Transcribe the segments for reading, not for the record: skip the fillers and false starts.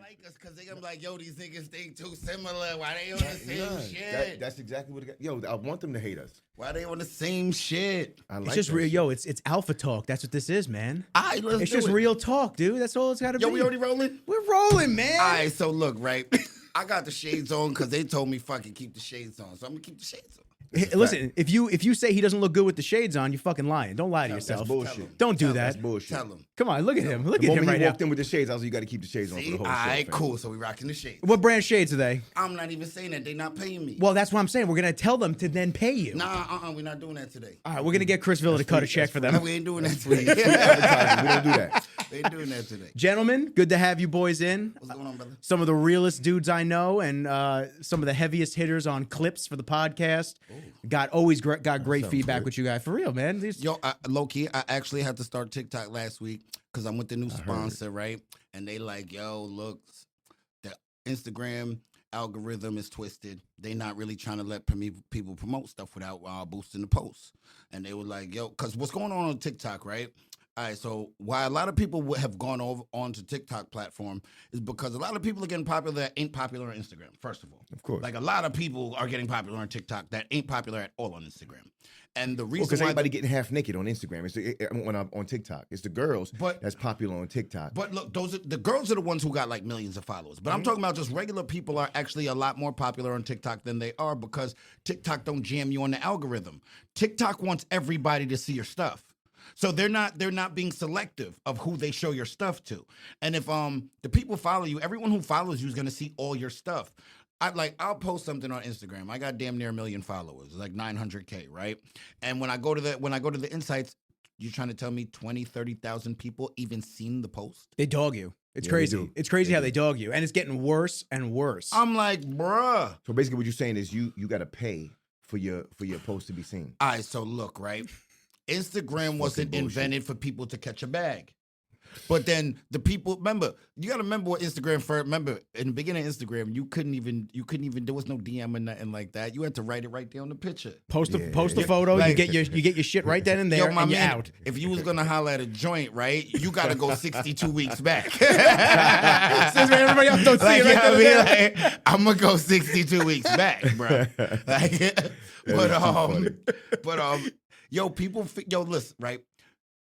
like us because they gonna be like, yo, these niggas think too similar. Why they on the same shit? That's exactly what it got. Yo, I want them to hate us. Why they on the same shit? I like It's just that real, shit. yo. It's alpha talk. That's what this is, man. All right, let's It's do just it. real talk, dude. That's all it's got to be. Yo, we already rolling? We're rolling, man. All right, so look, right? I got the shades on because they told me fucking keep the shades on. So I'm going to keep the shades on. Hey, listen, if you say he doesn't look good with the shades on, you're fucking lying. Don't lie to yourself. That's bullshit. Don't do that. That's bullshit. Tell them. Come on, look at him. Look The at him moment right he now. walked in with the shades, I was like, you got to keep the shades on for See? the All whole show. right, fam. cool. So we rocking the shades. What brand shades are they? I'm not even saying that. They not paying me. Well, that's what I'm saying. We're gonna tell them to then pay you. Nah, we're not doing that today. All right, we're gonna get Chris Villa to cut a check for them. We ain't doing that Free today. advertising. We don't do that. We ain't doing that today. Gentlemen, good to have you boys in. What's going on, brother? Some of the realest dudes I know, and some of the heaviest hitters on clips for the podcast. Got great feedback with you guys. For real, man. Yo, low key, I actually had to start TikTok last week because I'm with the new sponsor, right? And they like, yo, look, the Instagram algorithm is twisted. They not really trying to let people promote stuff without boosting the posts. And they were like, yo, because what's going on TikTok, right? All right, so why a lot of people have gone over onto TikTok platform is because a lot of people are getting popular that ain't popular on Instagram, first of all. Of course. Like a lot of people are getting popular on TikTok that ain't popular at all on Instagram. And the reason Because why everybody getting half naked on Instagram. It's on TikTok. It's the girls that's popular on TikTok. But look, the girls are the ones who got like millions of followers. But I'm talking about just regular people are actually a lot more popular on TikTok than they are because TikTok don't jam you on the algorithm. TikTok wants everybody to see your stuff. So they're not being selective of who they show your stuff to. And if the people follow you, everyone who follows you is gonna see all your stuff. I'll post something on Instagram. I got damn near 1 million followers, like 900K, right? And when I go to the insights, you're trying to tell me 20, 30,000 people even seen the post? They dog you. It's Yeah, crazy. they do. It's crazy how they dog you, and it's getting worse and worse. I'm like, bruh. So basically what you're saying is you got to pay for your post to be seen. All right, so look, right? Instagram wasn't invented for people to catch a bag. But then the people, remember, you got to remember what Instagram first, remember, in the beginning of Instagram, you couldn't even, there was no DM or nothing like that. You had to write it right there on the picture. Post a photo, Like- you get your shit right then and there, my and you're man, out. if you was going to holler at a joint, right, you got to go 62 weeks back. Since everybody else don't see Like, it you right know then what I and mean? Like, I'm gonna go 62 weeks back, bro. Like, yo, listen, right?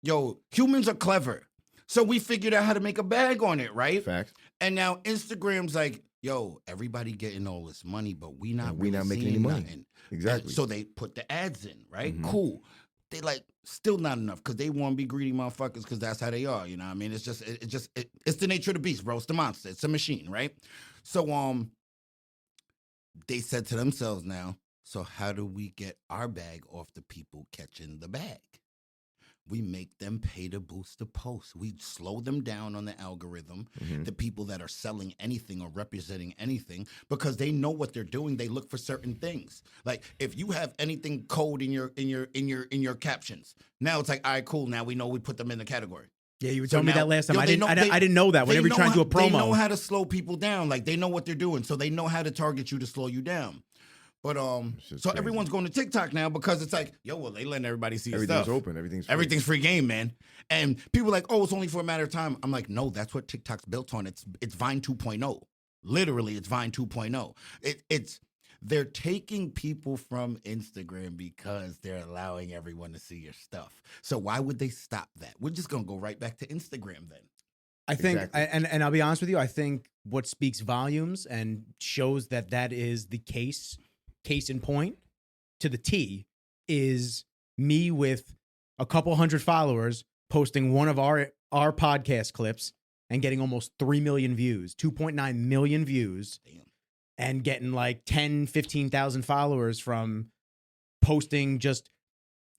Yo, humans are clever, so we figured out how to make a bag on it, right? Facts. And now Instagram's like, yo, everybody getting all this money, but we not making any money. Nothing. Exactly. And so they put the ads in, right? Mhm. Cool. They like still not enough because they want to be greedy motherfuckers because that's how they are. You know what I mean? It's just it's the nature of the beast, bro. It's the monster. It's a machine, right? So they said to themselves now, so how do we get our bag off the people catching the bag? We make them pay to boost the post. We slow them down on the algorithm, the people that are selling anything or representing anything, because they know what they're doing. They look for certain things. Like if you have anything code in your captions, now it's like, all right, cool. Now we know we put them in the category. Yeah, you were So telling me now- that last time. yo, I they didn't know that. Whenever you're trying to do a promo, they know how to slow people down. Like they know what they're doing, so they know how to target you to slow you down. But so crazy. everyone's going to TikTok now because it's like, yo, well, they letting everybody see your Everything's stuff. open. Everything's free. Everything's free game, man. And people are like, oh, it's only for a matter of time. I'm like, no, that's what TikTok's built on. It's Vine 2.0. Literally, it's Vine 2.0. They're taking people from Instagram because they're allowing everyone to see your stuff. So why would they stop that? We're just gonna go right back to Instagram then. I think, Exactly. and I'll be honest with you, I think what speaks volumes and shows that is the case in point to the T is me with a couple hundred followers posting one of our podcast clips and getting almost 3 million views, 2.9 million views. Damn. And getting like 10, 15,000 followers from posting just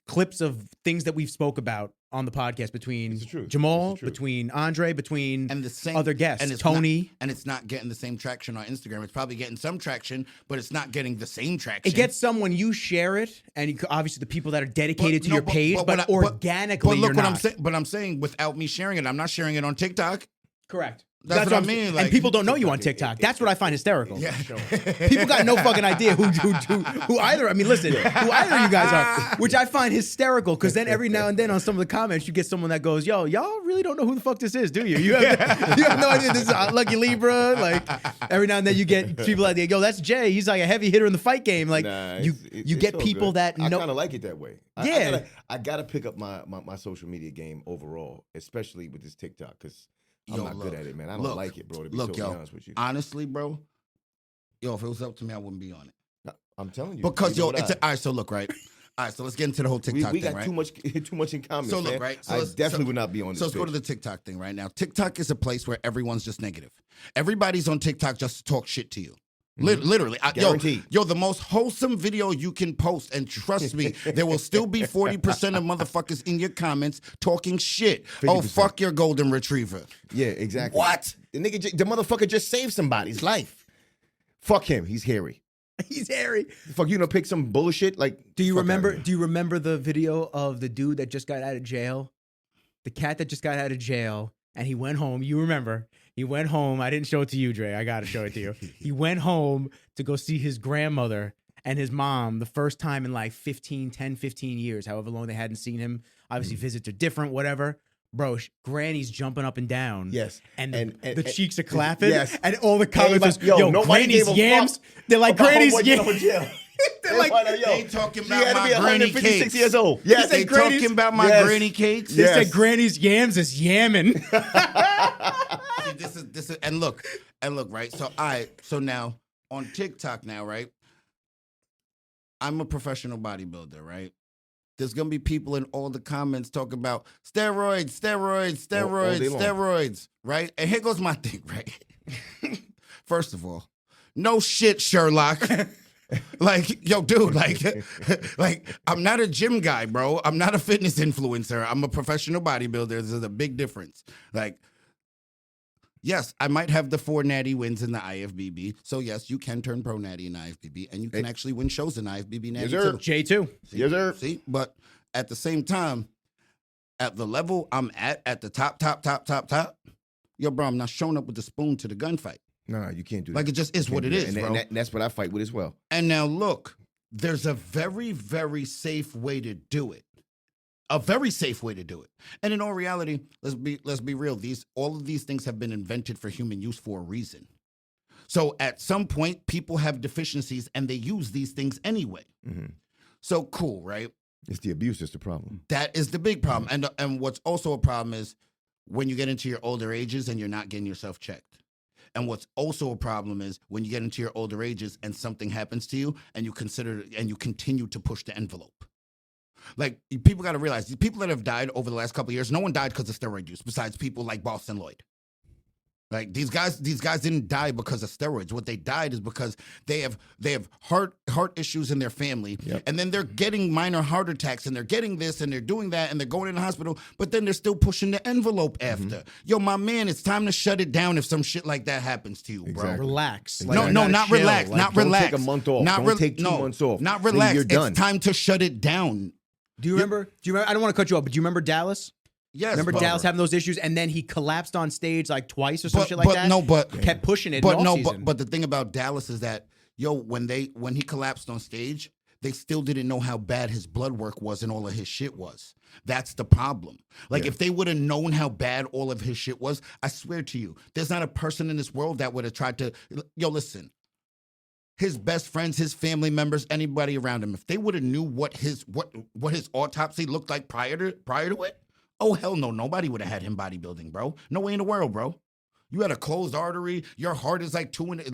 clips of things that we've spoke about on the podcast between It's true. Jamal, It's true. between Andre, between And the same other guests, and it's Tony. and it's not getting the same traction on Instagram. It's probably getting some traction, but it's not getting the same traction. It gets some when you share it, and obviously the people that are dedicated to no, your page, but organically But look you're what not. I'm saying. But I'm saying without me sharing it, I'm not sharing it on TikTok. Correct. That's what I mean. And Like, people don't know you on TikTok. That's what I find hysterical. yeah. People got no fucking idea who either. I mean, listen, who either of you guys are, which I find hysterical. Because then every now and then on some of the comments, you get someone that goes, "Yo, y'all really don't know who the fuck this is, do you? You have no idea this is Lucky Libra." Like every now and then you get people like, "Yo, that's Jay. He's like a heavy hitter in the fight game." Like you get people that know. I kind of like it that way. Yeah, I gotta pick up my social media game overall, especially with this TikTok, because I'm not good at it, man. I don't like it, bro. To be totally honest with you, honestly, bro, if it was up to me, I wouldn't be on it. No, I'm telling you, because all right. So look, right. All right, so let's get into the whole TikTok we thing, got right? too much in common. So look, man. right? I definitely would not be on this. So let's go to the TikTok thing right now. TikTok is a place where everyone's just negative. Everybody's on TikTok just to talk shit to you. Literally. Guaranteed. Yo, the most wholesome video you can post, and trust me, there will still be 40% of motherfuckers in your comments talking shit. 50%. Oh, fuck your golden retriever. Yeah, exactly. What? The motherfucker just saved somebody's life. Fuck him. He's hairy. He's hairy. Fuck, you know, pick some bullshit. Like, do you remember the video of the dude that just got out of jail? The cat that just got out of jail, and he went home. You remember? He went home. I didn't show it to you, Dre. I got to show it to you. He went home to go see his grandmother and his mom the first time in like 10, 15 years, however long they hadn't seen him. Obviously, visits are different, whatever. Bro, Granny's jumping up and down. Yes. And the cheeks are clapping. Yes. And all the comments are, yo, Granny's yams. They're like, Granny's yams. They're like, they talking about my granny cakes. Years old. Yes, they talking about my granny cakes. They said Granny's yams is yamming. See, this is, and look, right? So now on TikTok now, right? I'm a professional bodybuilder, right? There's gonna be people in all the comments talking about steroids, right? And here goes my thing, right? First of all, no shit, Sherlock. Like, yo, dude, like, I'm not a gym guy, bro. I'm not a fitness influencer. I'm a professional bodybuilder. There's a big difference. Like, yes, I might have the 4 natty wins in the IFBB. So, yes, you can turn pro natty in IFBB, and you can actually win shows in IFBB natty, yes, too. J2. See? Yes, sir. See? But at the same time, at the level I'm at the top, yo, bro, I'm not showing up with the spoon to the gunfight. No, you can't do that. Like, it just is what it is, bro. And that's what I fight with as well. And now, look, there's a very, very safe way to do it. A very safe way to do it. And in all reality, let's be real. All of these things have been invented for human use for a reason. So at some point, people have deficiencies and they use these things anyway. Mm-hmm. So cool, right? It's the abuse that's the problem. That is the big problem. Mm-hmm. And what's also a problem is when you get into your older ages and you're not getting yourself checked. And what's also a problem is when you get into your older ages and something happens to you and you continue to push the envelope. Like, people got to realize, the people that have died over the last couple of years, no one died because of steroid use besides people like Boston Lloyd. Like, these guys didn't die because of steroids. What they died is because they have heart issues in their family, yep. And then they're getting minor heart attacks, and they're getting this, and they're doing that, and they're going in the hospital, but then they're still pushing the envelope after. Mm-hmm. Yo, my man, it's time to shut it down if some shit like that happens to you, bro. Exactly. Relax. Like, no, not chill. relax. Like, not don't relax. Take a month off. Don't take 2 months off. Not relax. You're done. It's time to shut it down. Do you remember? I don't want to cut you off, but do you remember Dallas? Yes. Remember Dallas having those issues, and then he collapsed on stage like twice or some shit like that? No, but kept pushing it. But the thing about Dallas is that, yo, when he collapsed on stage, they still didn't know how bad his blood work was and all of his shit was. That's the problem. Like, if they would have known how bad all of his shit was, I swear to you, there's not a person in this world that would have tried to. Yo, listen. His best friends, his family members, anybody around him, if they would have knew what his autopsy looked like prior to it, oh hell no, nobody would have had him bodybuilding, bro. No way in the world, bro. You had a closed artery. Your heart is like two times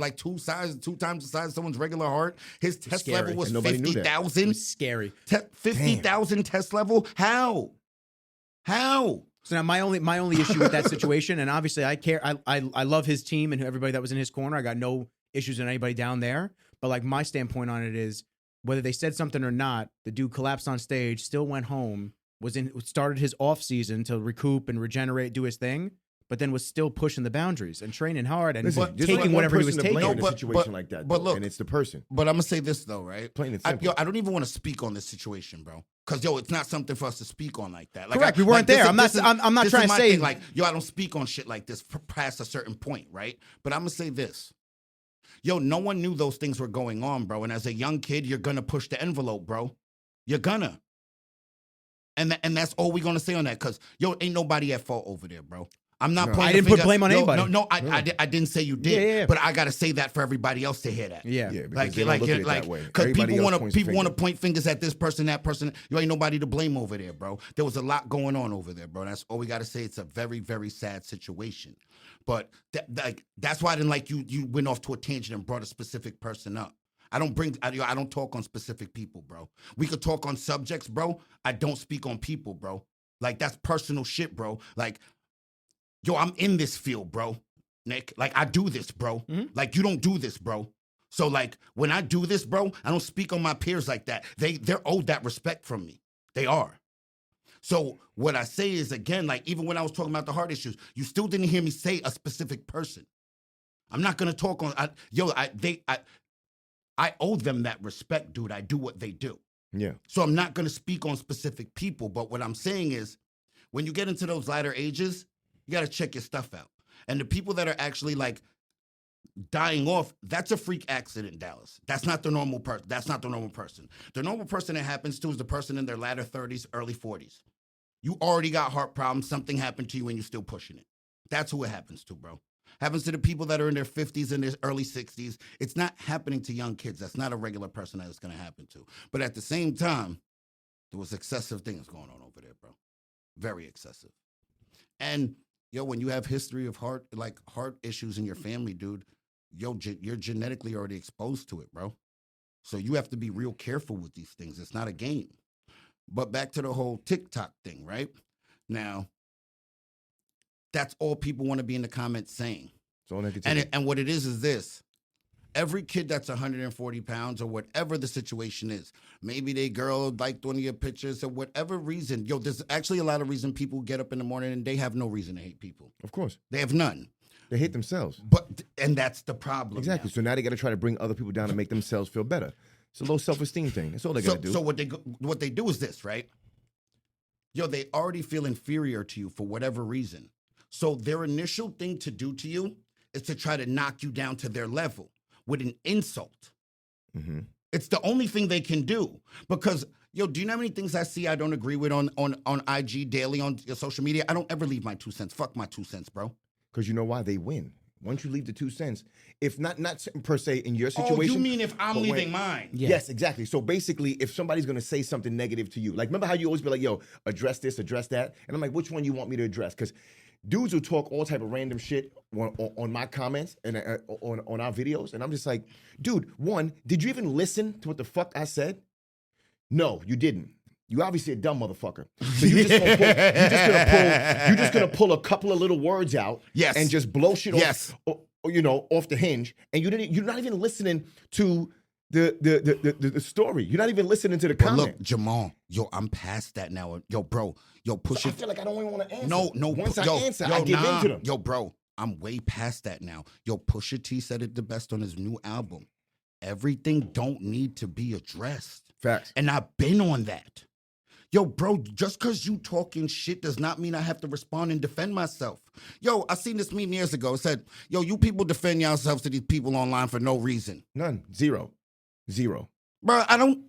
the size of someone's regular heart. His test level was 50,000. Scary. 50,000 test level. How? So now my only issue with that situation, and obviously I care. I love his team and everybody that was in his corner. I got no issues with anybody down there. But like, my standpoint on it is, whether they said something or not, the dude collapsed on stage, still went home, started his off season to recoup and regenerate, do his thing. but then was still pushing the boundaries and training hard and Listen, taking whatever he was taking. In a situation like that, but look, and it's the person. But I'm gonna say this though, right? Plain and simple. I don't even want to speak on this situation, bro, because it's not something for us to speak on like that. Like, correct, we weren't there. I'm not trying to say like, I don't speak on shit like this past a certain point, right? But I'm gonna say this. No one knew those things were going on, bro. And as a young kid, you're gonna push the envelope, bro. You're gonna. And that's all we're gonna say on that, because ain't nobody at fault over there, bro. I'm not. I didn't put blame on anybody. I didn't say you did. Yeah. But I gotta say that for everybody else to hear that. Yeah. Like, because people want to point fingers at this person, that person. You ain't nobody to blame over there, bro. There was a lot going on over there, bro. That's all we gotta say. It's a very, very sad situation. But that's why I didn't like you. You went off to a tangent and brought a specific person up. I don't talk on specific people, bro. We could talk on subjects, bro. I don't speak on people, bro. Like, that's personal shit, bro. Like, I'm in this field, bro. Nick, like, I do this, bro. Mm-hmm. Like, you don't do this, bro. So, like, when I do this, bro, I don't speak on my peers like that. They're owed that respect from me. They are. So what I say is, again, like, even when I was talking about the heart issues, you still didn't hear me say a specific person. I'm not gonna talk on. I owe them that respect, dude. I do what they do. Yeah. So I'm not gonna speak on specific people. But what I'm saying is, when you get into those latter ages, you gotta check your stuff out. And the people that are actually like dying off, that's a freak accident, Dallas. That's not the normal person. That's not the normal person. The normal person it happens to is the person in their latter 30s, early 40s. You already got heart problems. Something happened to you and you're still pushing it. That's who it happens to, bro. Happens to the people that are in their 50s and their early 60s. It's not happening to young kids. That's not a regular person that it's going to happen to. But at the same time, there was excessive things going on over there, bro. Very excessive. And, when you have history of heart issues in your family, dude, you're genetically already exposed to it, bro. So you have to be real careful with these things. It's not a game. But back to the whole TikTok thing, right? Now, that's all people want to be in the comments saying. And what it is this. Every kid that's 140 pounds or whatever the situation is, maybe they girl liked one of your pictures or whatever reason. There's actually a lot of reason people get up in the morning and they have no reason to hate people. Of course. They have none. They hate themselves. And that's the problem. Exactly. Now. So now they got to try to bring other people down and make themselves feel better. It's a low self-esteem thing. That's all they got to do. So what they do is this, right? They already feel inferior to you for whatever reason. So their initial thing to do to you is to try to knock you down to their level with an insult. Mm-hmm. It's the only thing they can do. Because, do you know how many things I see I don't agree with on IG daily on social media? I don't ever leave my 2 cents. Fuck my 2 cents, bro. Because you know why? They win. Once you leave the 2 cents, if not per se in your situation. Oh, you mean if I'm leaving mine? Yeah. Yes, exactly. So basically, if somebody's going to say something negative to you, like, remember how you always be like, address this, address that? And I'm like, which one you want me to address? Because dudes will talk all type of random shit on my comments and on our videos. And I'm just like, dude, one, did you even listen to what the fuck I said? No, you didn't. You obviously a dumb motherfucker. So you're just gonna pull a couple of little words out, yes, and just blow shit off, off the hinge. And you're not even listening to the story. You're not even listening to the comment. Look, Jamal, I'm past that now. Bro, push it. I feel like I don't even want to answer. No. Once I answer, I give in to them. Bro, I'm way past that now. Pusha T said it the best on his new album. Everything don't need to be addressed. Facts. And I've been on that. Bro, just because you talking shit does not mean I have to respond and defend myself. I seen this meme years ago. It said, you people defend yourselves to these people online for no reason. None. Zero. Bro, I don't.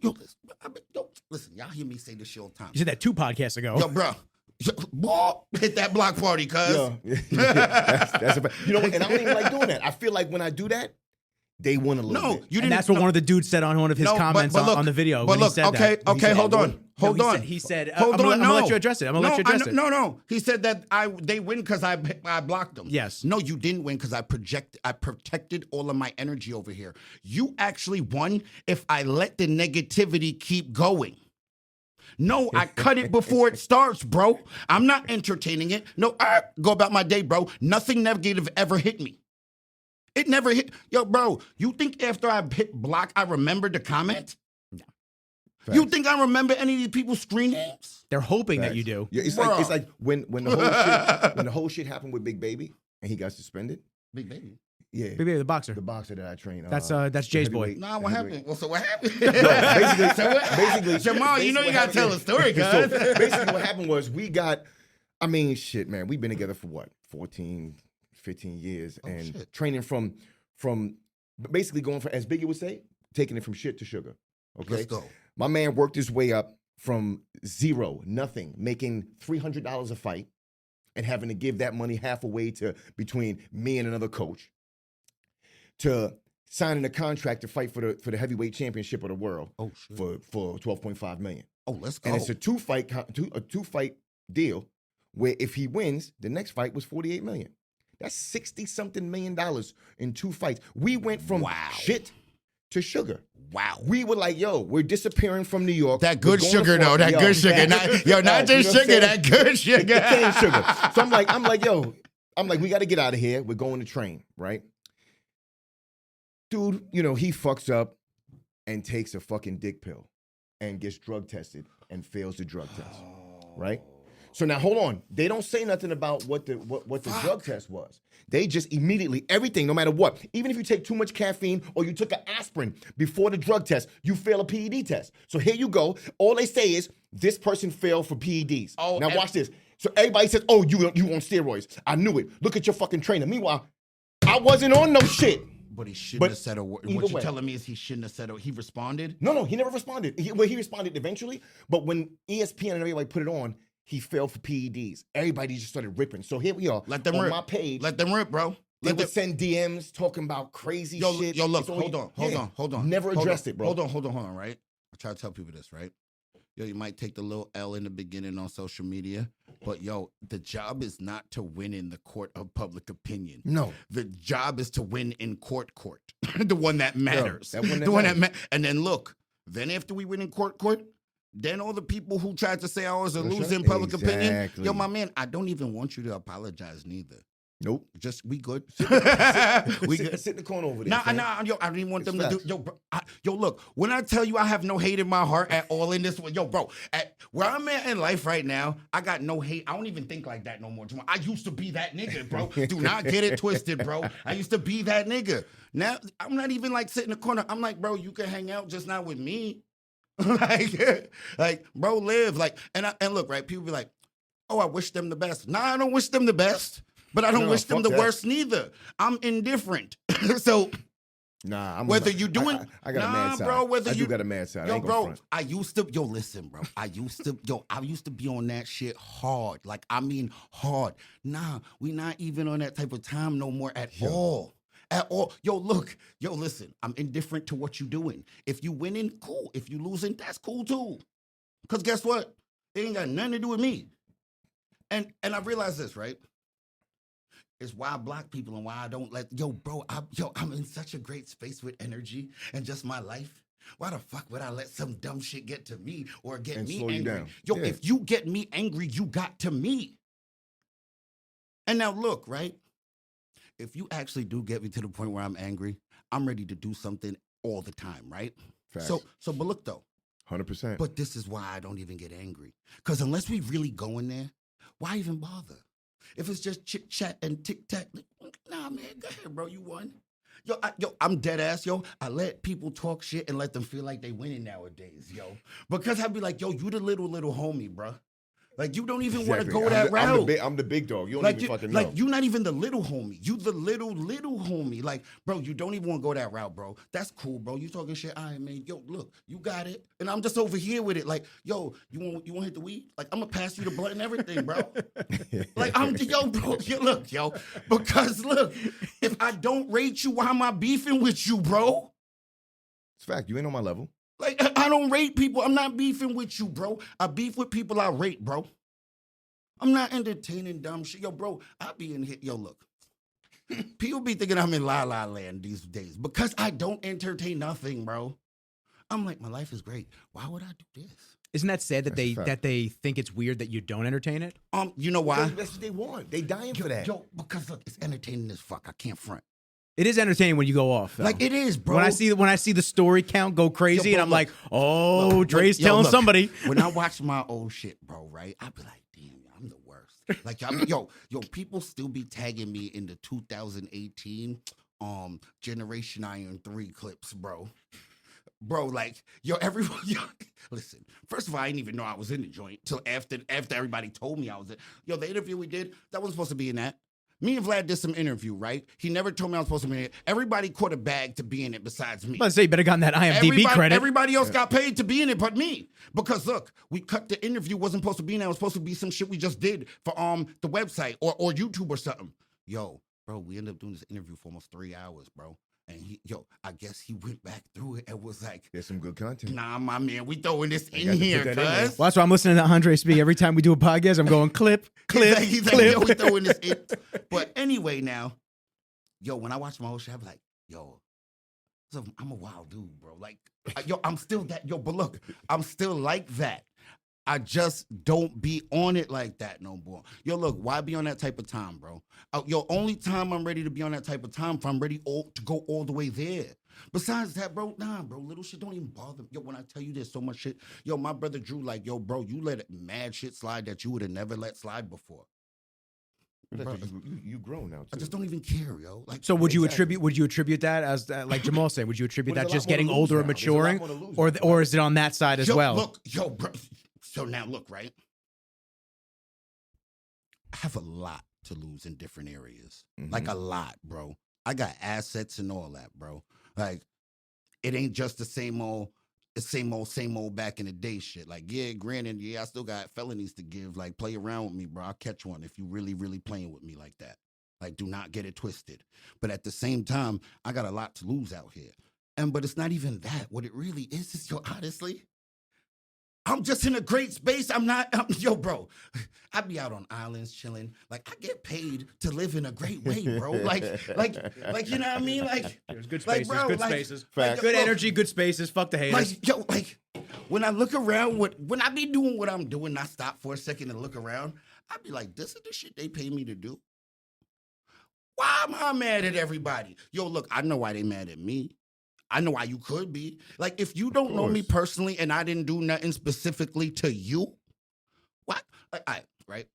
Listen, y'all hear me say this shit all the time. You said that 2 podcasts ago. Bro. Hit that block party, cuz. That's a, and I don't even like doing that. I feel like when I do that, they win a little bit. And that's what one of the dudes said on one of his comments on the video. But look, okay, hold on. He said, I'm going to let you address it. No. He said that they win because I blocked them. Yes. No, you didn't win because I protected all of my energy over here. You actually won if I let the negativity keep going. No, I cut it before it starts, bro. I'm not entertaining it. No, I go about my day, bro. Nothing negative ever hit me. It never hit. Bro, you think after I hit block, I remembered the comment? No. You think I remember any of these people's screen names? They're hoping that Facts. you do. Yeah, it's Bruh. like when the whole shit happened with Big Baby and he got suspended. Big Baby. Yeah, Big Baby, the boxer. the boxer that I trained. That's the Jay's boy. heavyweight- Nah, the what heavyweight. happened? Well, so what happened? No, basically, Jamal, you know you gotta tell a story, So cuz. basically, what happened was I mean, shit, man, we've been together for what, 14, 15 years, and shit. training from basically going from, as Biggie would say, taking it from shit to sugar. Okay, Let's go. my man worked his way up from zero, nothing, making $300 a fight, and having to give that money half away to between me and another coach, to signing a contract to fight for the heavyweight championship of the world Oh shit. for $12.5 million. Oh, let's go. And it's a two fight deal where if he wins, the next fight was $48 million. That's $60-something million in 2 fights. We went from Wow. shit to sugar. Wow. We were like, yo, we're disappearing from New York. That We're good going to sugar though. Florida. That Yo, good sugar. Not just you know what I'm sugar. saying? That good sugar. The cane sugar. So I'm like, yo, we got to get out of here. We're going to train, right? Dude, he fucks up and takes a fucking dick pill and gets drug tested and fails the drug test, right? So now hold on. They don't say nothing about what the drug test was. They just immediately, everything, no matter what, even if you take too much caffeine or you took an aspirin before the drug test, you fail a PED test. So here you go. All they say is this person failed for PEDs. Oh, now watch this. So everybody says, oh, you on steroids. I knew it. Look at your fucking trainer. Meanwhile, I wasn't on no shit. But he shouldn't But have said a word. either What you're way. telling me is he shouldn't have said he responded? No, he never responded. He responded eventually, but when ESPN and everybody put it on, he failed for PEDs. Everybody just started ripping. So here we are. Let them on rip. my page. Let them rip, bro. They Let would them send DMs talking about crazy Yo, shit. yo, look, It's only- hold on. Never Hold addressed on, it, bro. Hold on, right? I try to tell people this, right? Yo, you might take the little L in the beginning on social media, but yo, the job is not to win in the court of public opinion. No. The job is to win in court, the one that matters. that one that the one that matters. and then look, then after we win in court, then all the people who tried to say I was a That's loser right. in public opinion, Exactly. yo, my man, I don't even want you to apologize neither. Nope. Just we good. We good. sit in the corner over there. Nah, fam. yo, I didn't want It's them to facts. do. Yo, bro, yo, look. When I tell you I have no hate in my heart at all in this one, yo, bro, at where I'm at in life right now, I got no hate. I don't even think like that no more. Jamal. I used to be that nigga, bro. Do not get it twisted, bro. I used to be that nigga. Now I'm not even like sitting in the corner. I'm like, bro, you can hang out, just not with me. like, bro, live like, and look, right? People be like, oh, I wish them the best. Nah, I don't wish them the best. But I don't No, wish them fuck the that. worst neither. I'm indifferent. So Nah, whether you doing, I got a mad side. bro. Whether I you do got a mad side. I yo, ain't gonna bro. front. I used to, listen, bro. I used to be on that shit hard. Like, I mean, hard. Nah, we not even on that type of time no more at all. At all. Yo, look. Yo, listen. I'm indifferent to what you doing. If you winning, cool. If you losing, that's cool too. Cause guess what? It ain't got nothing to do with me. And I realize this, right? It's why I block people and why I don't let bro. I'm in such a great space with energy and just my life. Why the fuck would I let some dumb shit get to me or get And me slow you angry? down. Yo, Yeah. if you get me angry, you got to me. And now look, right? If you actually do get me to the point where I'm angry, I'm ready to do something all the time, right? Facts. So, but look though. 100%. But this is why I don't even get angry. Because unless we really go in there, why even bother? If it's just chit chat and tic tac, nah, man, go ahead, bro. You won. Yo, I'm dead ass, yo. I let people talk shit and let them feel like they winning nowadays, yo. Because I'd be like, yo, you the little homie, bro. Like, you don't even want to Exactly. go that route. I'm the big dog. You don't Like, even fucking know. like you're not even the little homie. You the little homie. Like, bro, you don't even want to go that route, bro. That's cool, bro. You talking shit. All right, man. Yo, look, you got it. And I'm just over here with it. Like, yo, you want to hit the weed? Like, I'm gonna pass you the blunt and everything, bro. Like, yo, bro. Look, yo. Because look, if I don't rate you, why am I beefing with you, bro? It's fact. You ain't on my level. Like, I don't rate people. I'm not beefing with you, bro. I beef with people I rate, bro. I'm not entertaining dumb shit. Yo, bro, I be in here. Yo, look. People be thinking I'm in La La Land these days because I don't entertain nothing, bro. I'm like, my life is great. Why would I do this? Isn't that sad that That's a fact. that they think it's weird that you don't entertain it? You know why? That's what they want. They dying for that. Yo, because look, it's entertaining as fuck. I can't front. It is entertaining when you go off. Though. Like it is, bro. When I see the story count go crazy, Yo, bro, and I'm look, like, oh, look, Dre's yo, telling look, somebody. When I watch my old shit, bro, right? I be like, damn, I'm the worst. Like, yo, people still be tagging me in the 2018 Generation Iron 3 clips, bro. Bro, like, yo, everyone, yo, listen, first of all, I didn't even know I was in the joint till after everybody told me I was in. Yo, the interview we did, that wasn't supposed to be in that. Me and Vlad did some interview, right? He never told me I was supposed to be in it. Everybody caught a bag to be in it besides me. Let's say you better gotten that IMDb credit. Everybody else got paid to be in it but me. Because look, we cut the interview, wasn't supposed to be in that. It was supposed to be some shit we just did for the website or YouTube or something. Yo, bro, we ended up doing this interview for almost 3 hours, bro. And I guess he went back through it and was like, There's some good content. nah, my man, we throwing this in got to put here, that in there. cuz. Well, that's why I'm listening to Andre speak. Every time we do a podcast, I'm going clip. He's like, yo, we throwing this in. But anyway, now, yo, when I watch my whole shit, I'm like, yo, I'm a wild dude, bro. Like, yo, I'm still that. Yo, but look, I'm still like that. I just don't be on it like that no more. Yo, look, why be on that type of time, bro? Yo, only time I'm ready to be on that type of time if I'm ready to go all the way there. Besides that, bro, nah, bro, little shit don't even bother me. Yo, when I tell you there's so much shit, yo, my brother Drew, like, yo, bro, you let mad shit slide that you would have never let slide before. Bro, You grown now, too. I just don't even care, yo. Like, So would you Exactly. attribute that as like Jamal said? Would you attribute Well, that there's a just lot more getting to lose older now. and There's a lot maturing, more to lose or now. or is it on that side as yo, well? Look, yo, bro. So now look, right? I have a lot to lose in different areas. Mhm. Like a lot, bro. I got assets and all that, bro. Like, it ain't just the same old back in the day shit. Like, yeah, granted, yeah, I still got felonies to give. Like, play around with me, bro. I'll catch one if you really, really playing with me like that. Like, do not get it twisted. But at the same time, I got a lot to lose out here. But it's not even that. What it really is, yo, honestly, I'm just in a great space. Yo, bro, I be out on islands chilling. Like, I get paid to live in a great way, bro. Like, you know what I mean? Like, There's good like, spaces, bro, good like- spaces, Facts. good look, energy, good spaces. Fuck the haters. like, yo, like, when I look around, when I be doing what I'm doing, I stop for a second and look around, I be like, this is the shit they pay me to do. Why am I mad at everybody? Yo, look, I know why they mad at me. I know why you could be. Like, if you don't know me course. personally and I didn't do nothing specifically to you, what? Like, all right?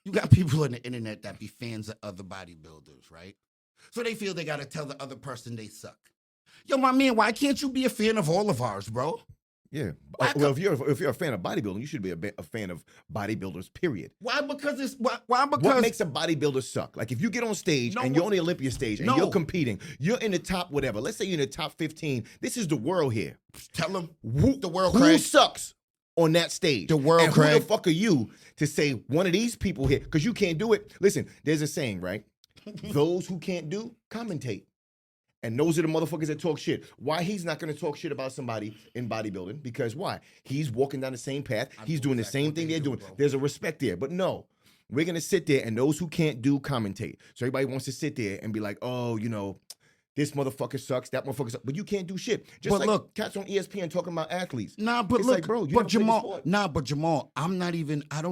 You got people on the internet that be fans of other bodybuilders, right? So they feel they got to tell the other person they suck. Yo, my man, why can't you be a fan of all of ours, bro? Yeah. Why Well, if you're a fan of bodybuilding, you should be a fan of bodybuilders, period. Why? Because it's why? Because What makes a bodybuilder suck? Like if you get on stage No, and you're on the Olympia stage and no. you're competing, you're in the top whatever. Let's say you're in the top 15. This is the world here. tell them Who, the world, who Craig. sucks on that stage? The world, and who Craig. the fuck are you to say one of these people here? Because you can't do it. Listen, there's a saying, right? Those who can't do, commentate. And those are the motherfuckers that talk shit. Why he's not going to talk shit about somebody in bodybuilding? Because why? He's walking down the same path. He's doing the exactly same what thing they they're do, doing. bro. There's a respect there. But no, we're going to sit there and those who can't do, commentate. So everybody wants to sit there and be like, oh, you know, this motherfucker sucks, that motherfucker sucks. But you can't do shit. Just But like look- cats on ESPN talking about athletes. Nah, but It's look, like, bro, you but never played the Jamal, sport. Jamal, I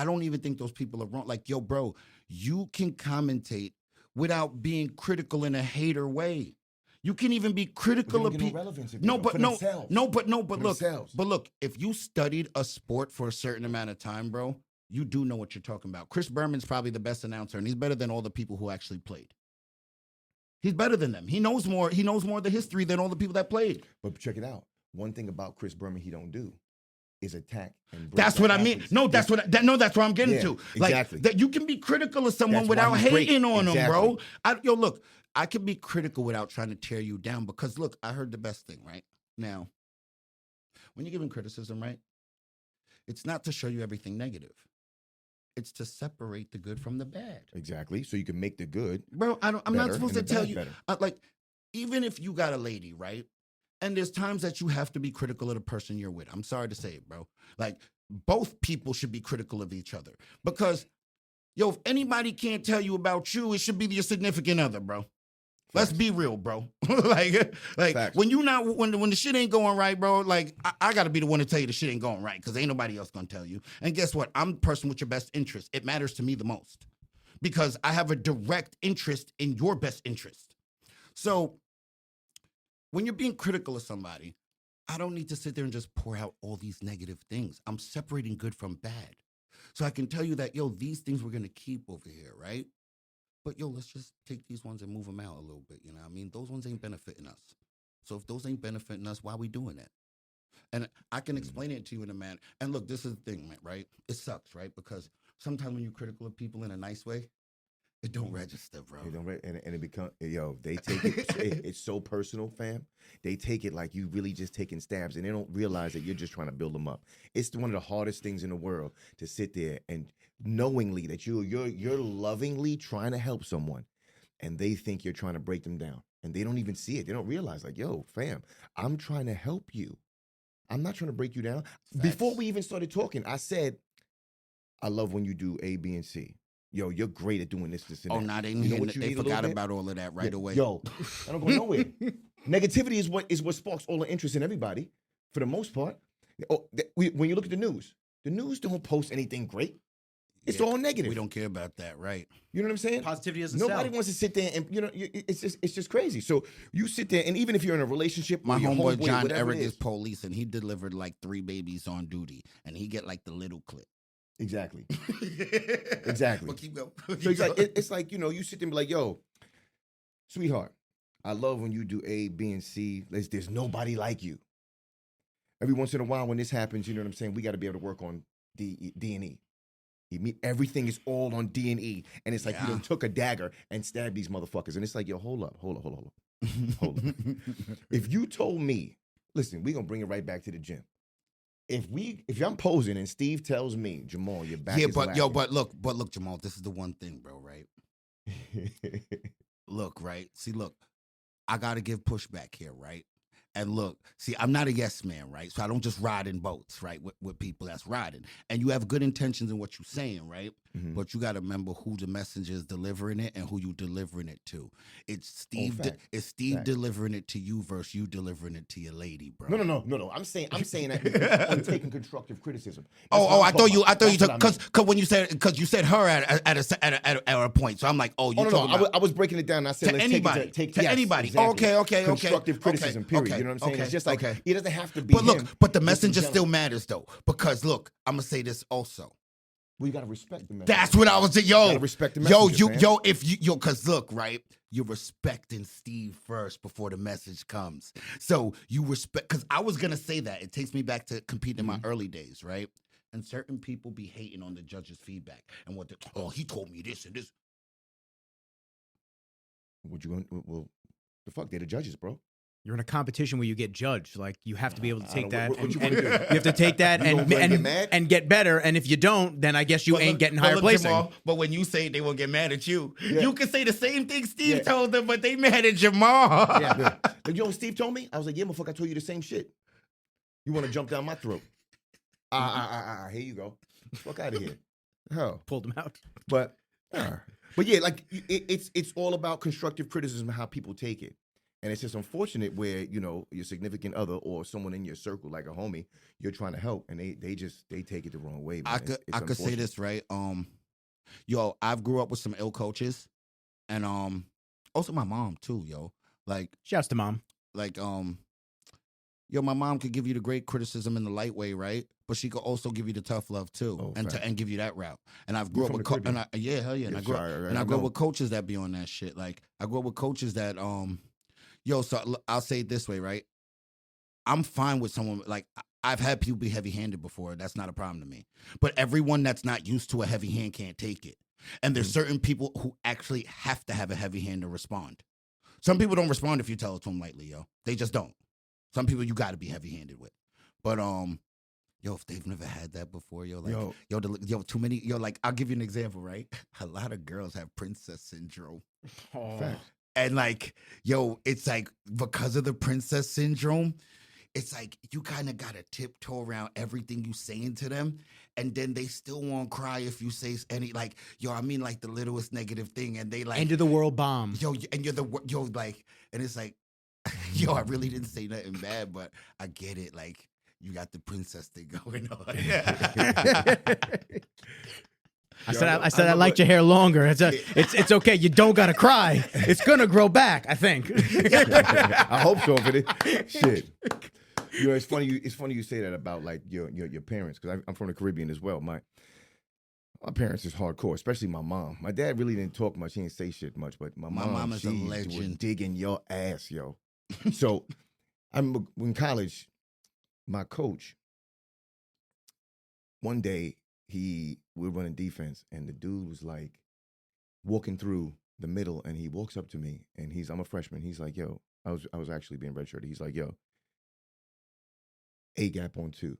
don't even think those people are wrong. Like, yo, bro, you can commentate without being critical in a hater way. You can even be critical of people. No, but look, if you studied a sport for a certain amount of time, bro, you do know what you're talking about. Chris Berman's probably the best announcer, and he's better than all the people who actually played. He's better than them. He knows more of the history than all the people that played. But check it out. One thing about Chris Berman he don't do is attack and break That's down what I mean. athletes. No, that's what where I'm getting Yeah, to. Like, exactly. that you can be critical of someone That's why without he's great. hating on them, bro. Exactly. Look, I can be critical without trying to tear you down because look, I heard the best thing, right? Now, when you're giving criticism, right? It's not to show you everything negative. It's to separate the good from the bad. Exactly. So you can make the good. Bro, I'm not better supposed to and the tell bad you. better. Like, even if you got a lady, right? And there's times that you have to be critical of the person you're with. I'm sorry to say it, bro. Like, both people should be critical of each other. Because, yo, if anybody can't tell you about you, it should be your significant other, bro. Let's be real, bro. like Facts. when you not when the shit ain't going right, bro. Like I gotta be the one to tell you the shit ain't going right because ain't nobody else gonna tell you. And guess what? I'm the person with your best interest. It matters to me the most because I have a direct interest in your best interest. So when you're being critical of somebody, I don't need to sit there and just pour out all these negative things. I'm separating good from bad. So I can tell you that, yo, these things we're going to keep over here, right? But, yo, let's just take these ones and move them out a little bit, you know what I mean? Those ones ain't benefiting us. So if those ain't benefiting us, why are we doing that? And I can explain it to you in a manner. And look, this is the thing, man, right? It sucks, right? Because sometimes when you're critical of people in a nice way, it don't register, bro. It don't and it become, they take it, it's so personal, fam. They take it like you really just taking stabs, and they don't realize that you're just trying to build them up. It's one of the hardest things in the world to sit there and knowingly that you're lovingly trying to help someone, and they think you're trying to break them down, and they don't even see it. They don't realize, like, yo, fam, I'm trying to help you. I'm not trying to break you down. Facts. Before we even started talking, I said, I love when you do A, B, and C. Yo, you're great at doing this, and that. Oh, nah, they, You know what you they need a forgot little bit? about all of that right away. Yo, I don't go nowhere. Negativity is what sparks all the interest in everybody, for the most part. When you look at the news don't post anything great. It's all negative. We don't care about that, right? You know what I'm saying? Positivity doesn't Nobody sell. wants to sit there and it's just crazy. So you sit there, and even if you're in a relationship, My or your homeboy homeboy, John whatever Eric it is police, and he delivered like 3 babies on duty, and he get like the little clip. Exactly. Exactly. But keep going. So it's like, you sit there and be like, yo, sweetheart, I love when you do A, B, and C. There's nobody like you. Every once in a while when this happens, you know what I'm saying, we got to be able to work on D and E. Everything is all on D and E. And it's like you done took a dagger and stabbed these motherfuckers. And it's like, yo, hold up. If you told me, listen, we're going to bring it right back to the gym. If I'm posing and Steve tells me, Jamal, your back is lacking. but look, Jamal, this is the one thing, bro, right? Look, right? See, look, I got to give pushback here, right? And look, see, I'm not a yes man, right? So I don't just ride in boats, right, with people that's riding. And you have good intentions in what you're saying, right? Mhm. But you got to remember who the messenger is delivering it and who you delivering it to. It's Steve. It's Steve delivering it to you versus you delivering it to your lady, bro. No. I'm saying that I'm taking constructive criticism. I thought you took because when you said her at a point. So I'm like, oh, you talking about I was breaking it down. And I said, to let's anybody, take to yes, anybody. Exactly. Okay. Constructive criticism. Period. Okay, You know what I'm saying? okay, It's just like okay. it doesn't have to be. But look, him. but the Just in messenger general. still matters though, because look, I'm gonna say this also. We gotta respect the messenger. That's what I was saying. Yo, Gotta respect the messenger, man. Cause look, right, you're respecting Steve first before the message comes. So you respect, cause I was gonna say that. It takes me back to competing in my early days, right? And certain people be hating on the judge's feedback and he told me this and this. Well, the fuck, they're the judges, bro. You're in a competition where you get judged. Like you have to be able to take that. What you and wanna do? you have to take that You gonna get mad? and get better. And if you don't, then I guess you ain't getting higher placing. Jamal, but when you say they will get mad at you, Yeah. you can say the same thing Steve Yeah. told them, but they mad at Jamal. Yeah. Like, you know what Steve told me? I was like, yeah, motherfucker, I told you the same shit. You want to jump down my throat? Here you go. Fuck out of here. Hell. Pulled him out. But yeah, like it's all about constructive criticism and how people take it. And it's just unfortunate where, your significant other or someone in your circle, like a homie, you're trying to help, and they take it the wrong way. Man. I could say this, right? Yo, I've grew up with some ill coaches, and also my mom too, yo. Like, Shouts to mom. like yo, my mom could give you the great criticism in the light way, right? But she could also give you the tough love too, Oh, and give you that route. And I've grew up from with the Caribbean? hell yeah, and I grew up with coaches that be on that shit. Like I grew up with coaches that so I'll say it this way, right? I'm fine with someone like I've had people be heavy-handed before. That's not a problem to me. But everyone that's not used to a heavy hand can't take it. And there's certain people who actually have to have a heavy hand to respond. Some people don't respond if you tell it to them lightly, yo. They just don't. Some people you got to be heavy-handed with. But yo, if they've never had that before, yo, like too many, like I'll give you an example, right? A lot of girls have princess syndrome. Oh. Facts. And like, yo, it's like because of the princess syndrome, it's like you kind of got to tiptoe around everything you saying to them. And then they still won't cry if you say any, like, yo, I mean, like the littlest negative thing. And they like, End of the world bomb. yo, and you're like, and it's like, yo, I really didn't say nothing bad, but I get it. Like, you got the princess thing going on. I said I liked your hair longer. It's okay. You don't gotta cry. It's gonna grow back, I think. I hope so. But shit. It's funny. It's funny you say that about like your parents, because I'm from the Caribbean as well. My parents is hardcore, especially my mom. My dad really didn't talk much. He didn't say shit much, but my mom is a legend. Was digging your ass, yo. So I'm in college. My coach. One day we were running defense, and the dude was like walking through the middle, and he walks up to me, and I'm a freshman. He's like, "Yo," I was actually being redshirted. He's like, "Yo, A gap on 2."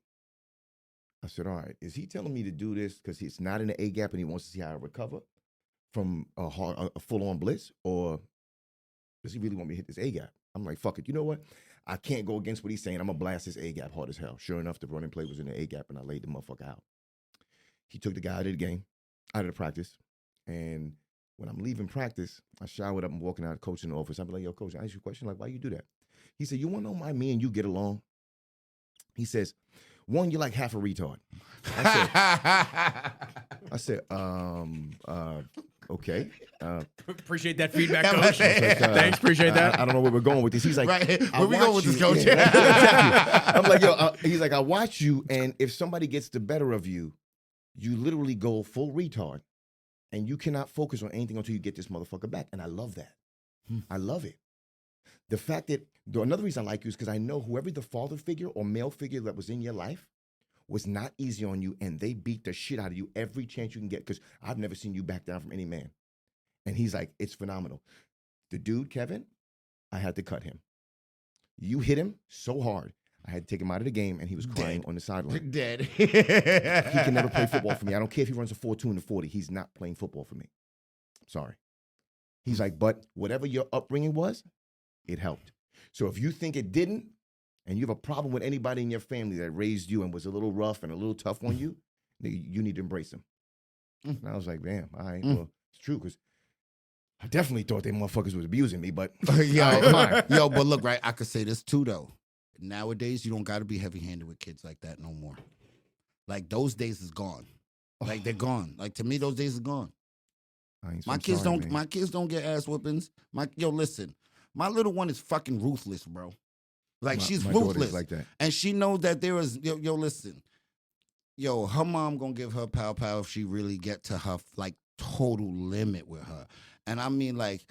I said, "All right, is he telling me to do this because it's not in the A gap and he wants to see how I recover from a full-on blitz, or does he really want me to hit this A gap?" I'm like, "Fuck it. You know what? I can't go against what he's saying. I'm gonna blast this A gap hard as hell." Sure enough, the running play was in the A gap, and I laid the motherfucker out. He took the guy out of the game, out of the practice, and when I'm leaving practice, I showered up and walking out of the coaching office. I'm like, "Yo, coach, I ask you a question. Like, why you do that?" He said, "You want to know why me and you get along?" He says, "One, you're like half a retard." I said, okay. Appreciate that feedback, coach. Thanks, appreciate that. I don't know where we're going with this. He's like, right. Where we going with this, coach? Yeah, exactly. I'm like, yo, he's like, I watch you, and if somebody gets the better of you, you literally go full retard, and you cannot focus on anything until you get this motherfucker back. And I love that. I love it. The fact that, another reason I like you is because I know whoever the father figure or male figure that was in your life was not easy on you, and they beat the shit out of you every chance you can get, because I've never seen you back down from any man. And he's like, it's phenomenal. The dude, Kevin, I had to cut him. You hit him so hard, I had to take him out of the game, and he was crying on the sideline. Dead. He can never play football for me. I don't care if he runs a 4.2 in the 40. He's not playing football for me. Sorry. He's like, but whatever your upbringing was, it helped. So if you think it didn't, and you have a problem with anybody in your family that raised you and was a little rough and a little tough on you, you need to embrace them. And I was like, damn, all right, well, it's true, because I definitely thought they motherfuckers was abusing me, but yo, but look, right, I could say this too, though. Nowadays, you don't got to be heavy-handed with kids like that no more. Like, those days is gone. Like, they're gone. Like, to me, those days are gone. My kids don't get ass whoopings. Listen, my little one is fucking ruthless, bro. Like, she's ruthless. Like that. And she knows that there is, listen. Her mom gonna give her pow if she really get to her, like, total limit with her. And I mean, like,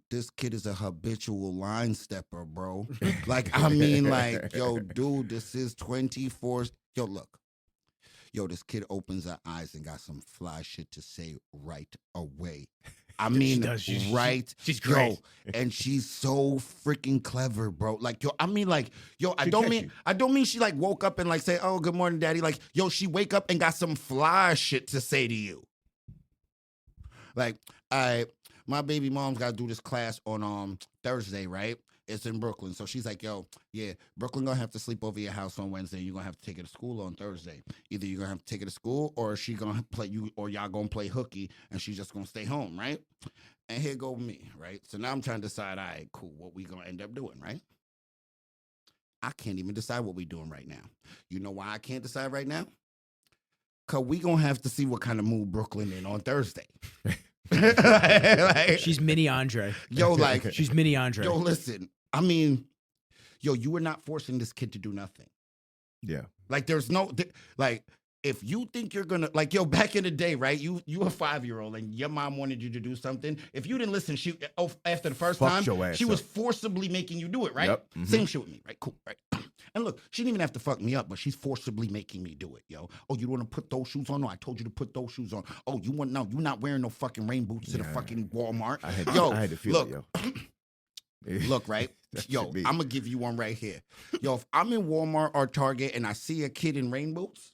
this kid is a habitual line stepper, bro. Like, I mean, like, dude, this is 24. Look. This kid opens her eyes and got some fly shit to say right away. I mean, right? She's great. And she's so freaking clever, bro. Like, I mean, like, I don't mean she like woke up and like say, "Oh, good morning, daddy." Like, she wake up and got some fly shit to say to you. Like, my baby mom's got to do this class on Thursday, right? It's in Brooklyn. So she's like, Brooklyn gonna have to sleep over your house on Wednesday. You're gonna have to take her to school on Thursday. Either you're gonna have to take her to school, or she gonna play you, or y'all gonna play hooky, and she's just gonna stay home, right? And here go me, right? So now I'm trying to decide, all right, cool, what we gonna end up doing, right? I can't even decide what we doing right now. You know why I can't decide right now? Cause we gonna have to see what kind of mood Brooklyn in on Thursday. like, she's mini Andre. She's mini Andre. Listen, I mean, you are not forcing this kid to do nothing. Yeah. Like, there's no, like, if you think you're gonna, like, back in the day, right? You a 5-year-old and your mom wanted you to do something. If you didn't listen, after the first time, she was forcibly making you do it, right? Yep. Mm-hmm. Same shit with me, right? Cool, right? And look, she didn't even have to fuck me up, but she's forcibly making me do it, yo. Oh, you want to put those shoes on? No, I told you to put those shoes on. Oh, you're not wearing no fucking rain boots to the fucking Walmart. I had to feel look, it, yo. Look, right? I'm going to give you one right here. If I'm in Walmart or Target and I see a kid in rain boots,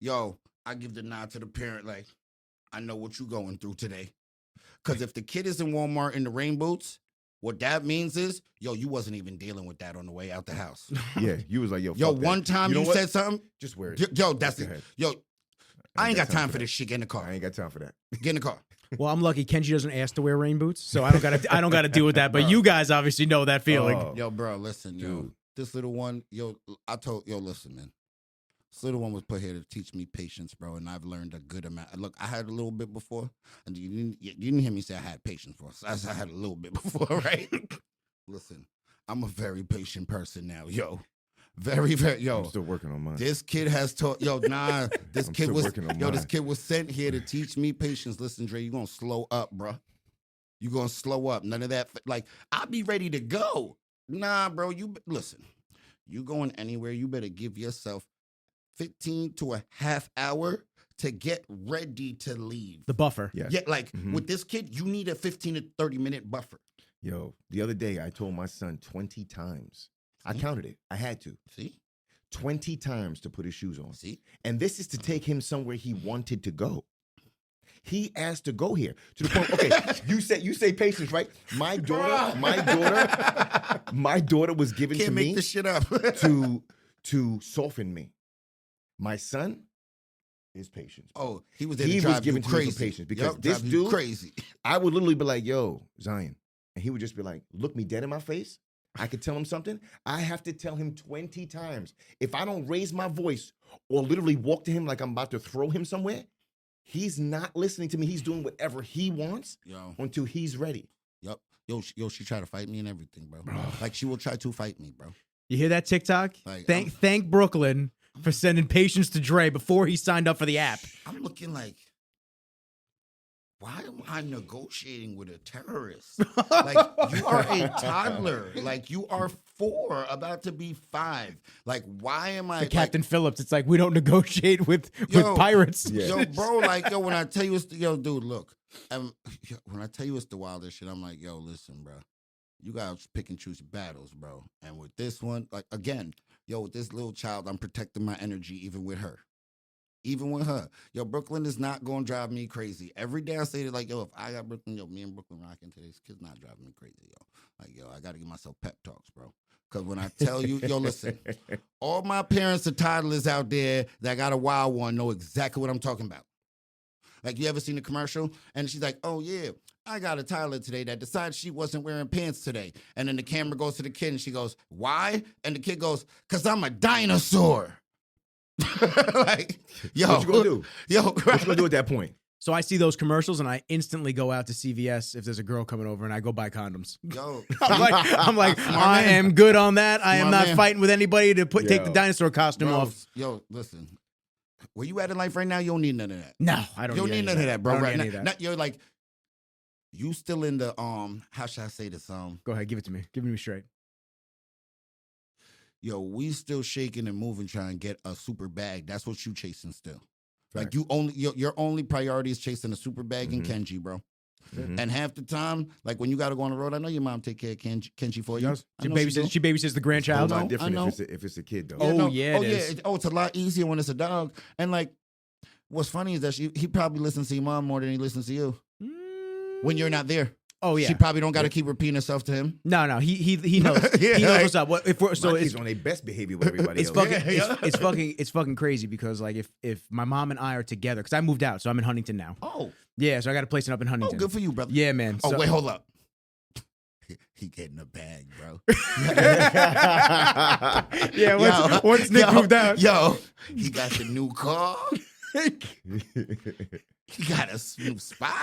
I give the nod to the parent like, I know what you're going through today. Because if the kid is in Walmart in the rain boots, what that means is, you wasn't even dealing with that on the way out the house. Yeah, you was like, fuck one that. time you said something. Just wear it. That's it. I ain't got time for this shit. Get in the car. I ain't got time for that. Get in the car. Well, I'm lucky Kenji doesn't ask to wear rain boots, so I don't gotta deal with that. But you guys obviously know that feeling. Bro, listen, this little one, listen, man. This little one was put here to teach me patience, bro, and I've learned a good amount. Look, I had a little bit before, and you didn't hear me say I had patience for. So I had a little bit before, right? Listen, I'm a very patient person now, yo. Very, yo. I'm still working on mine. This kid has taught, this kid was, mine. this kid was sent here to teach me patience. Listen, Dre, you gonna slow up, bro. You gonna slow up. None of that. Like, I'll be ready to go. Nah, bro. Listen. You going anywhere? You better give yourself 15 to a half hour to get ready to leave. The buffer. Yes. Yeah, like with this kid, you need a 15 to 30-minute buffer. Yo, the other day I told my son 20 times. I counted it. I had to. See? 20 times to put his shoes on. See? And this is to take him somewhere he wanted to go. He asked to go here to the point. Okay, you say patience, right? My daughter was given Can't to make me this shit up. to soften me. My son is patience. Oh, he was there He to was drive given you to me crazy. for patience because Yup, this drive you dude crazy. I would literally be like, "Yo, Zion," and he would just be like, "Look me dead in my face." I could tell him something. I have to tell him 20 times. If I don't raise my voice or literally walk to him like I'm about to throw him somewhere, he's not listening to me. He's doing whatever he wants until he's ready. Yup. Yo, she tried to fight me and everything, bro. Like, she will try to fight me, bro. You hear that, TikTok? Like, Thank Brooklyn for sending patience to Dre before he signed up for the app. I'm looking like, why am I negotiating with a terrorist? Like, you are a toddler. Like, you are 4, about to be 5. Like, why am I? The Captain Phillips, it's like we don't negotiate with pirates. Yeah. Yo, bro, like, when I tell you, dude, look. When I tell you it's the wildest shit, I'm like, yo, listen, bro. You gotta pick and choose your battles, bro. And with this one, like, again, with this little child, I'm protecting my energy even with her. Even with her. Yo, Brooklyn is not going to drive me crazy. Every day I say that, like, yo, if I got Brooklyn, me and Brooklyn rocking today, this kid's not driving me crazy, yo. Like, yo, I got to give myself pep talks, bro. Because when I tell you, yo, listen, all my parents and toddlers out there that got a wild one know exactly what I'm talking about. Like, you ever seen a commercial? And she's like, oh, yeah, I got a toddler today that decided she wasn't wearing pants today. And then the camera goes to the kid and she goes, why? And the kid goes, because I'm a dinosaur. Like, yo, what you gonna do? Yo, What you gonna do at that point? So I see those commercials and I instantly go out to CVS if there's a girl coming over and I go buy condoms. Yo, I'm like, I am good on that. I am not man. fighting with anybody to take the dinosaur costume bro, off. yo, listen. Where you at in life right now, you don't need none of that. No, I don't. You don't need none of that, bro. I don't Right need any now, of that. you're like, you still in the how should I say this? Go ahead, give it to me. Give it to me straight. Yo, we still shaking and moving, trying to get a super bag. That's what you chasing still. Like, Facts. you only your only priority is chasing a super bag and Kenji, bro. Mhm. And half the time, like when you got to go on the road, I know your mom take care of Kenji for you. Yes. I She know she babysits. She babysits the It's a grandchild. lot know, different I know. if it's a kid though. Oh, yeah, it is. It's a lot easier when it's a dog. And like, what's funny is that he probably listens to your mom more than he listens to you when you're not there. Oh yeah. She probably don't got to keep repeating herself to him. No. He knows. Yeah, He knows like- what's up. What if we're So so he's it's on their best behavior with everybody it's else. fucking Yeah. it's fucking crazy because like if my mom and I are together because I moved out so I'm in Huntington now. Oh, Yeah, so I got a place up in Huntington. good for you, brother. Yeah, man. Oh, So- wait, hold up. He getting a bag, bro. Yeah, once Nick moved out. Yo, he got the new car. He got a new spot.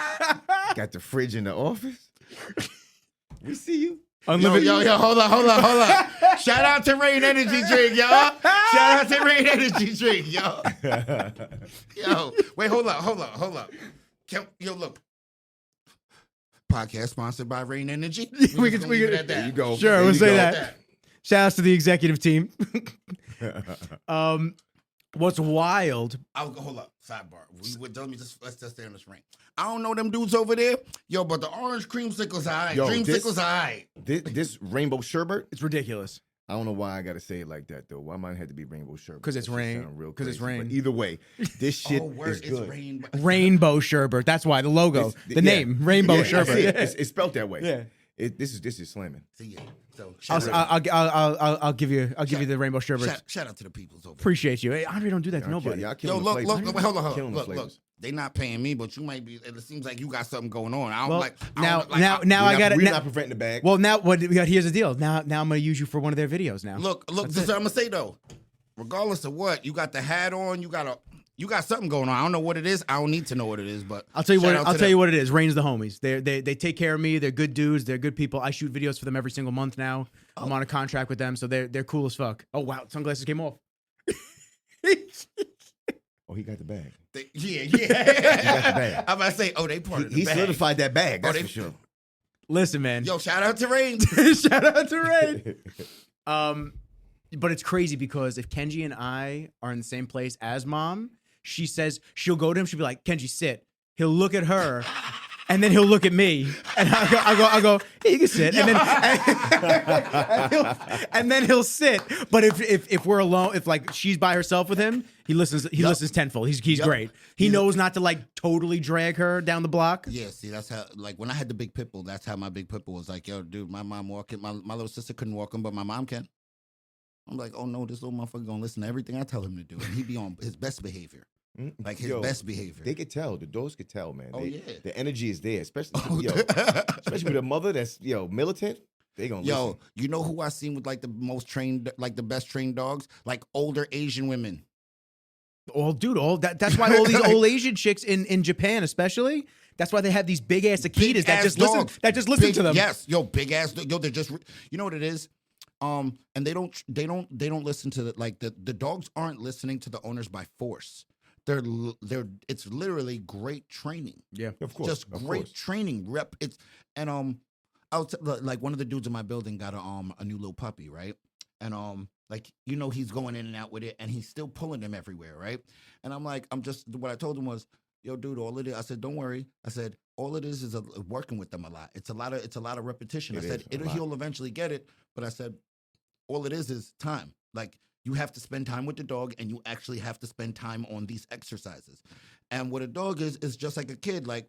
Got the fridge in the office. We see you. Unlimited. Yo, hold up. Shout out to Rain Energy Drink, y'all. Shout out to Rain Energy Drink, yo. Yo, wait, hold up. Yo, look. Podcast sponsored by Rain Energy. We can leave it at There that. you go. Sure, There we'll you say go. that. Shout outs to the executive team. What's wild? Hold up. Sidebar. Let's just stay on this ring. I don't know them dudes over there. Yo, but the orange creamsicle's alright. Yo, Dreamsicle's alright. This rainbow sherbet. It's ridiculous. I don't know why I gotta say it like that though. Why mine had to be rainbow sherbet? 'Cause it's That shit rain. sound real 'Cause it's crazy. rain. But either way, this shit Word, is it's good. rain. Rainbow sherbet. That's why the logo, It's- the yeah. name, Rainbow Yeah, sherbet. I see it. It's spelled that way. Yeah. This is slamming. See, yeah. So I'll give you the rainbow sherbet. shout out to the peoples over there. Appreciate you. Hey, Andre, don't do that to Y'all nobody. Y'all Yo, killing the look, flavors. wait, hold on. Killing the Look. flavors. They not paying me, but you might be. It seems like you got something going on. I don't Well, like. now We're I got it. We're not preventing the bag. Well, now what we got? Here's the deal. Now I'm gonna use you for one of their videos. Now Look. This is what I'm gonna say though. regardless of what, you got the hat on, you got something going on. I don't know what it is. I don't need to know what it is, but I'll tell you shout what. out I'll to tell them. you what it is. Rain's the homies. They take care of me. They're good dudes. They're good people. I shoot videos for them every single month now. I'm on a contract with them, so they're cool as fuck. Oh wow, sunglasses came off. Oh, he got the bag. Yeah. He got the bag. I'm about to say, they part of the He bag. solidified that bag. That's they- for sure. Listen, man. Yo, shout out to Rain. Shout out to Rain. But it's crazy because if Kenji and I are in the same place as mom, she says she'll go to him. She'll be like, "Kenji, sit." He'll look at her, and then he'll look at me, and I go, "Yeah, you can sit." And then he'll sit. But if we're alone, if like she's by herself with him, he listens. He listens tenfold. He's great. He knows not to like totally drag her down the block. Yeah, see, that's how, like, when I had the big pit bull, that's how my big pit bull was like, yo, dude, my mom walking, my little sister couldn't walk him, but my mom can. I'm like, oh no, this little motherfucker gonna listen to everything I tell him to do, and he be on his best behavior, like his best behavior. They could tell. The dogs could tell, man. Oh, yeah. The energy is there, especially especially with a mother that's militant. They gonna listen. You know who I seen with like the most trained, like the best trained dogs, like older Asian women. That's why all these old Asian chicks in Japan, especially, that's why they have these big ass Akitas that just listen to them. Yes, big ass. They're just. You know what it is? And they don't listen to the dogs aren't listening to the owners by force. It's literally great training. Yeah, of course, just great training. I was like, one of the dudes in my building got a new little puppy, right? And he's going in and out with it, and he's still pulling them everywhere, right? And what I told him was, yo, dude, all it is. I said, don't worry. I said, all it is working with them a lot. It's a lot of repetition. I said, he'll eventually get it, but I said, all it is time. Like, you have to spend time with the dog, and you actually have to spend time on these exercises. And what a dog is just like a kid. Like,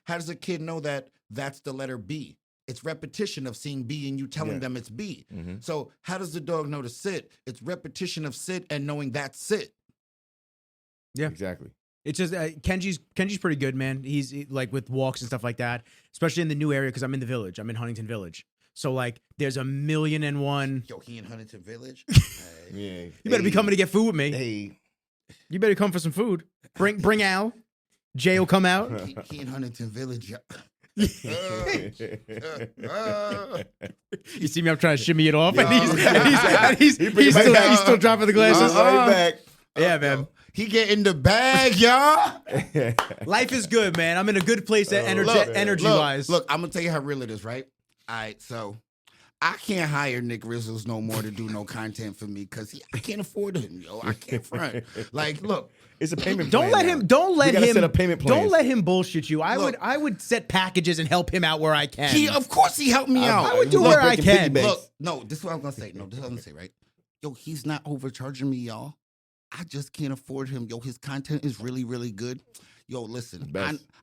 how does a kid know that that's the letter B? It's repetition of seeing B and you telling them it's B. Mm-hmm. So how does the dog know to sit? It's repetition of sit and knowing that's sit. Yeah, exactly. It's just Kenji's pretty good, man. He's like with walks and stuff like that, especially in the new area because I'm in the village. I'm in Huntington Village. So like, there's 1,000,001. Yo, he in Huntington Village. Yeah, you better be coming to get food with me. Hey, you better come for some food. Bring Al. Jay will come out. He in Huntington Village. You see me? I'm trying to shimmy it off, and he's still dropping the glasses. Back. Yeah, man. He get in the bag, y'all. Life is good, man. I'm in a good place energy-wise. Look, I'm gonna tell you how real it is, right? All right, so I can't hire Nick Rizzles no more to do no content for me because I can't afford him, yo. I can't front. Like, look, it's a payment. Don't let him set up payment plans. Don't let him bullshit you. I would set packages and help him out where I can. Of course he helped me out. I would do where I can. Look, no, this is what I'm gonna say. Right? Yo, he's not overcharging me, y'all. I just can't afford him. Yo, his content is really, really good. Yo, listen,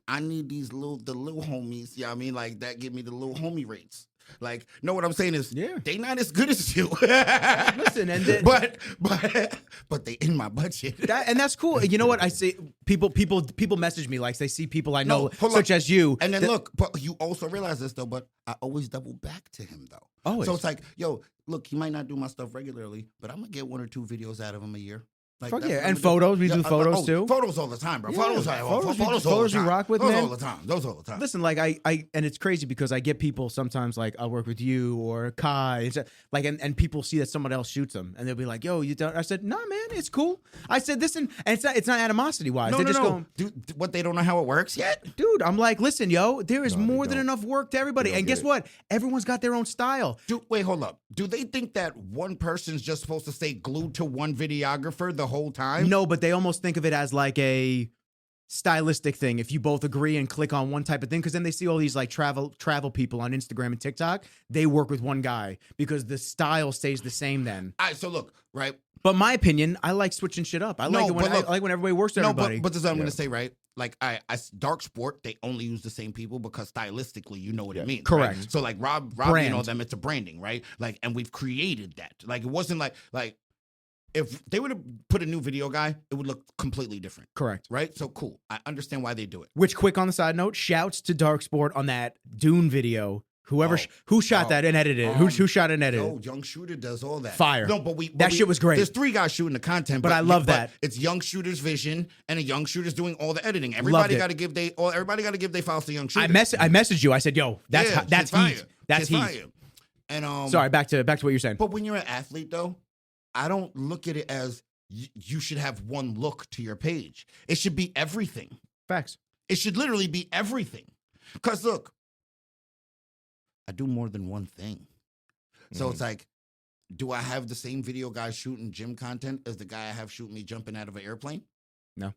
I need the little homies. Yeah, I mean, like that give me the little homie rates. Like, know what I'm saying is, they not as good as you. Listen, and then, but they in my budget. And that's cool. You know what I say? People message me like they see people I know, such as you. And then look, but you also realize this though. But I always double back to him though. Always. So it's like, yo, look, he might not do my stuff regularly, but I'm gonna get 1 or 2 videos out of him a year. Like, fuck yeah, and photos. We do photos too. Photos all the time, bro. Yeah, Photos we rock with, those man. all the time. Those all the time. Listen, like I and it's crazy because I get people sometimes like I'll work with you or Kai, like and people see that someone else shoots them and they'll be like, "Yo, you don't?" I said, "Nah, man, it's cool." I said this and it's not animosity wise. No, They're just going, what they don't know how it works yet, dude. I'm like, listen, yo, there is more than enough work to everybody, and guess what? Everyone's got their own style. Dude, wait, hold up. Do they think that one person's just supposed to stay glued to one videographer the whole time? No, but they almost think of it as like a stylistic thing. If you both agree and click on one type of thing, because then they see all these like travel people on Instagram and TikTok, they work with one guy because the style stays the same then. All right, so look, right? But my opinion, I like switching shit up. I like when everybody works with everybody. But this is what I'm going to say, right? Like, I dark sport, they only use the same people because stylistically, you know what it means. Correct. Right? So like Rob and all them, it's a branding, right? Like, and we've created that. Like, it wasn't like if they would have put a new video guy, it would look completely different. Correct. Right? So cool. I understand why they do it. Which, quick on the side note, shouts to Dark Sport on that Dune video. Whoever who shot that and edited it? Who shot and edited No, it? Young Shooter does all that. Fire. No, but That shit was great. There's 3 guys shooting the content, But I love that. It's Young Shooter's vision, and a Young Shooter's doing all the editing. Loved Everybody it. got to give their files to Young Shooter. I messaged you. I said, "Yo, that's Yeah, that's shit's fire. heat. That's Shit's heat." fire. And Sorry, back to what you're saying. But when you're an athlete, though, I don't look at it as you should have one look to your page. It should be everything. Facts. It should literally be everything. Because look, I do more than one thing. So it's like, do I have the same video guy shooting gym content as the guy I have shooting me jumping out of an airplane? No.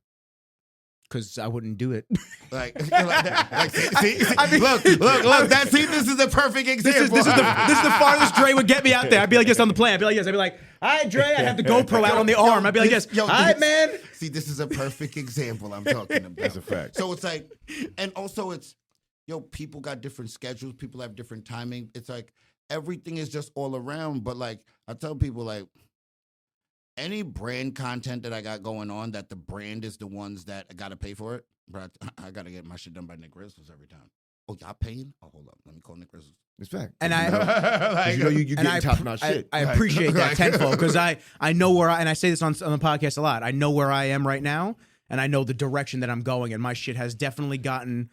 Because I wouldn't do it. Like see, I mean, look. This is the perfect example. This is the farthest Dre would get me out there. I'd be like this on the plane. I'd be like yes. I'd be like, "All right, Dre." I'd have the GoPro out on the arm. I'd be like, "Yes, all right, man." See, this is a perfect example I'm talking about. That's a fact. So it's like, and also it's, people got different schedules. People have different timing. It's like everything is just all around. But like I tell people, like any brand content that I got going on, that the brand is the ones that I got to pay for it. But I got to get my shit done by Nick Rizzles every time. Oh, y'all paying? Oh, hold up. Let me call Nick Rizzles. It's fact. And I, you get top notch shit. I appreciate that tenfold because I know where I say this on the podcast a lot. I know where I am right now, and I know the direction that I'm going, and my shit has definitely gotten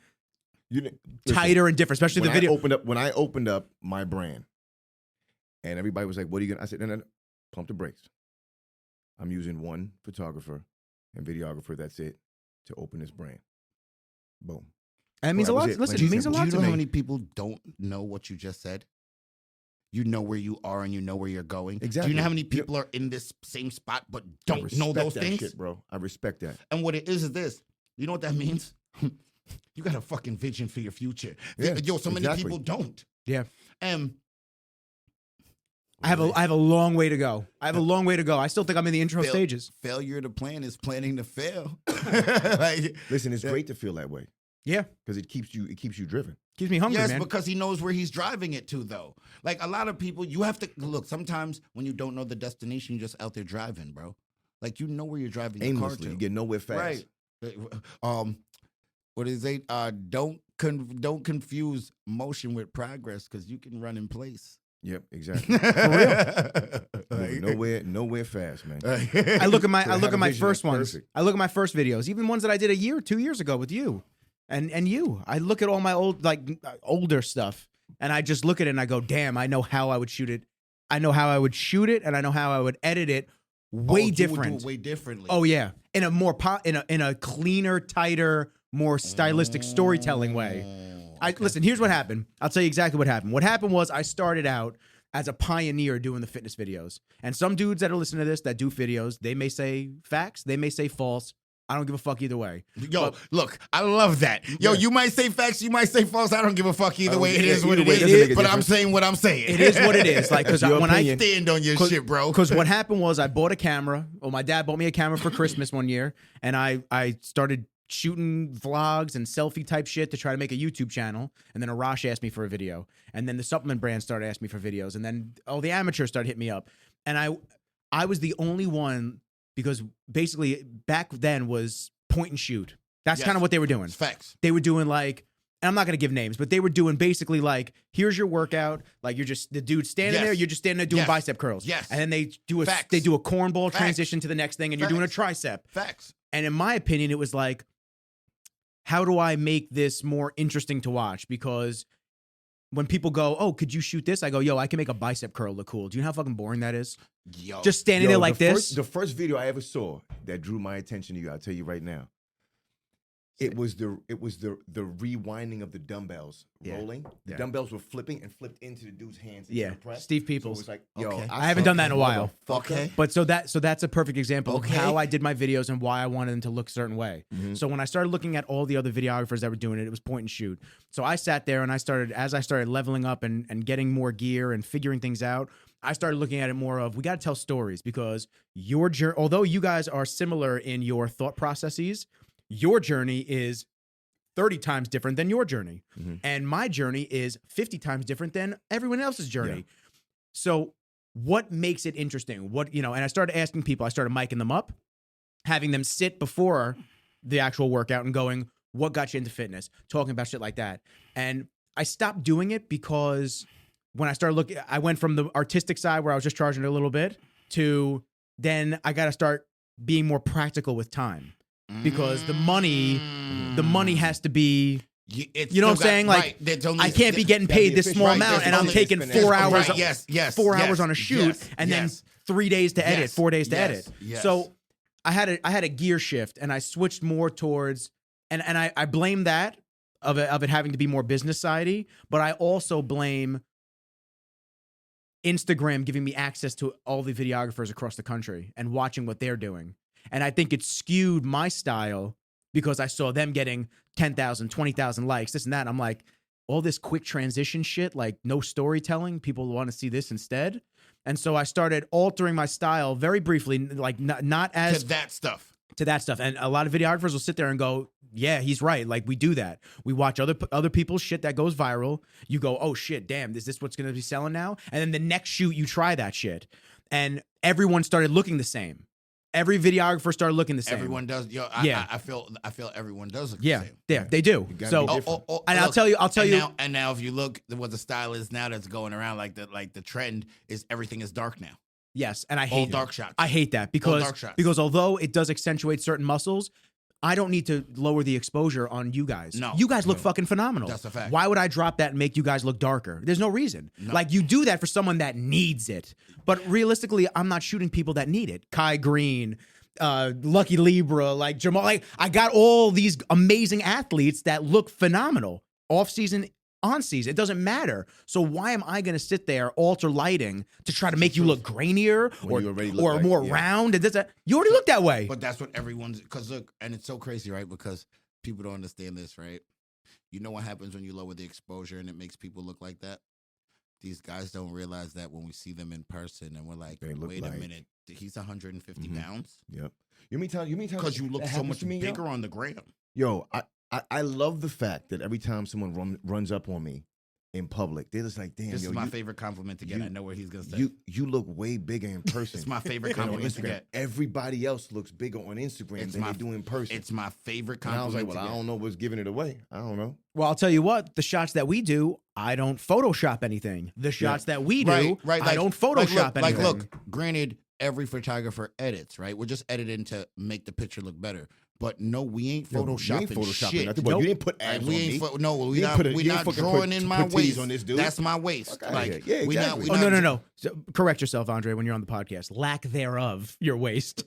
tighter and different. Especially the video. When I opened up my brand, and everybody was like, "What are you gonna?" I said, "No, pump the brakes. I'm using one photographer and videographer. That's it to open this brand. Boom." And it means a lot. Listen, it means a lot to me. Do you know how many people don't know what you just said? You know where you are and you know where you're going. Exactly. Do you know how many people are in this same spot but don't know those things? Shit, bro. I respect that. And what it is this. You know what that means? You got a fucking vision for your future. Yeah, So many people don't. Yeah. I have a Really? long way to go. I still think I'm in the intro stages. Failure to plan is planning to fail. Listen, it's great to feel that way. Yeah. Because it keeps you driven. Keeps me hungry, yes, man. because he knows where he's driving it to, though. Like a lot of people, you have to look. Sometimes when you don't know the destination, you're just out there driving, bro. Like you know where you're driving the car Aimlessly, to. you get nowhere fast. Right. What is it? Don't confuse motion with progress because you can run in place. Yep, exactly. For real. Nowhere fast, man. I look at my first ones. Perfect. I look at my first videos, even ones that I did 2 years ago with you, and you. I look at all my older stuff, and I just look at it and I go, "Damn, I know how I would shoot it. I know how I would shoot it, and I know how I would edit it. Way different. You would do it way differently. Oh yeah, in a more in a cleaner, tighter, more stylistic storytelling way." Listen, here's what happened. I'll tell you exactly what happened. What happened was I started out as a pioneer doing the fitness videos. And some dudes that are listening to this that do videos, they may say facts, they may say false. I don't give a fuck either way. Yo, look, I love that. Yo, you might say facts, you might say false. I don't give a fuck either way. It is what it is. But I'm saying what I'm saying. It is what it is. Like, because when I stand on your shit, bro. Because what happened was I bought a camera. Well, my dad bought me a camera for Christmas one year, and I started shooting vlogs and selfie type shit to try to make a YouTube channel. And then Arash asked me for a video. And then the supplement brand started asking me for videos. And then the amateurs started hitting me up. And I was the only one because basically back then was point and shoot. That's kind of what they were doing. It's facts. They were doing and I'm not going to give names, but they were doing basically here's your workout. Like you're just the dude standing there. You're just standing there doing bicep curls. Yes. And then they do a cornball transition to the next thing and you're doing a tricep. Facts. And in my opinion, it was how do I make this more interesting to watch? Because when people go, "Oh, could you shoot this?" I go, "Yo, I can make a bicep curl look cool." Do you know how fucking boring that is? Yo. Just standing there like this. The first video I ever saw that drew my attention to you, I'll tell you right now. It was the rewinding of the dumbbells rolling. The dumbbells were flipping and flipped into the dude's hands. Yeah, press. Steve Peoples. So it was like, yo, I haven't done that in a while. Okay. But so that's a perfect example of how I did my videos and why I wanted them to look a certain way. Mm-hmm. So when I started looking at all the other videographers that were doing it, it was point and shoot. So I sat there and I started leveling up and getting more gear and figuring things out. I started looking at it more of we got to tell stories because your journey, although you guys are similar in your thought processes, your journey is 30 times different than your journey. Mm-hmm. And my journey is 50 times different than everyone else's journey. Yeah. So what makes it interesting? And I started asking people, I started micing them up, having them sit before the actual workout and going, what got you into fitness? Talking about shit like that. And I stopped doing it because when I started looking, I went from the artistic side where I was just charging a little bit to then I got to start being more practical with time because the money has to be. You know what I'm saying? Like, I can't be getting paid this small amount, and I'm taking 4 hours. Right, 4 hours on a shoot, and then 3 days to edit, 4 days to edit. Yes. So I had a gear shift, and I switched more towards, and I blame that of it having to be more business sidey, but I also blame Instagram giving me access to all the videographers across the country and watching what they're doing, and I think it skewed my style. Because I saw them getting 10,000, 20,000 likes, this and that. And I'm like, all this quick transition shit, like no storytelling. People want to see this instead. And so I started altering my style very briefly, like not as to that stuff. And a lot of videographers will sit there and go, yeah, he's right. Like we do that. We watch other people's shit that goes viral. You go, oh shit, damn, is this what's going to be selling now? And then the next shoot, you try that shit. And everyone started looking the same. Every videographer started looking the same. Everyone does. Yo, I feel everyone does look the same. Yeah, they do. So, and I'll tell you. And now, if you look at what the style is now, that's going around like the trend is everything is dark now. Yes, and I hate all dark shots. I hate that because although it does accentuate certain muscles, I don't need to lower the exposure on you guys. No. You guys look fucking phenomenal. That's a fact. Why would I drop that and make you guys look darker? There's no reason. No. Like, you do that for someone that needs it. But realistically, I'm not shooting people that need it. Kai Green, Lucky Libra, like Jamal. Like, I got all these amazing athletes that look phenomenal. Off season, on season. It doesn't matter. So why am I going to sit there, alter lighting to try to make you look grainier or more round? And you already look that way. But that's what everyone's, because look, and it's so crazy, right? Because people don't understand this, right? You know what happens when you lower the exposure and it makes people look like that? These guys don't realize that when we see them in person and we're like, wait a minute, he's 150 pounds? Yep. You mean tell because you look so much bigger on the gram. Yo, I love the fact that every time someone runs up on me in public, they're just like, damn, this is my favorite compliment to get. I know what he's going to say. You look way bigger in person. It's my favorite compliment to get. Everybody else looks bigger on Instagram than they do in person. It's my favorite compliment. And I was like, well, I don't know what's giving it away. I don't know. Well, I'll tell you what, the shots that we do, I don't Photoshop anything. The shots that we do, I don't Photoshop anything. Look, granted, every photographer edits, right? We're just editing to make the picture look better. But no, we ain't photoshopping shit. Nothing, nope. You didn't put abs on me. We're not drawing in my waist. On this dude. That's my waist. Okay, yeah, exactly. No. So, correct yourself, Andre, when you're on the podcast. Lack thereof, your waist.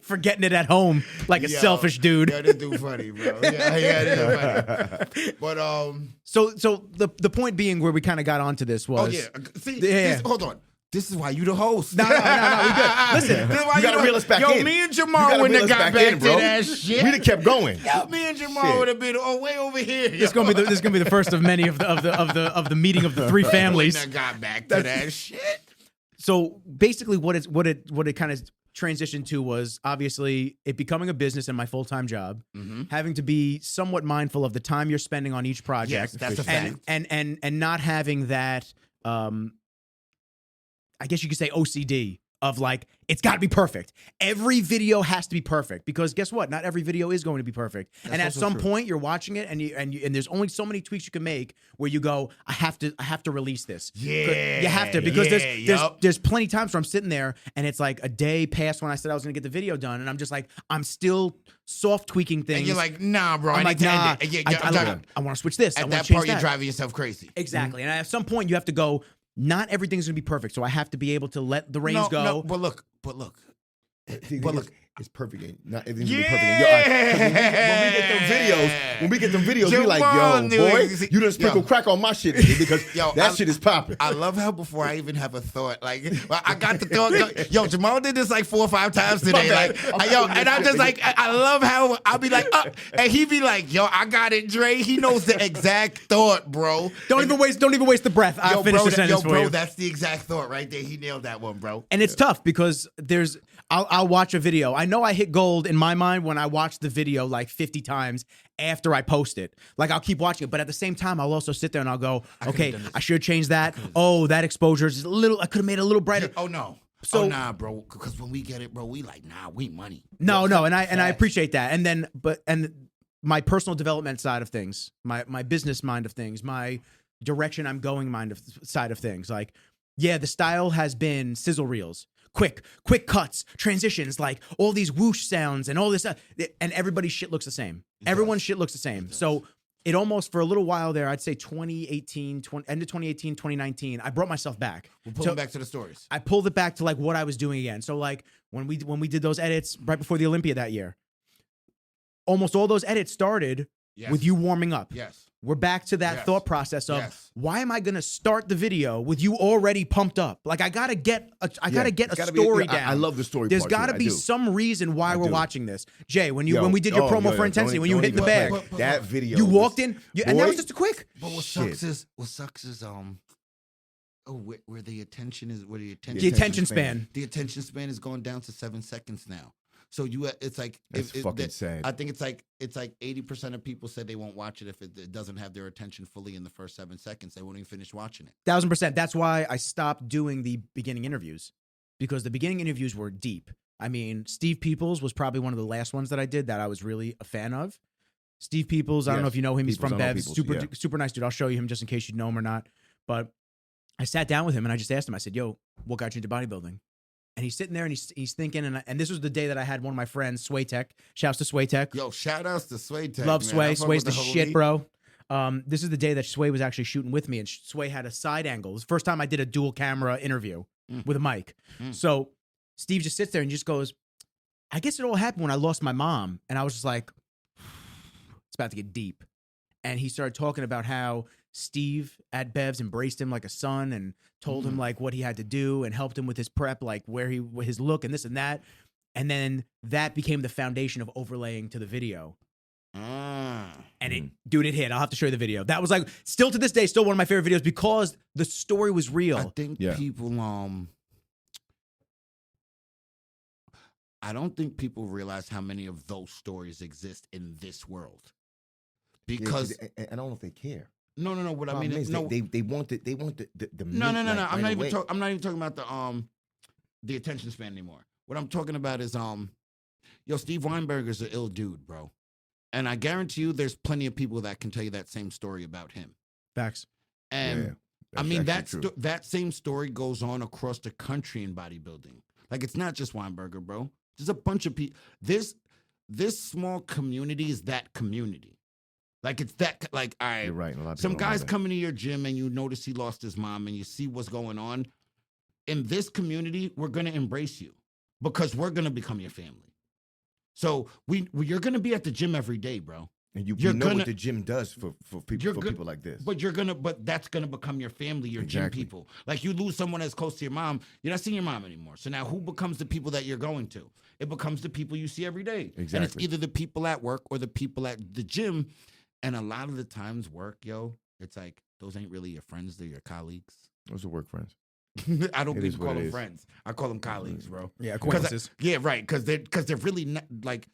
Forgetting it at home like a selfish dude. Yeah, this dude funny, bro. Yeah, this is funny. But So the point being where we kind of got onto this was. Hold on. This is why you the host. No, we good. Listen, you gotta reel us back in. Me and Jamal wouldn't have got back to that shit. We'd have kept going. Yo, me and Jamal would have been way over here. This is gonna be the first of many of the meeting of the three families. Wouldn't have got back to that shit. So basically, what it kind of transitioned to was obviously it becoming a business and my full-time job, having to be somewhat mindful of the time you're spending on each project. Yes, that's a fact. And not having that. I guess you could say OCD of like, it's got to be perfect. Every video has to be perfect because guess what? Not every video is going to be perfect. And at some point you're watching it and there's only so many tweaks you can make where you go, I have to release this. Yeah. You have to because there's plenty of times where I'm sitting there and it's like a day past when I said I was going to get the video done and I'm just like, I'm still soft tweaking things. And you're like, nah, bro. I'm like, nah, I want to switch this. At that part, you're driving yourself crazy. Exactly. And at some point you have to go, not everything's gonna be perfect, so I have to be able to let the reins go. No, but look. It's perfect. Not everything's gonna be perfect. When we get them videos, we like, yo, boy, you done sprinkle crack on my shit because that shit is popping. I love how before I even have a thought, like I got the thought. Yo, Jamal did this like 4 or 5 times today. And I just like I love how I'll be like, and he be like, yo, I got it, Dre. He knows the exact thought, bro. Don't even waste the breath. I'll finish the sentence for you. That's the exact thought right there. He nailed that one, bro. And it's tough because I'll watch a video. I know I hit gold in my mind when I watch the video like 50 times after I post it. Like I'll keep watching it, but at the same time, I'll also sit there and I'll go, okay, I should change that. Oh, that exposure is a little, I could have made it a little brighter. Oh no. So nah, bro. Because when we get it, bro, we like, nah, we money. No, and I appreciate that. And then, but my personal development side of things, my business mind of things, my direction I'm going side of things. Like, yeah, the style has been sizzle reels, quick cuts, transitions, like all these whoosh sounds and all this stuff, and everybody's shit looks the same. Everyone's shit looks the same. So it almost, for a little while there, I'd say end of 2018, 2019, I brought myself back. We'll pull it back to the stories. I pulled it back to like what I was doing again. So like when we did those edits right before the Olympia that year, almost all those edits started with you warming up. Yes. We're back to that thought process of why am I going to start the video with you already pumped up? Like I got to get a story down. I love the story. There's got to be some reason why we're watching this.Ay, when we did your promo for Intensity, when you hit the bag, that video, you walked in, and that was just a quick. But what sucks is where the attention is, the attention span. The attention span is going down to 7 seconds now. So it's like it's fucking sad. I think it's like 80% of people say they won't watch it if it doesn't have their attention fully in the first 7 seconds. They won't even finish watching it. 1000%. That's why I stopped doing the beginning interviews, because the beginning interviews were deep. I mean, Steve Peoples was probably one of the last ones that I did that I was really a fan of. Steve Peoples, I don't know if you know him. He's from Bev's. Super nice dude. I'll show you him just in case you know him or not. But I sat down with him and I just asked him. I said, "Yo, what got you into bodybuilding?" And he's sitting there and he's thinking, and this was the day that I had one of my friends, Sway Tech. Shouts to Sway Tech. Yo, shout outs to Sway Tech. Love man. Sway. Sway's the shit, bro. This is the day that Sway was actually shooting with me, and Sway had a side angle. It was the first time I did a dual camera interview with a mic. So Steve just sits there and just goes, "I guess it all happened when I lost my mom." And I was just like, it's about to get deep. And he started talking about how Steve at Bev's embraced him like a son and told him like what he had to do and helped him with his prep, like his look and this and that. And then that became the foundation of overlaying to the video. And it hit. I'll have to show you the video. That was like, still to this day, still one of my favorite videos because the story was real. I think people, I don't think people realize how many of those stories exist in this world. Because I don't know if they care. No. What I mean is, they want the no. I'm not even talking about the attention span anymore. What I'm talking about is Steve Weinberger's an ill dude, bro, and I guarantee you, there's plenty of people that can tell you that same story about him. Facts. And I mean that same story goes on across the country in bodybuilding. Like it's not just Weinberger, bro. There's a bunch of people. This small community is that community. Like it's that, like, all right, you're right. Some guys come into your gym and you notice he lost his mom and you see what's going on. In this community, we're going to embrace you because we're going to become your family. So you're going to be at the gym every day, bro. And you know what the gym does for people like this. But that's going to become your family, your gym people. Like you lose someone that's close to your mom, you're not seeing your mom anymore. So now who becomes the people that you're going to? It becomes the people you see every day. Exactly. And it's either the people at work or the people at the gym. And a lot of the times work, it's like, those ain't really your friends, they're your colleagues. Those are work friends. I don't even call them friends. I call them colleagues, bro. Yeah, acquaintances. Because they're really not, like.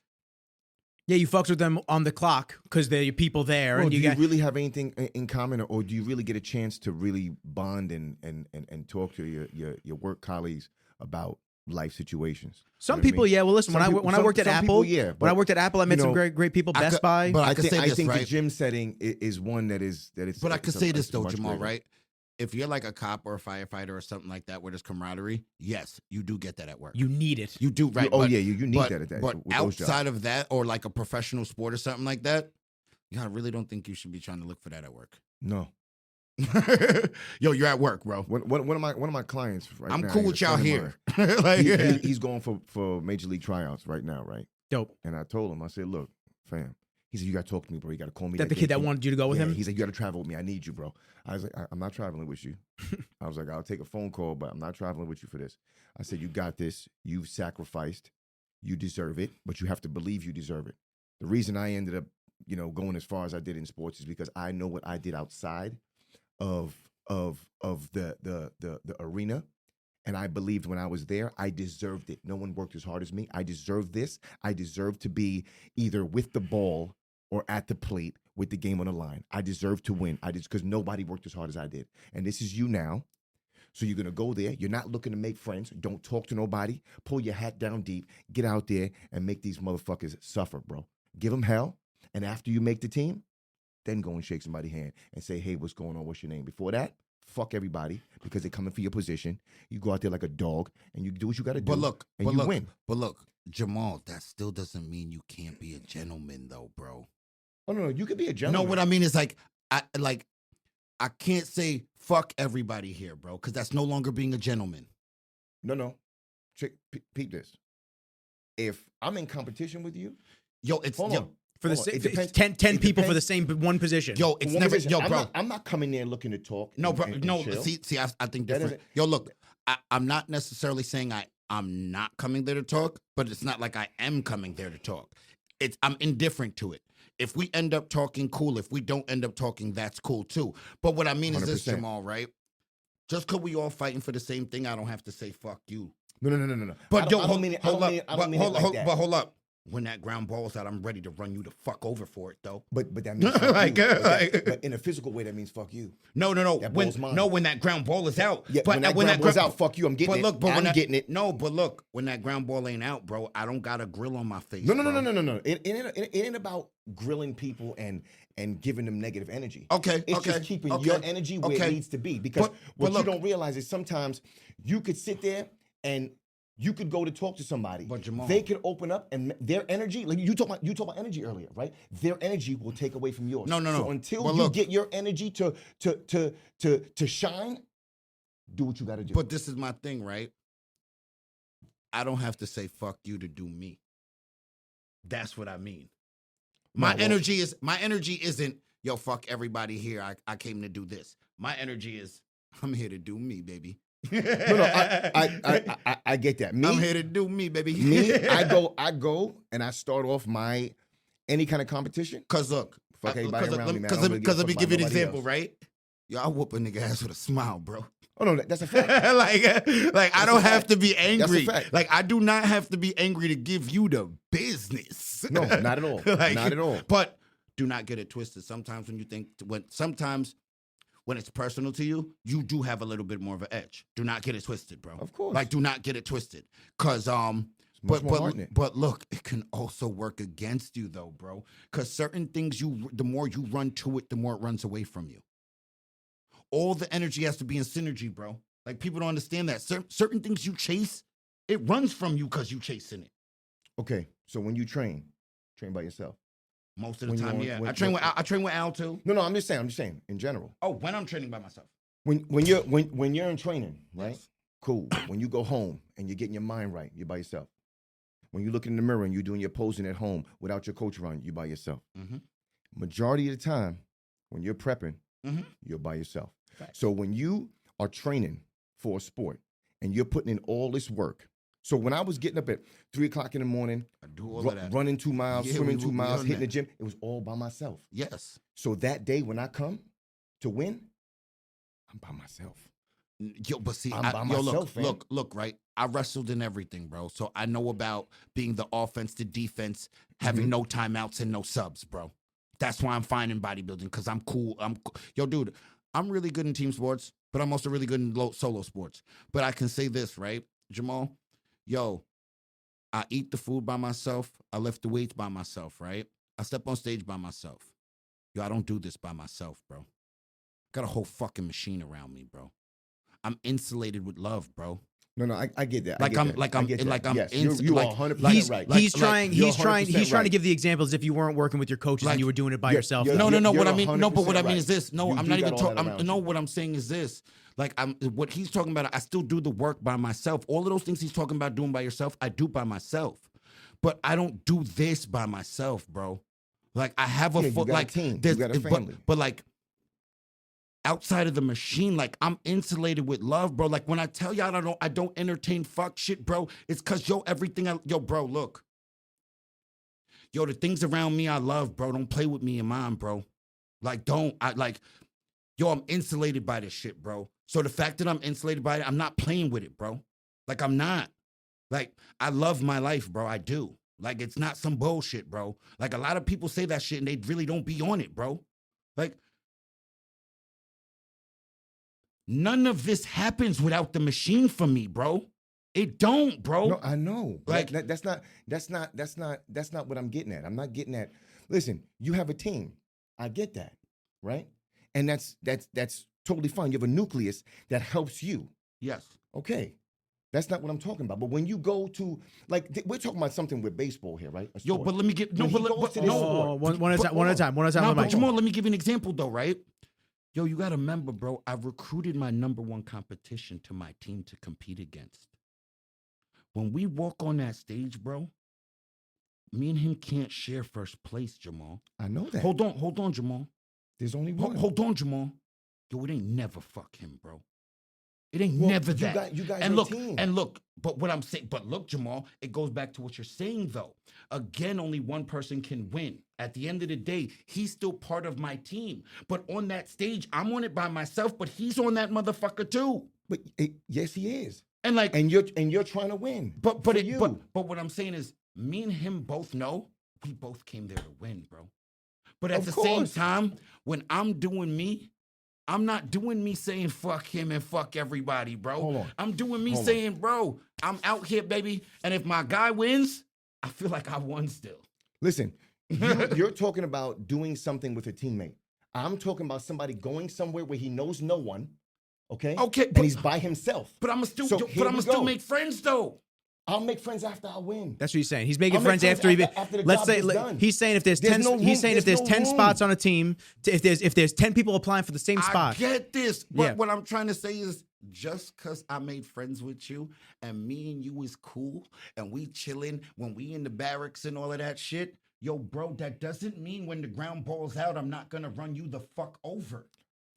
Yeah, you fucks with them on the clock because they're your people there. Well, and do you really have anything in common, or do you really get a chance to really bond and talk to your work colleagues about life situations? Some people, yeah. Well, listen, when I worked at Apple, when I worked at Apple, I met some great people. Best Buy, but I think the gym setting is one that is. But I could say this though, Jamal, right? If you're like a cop or a firefighter or something like that, where there's camaraderie, yes, you do get that at work. You need it. You do, right? You need that at that. But outside of that, or like a professional sport or something like that, I really don't think you should be trying to look for that at work. No. Yo, you're at work, bro. One of my clients right I'm now. cool with y'all here. He's going for major league tryouts right now, right? Dope. And I told him, I said, look, fam. He said, you got to talk to me, bro. You got to call me. That the kid that wanted you to go with him? He said, you got to travel with me. I need you, bro. I was like, I'm not traveling with you. I was like, I'll take a phone call, but I'm not traveling with you for this. I said, you got this. You've sacrificed. You deserve it, but you have to believe you deserve it. The reason I ended up, going as far as I did in sports is because I know what I did outside of the arena. And I believed when I was there, I deserved it. No one worked as hard as me. I deserved this. I deserved to be either with the ball or at the plate with the game on the line. I deserve to win. Because nobody worked as hard as I did. And this is you now. So you're going to go there. You're not looking to make friends. Don't talk to nobody. Pull your hat down deep. Get out there and make these motherfuckers suffer, bro. Give them hell. And after you make the team, then go and shake somebody's hand and say, hey, what's going on? What's your name? Before that, fuck everybody because they're coming for your position. You go out there like a dog and you do what you got to do. And you win. But look, Jamal, that still doesn't mean you can't be a gentleman, though, bro. Oh, no, you could be a gentleman. No, what I mean is I can't say fuck everybody here, bro, because that's no longer being a gentleman. No. Peep this. If I'm in competition with you, for the Hold on. It same depends- 10 it people for the depends- same one position. Yo, it's never, bro. I'm not coming there looking to talk. No, and- bro. and No, chill. see, I think That different. Yo, look, I'm not necessarily saying I'm not coming there to talk, but it's not like I am coming there to talk. I'm indifferent to it. If we end up talking, cool. If we don't end up talking, that's cool too. But what I mean is this, 100%. Jamal, right? Just because we all fighting for the same thing, I don't have to say fuck you. No. But I don't mean it like that. But hold up. When that ground ball's out, I'm ready to run you the fuck over for it, though. But that means fuck Like, you. like- But in a physical way, that means fuck you. No. That ball's mine. When that ground ball is out. Yeah, but when that ground ball's out, fuck you. I'm getting it. When I'm getting it. No, but look, when that ground ball ain't out, bro, I don't got a grill on my face. No. bro. It ain't about grilling people and giving them negative energy. Okay, It's okay, just keeping okay, your energy where okay. it needs to be. Because But what look- you don't realize is sometimes you could sit there and you could go to talk to somebody. But Jamal- they could open up and their energy, like you talk about energy earlier, right? Their energy will take away from yours. No. So until But you look- get your energy to shine, do what you got to do. But this is my thing, right? I don't have to say fuck you to do me. That's what I mean. My energy isn't, yo, fuck everybody here. I came to do this. My energy is, I'm here to do me, baby. No, I get that. I'm here to do me, baby. I go and I start off my any kind of competition. Cause look, Fuck everybody around me, man. I don't really give a Because let fuck me about give you an nobody example, else. right? Yo, I whoop a nigga ass with a smile, bro. Oh no, that's a fact. like I a don't have fact. to be angry. fact. Like I do not have to be angry to give you the business. No, not at all. Like, Not at all. But do not get it twisted. Sometimes when it's personal to you, you do have a little bit more of an edge. Do not get it twisted, bro. Of course. Like do not get it twisted. Cause much more heart in it. but look, it can also work against you though, bro. Cause certain things the more you run to it, the more it runs away from you. All the energy has to be in synergy, bro. Like people don't understand that. Certain things you chase, it runs from you because you chasing it. Okay, so when you train by yourself. Most of the When you time, on- yeah. when- I train with Al too. No, I'm just saying in general. Oh, when I'm training by myself. When you're in training, right? Yes. Cool. When you go home and you're getting your mind right, you're by yourself. When you look in the mirror and you're doing your posing at home without your coach around, you're by yourself. Mm-hmm. Majority of the time, when you're prepping, Mm-hmm. you're by yourself. Facts. So when you are training for a sport and you're putting in all this work, so when I was getting up at 3 o'clock in the morning, I do all of that. running 2 miles, Yeah, swimming we 2 miles, done hitting the that. gym, it was all by myself. Yes. So that day when I come to win, I'm by myself. Yo, but see, I'm by myself, fam. look, right? I wrestled in everything, bro. So I know about being the offense to defense, having no timeouts and no subs, bro. That's why I'm fine in bodybuilding, because I'm cool. Yo, dude, I'm really good in team sports, but I'm also really good in solo sports. But I can say this, right, Jamal? Yo, I eat the food by myself. I lift the weights by myself, right? I step on stage by myself. Yo, I don't do this by myself, bro. Got a whole fucking machine around me, bro. I'm insulated with love, bro. No, I get that. Like I I'm, get that. like I I'm, get that. like I'm. Yes, ins- you like, are 100% He's right. he's Like, trying you're he's trying 100% to give the examples if you weren't working with your coaches Like, and you were doing it by you're- yourself. you're- No. What you're I mean, no. But what I mean 100% is this. No, You I'm do not got even all that talking. around No, you. what I'm saying is this. Like what he's talking about. I still do the work by myself. All of those things he's talking about doing by yourself, I do by myself. But I don't do this by myself, bro. Like I have a Yeah, you foot. got a Like team. You there's- got a family. But like outside of the machine, like I'm insulated with love, bro. Like when I tell y'all I don't entertain fuck shit, bro. It's cause everything. Bro, look. Yo, the things around me I love, bro. Don't play with me and mine, bro. Like I'm insulated by this shit, bro. So the fact that I'm insulated by it, I'm not playing with it, bro. Like I'm not. Like I love my life, bro. I do. Like it's not some bullshit, bro. Like a lot of people say that shit and they really don't be on it, bro. Like none of this happens without the machine for me, bro. It don't, bro. No, I know. Like- Like that's not what I'm getting at. I'm not getting at Listen, you have a team. I get that, right? And that's totally fine. You have a nucleus that helps you. Yes. Okay. That's not what I'm talking about. But when you go to, like, we're talking about something with baseball here, right? Yo, but let me get When he goes to this sport- one at a time. One at a time. Nah, on the but mic. Jamal, let me give you an example though, right? Yo, you gotta remember, bro, I've recruited my number one competition to my team to compete against. When we walk on that stage, bro, me and him can't share first place, Jamal. I know that. Hold on, Jamal. There's only one. Hold on, Jamal. Yo, it ain't never fuck him, bro. It ain't Well, never you that. You guys and are look, a team. and look, but what I'm saying, but look, Jamal, it goes back to what you're saying though. Again, only one person can win. At the end of the day, he's still part of my team. But on that stage, I'm on it by myself, but he's on that motherfucker too. But yes, he is. And like, And you're trying to win. but for it, you. but what I'm saying is, me and him both know we both came there to win, bro. But at Of the same course. time, when I'm doing me, I'm not doing me saying fuck him and fuck everybody, bro. Hold on. I'm doing me Hold on. saying, bro, I'm out here, baby. And if my guy wins, I feel like I won still. Listen, you're talking about doing something with a teammate. I'm talking about somebody going somewhere where he knows no one. Okay. Okay, And he's by himself. But I'ma still, So but here I'ma we still go. make friends though. I'll make friends after I win. That's what he's saying. He's making I'll make friends friends after the let's job say is done. he's saying if there's There's 10 no room- he's saying if there's no 10 room. spots on a team, if there's 10 people applying for the same spot. I get this, but Yeah. what I'm trying to say is, just because I made friends with you and me and you is cool and we chilling when we in the barracks and all of that shit, yo, bro, that doesn't mean when the ground ball's out, I'm not gonna run you the fuck over.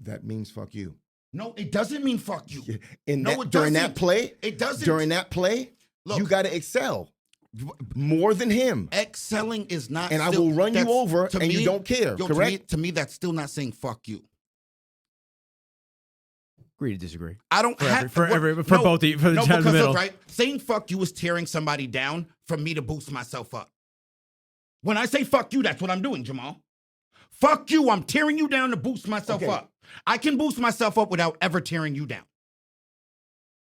That means fuck you. No, it doesn't mean fuck you. In No, that, it during doesn't. that play, It doesn't. during that play, Look. you got to excel more than him. Excelling is not, And I still- will run you that's- over to and you me- don't care, yo, correct? To me, that's still not saying fuck you. Agree to disagree. I don't For have every- for both of you, for the no, down the because middle. look, right, saying fuck you is tearing somebody down for me to boost myself up. When I say fuck you, that's what I'm doing, Jamal. Fuck you, I'm tearing you down to boost myself Okay. up. I can boost myself up without ever tearing you down.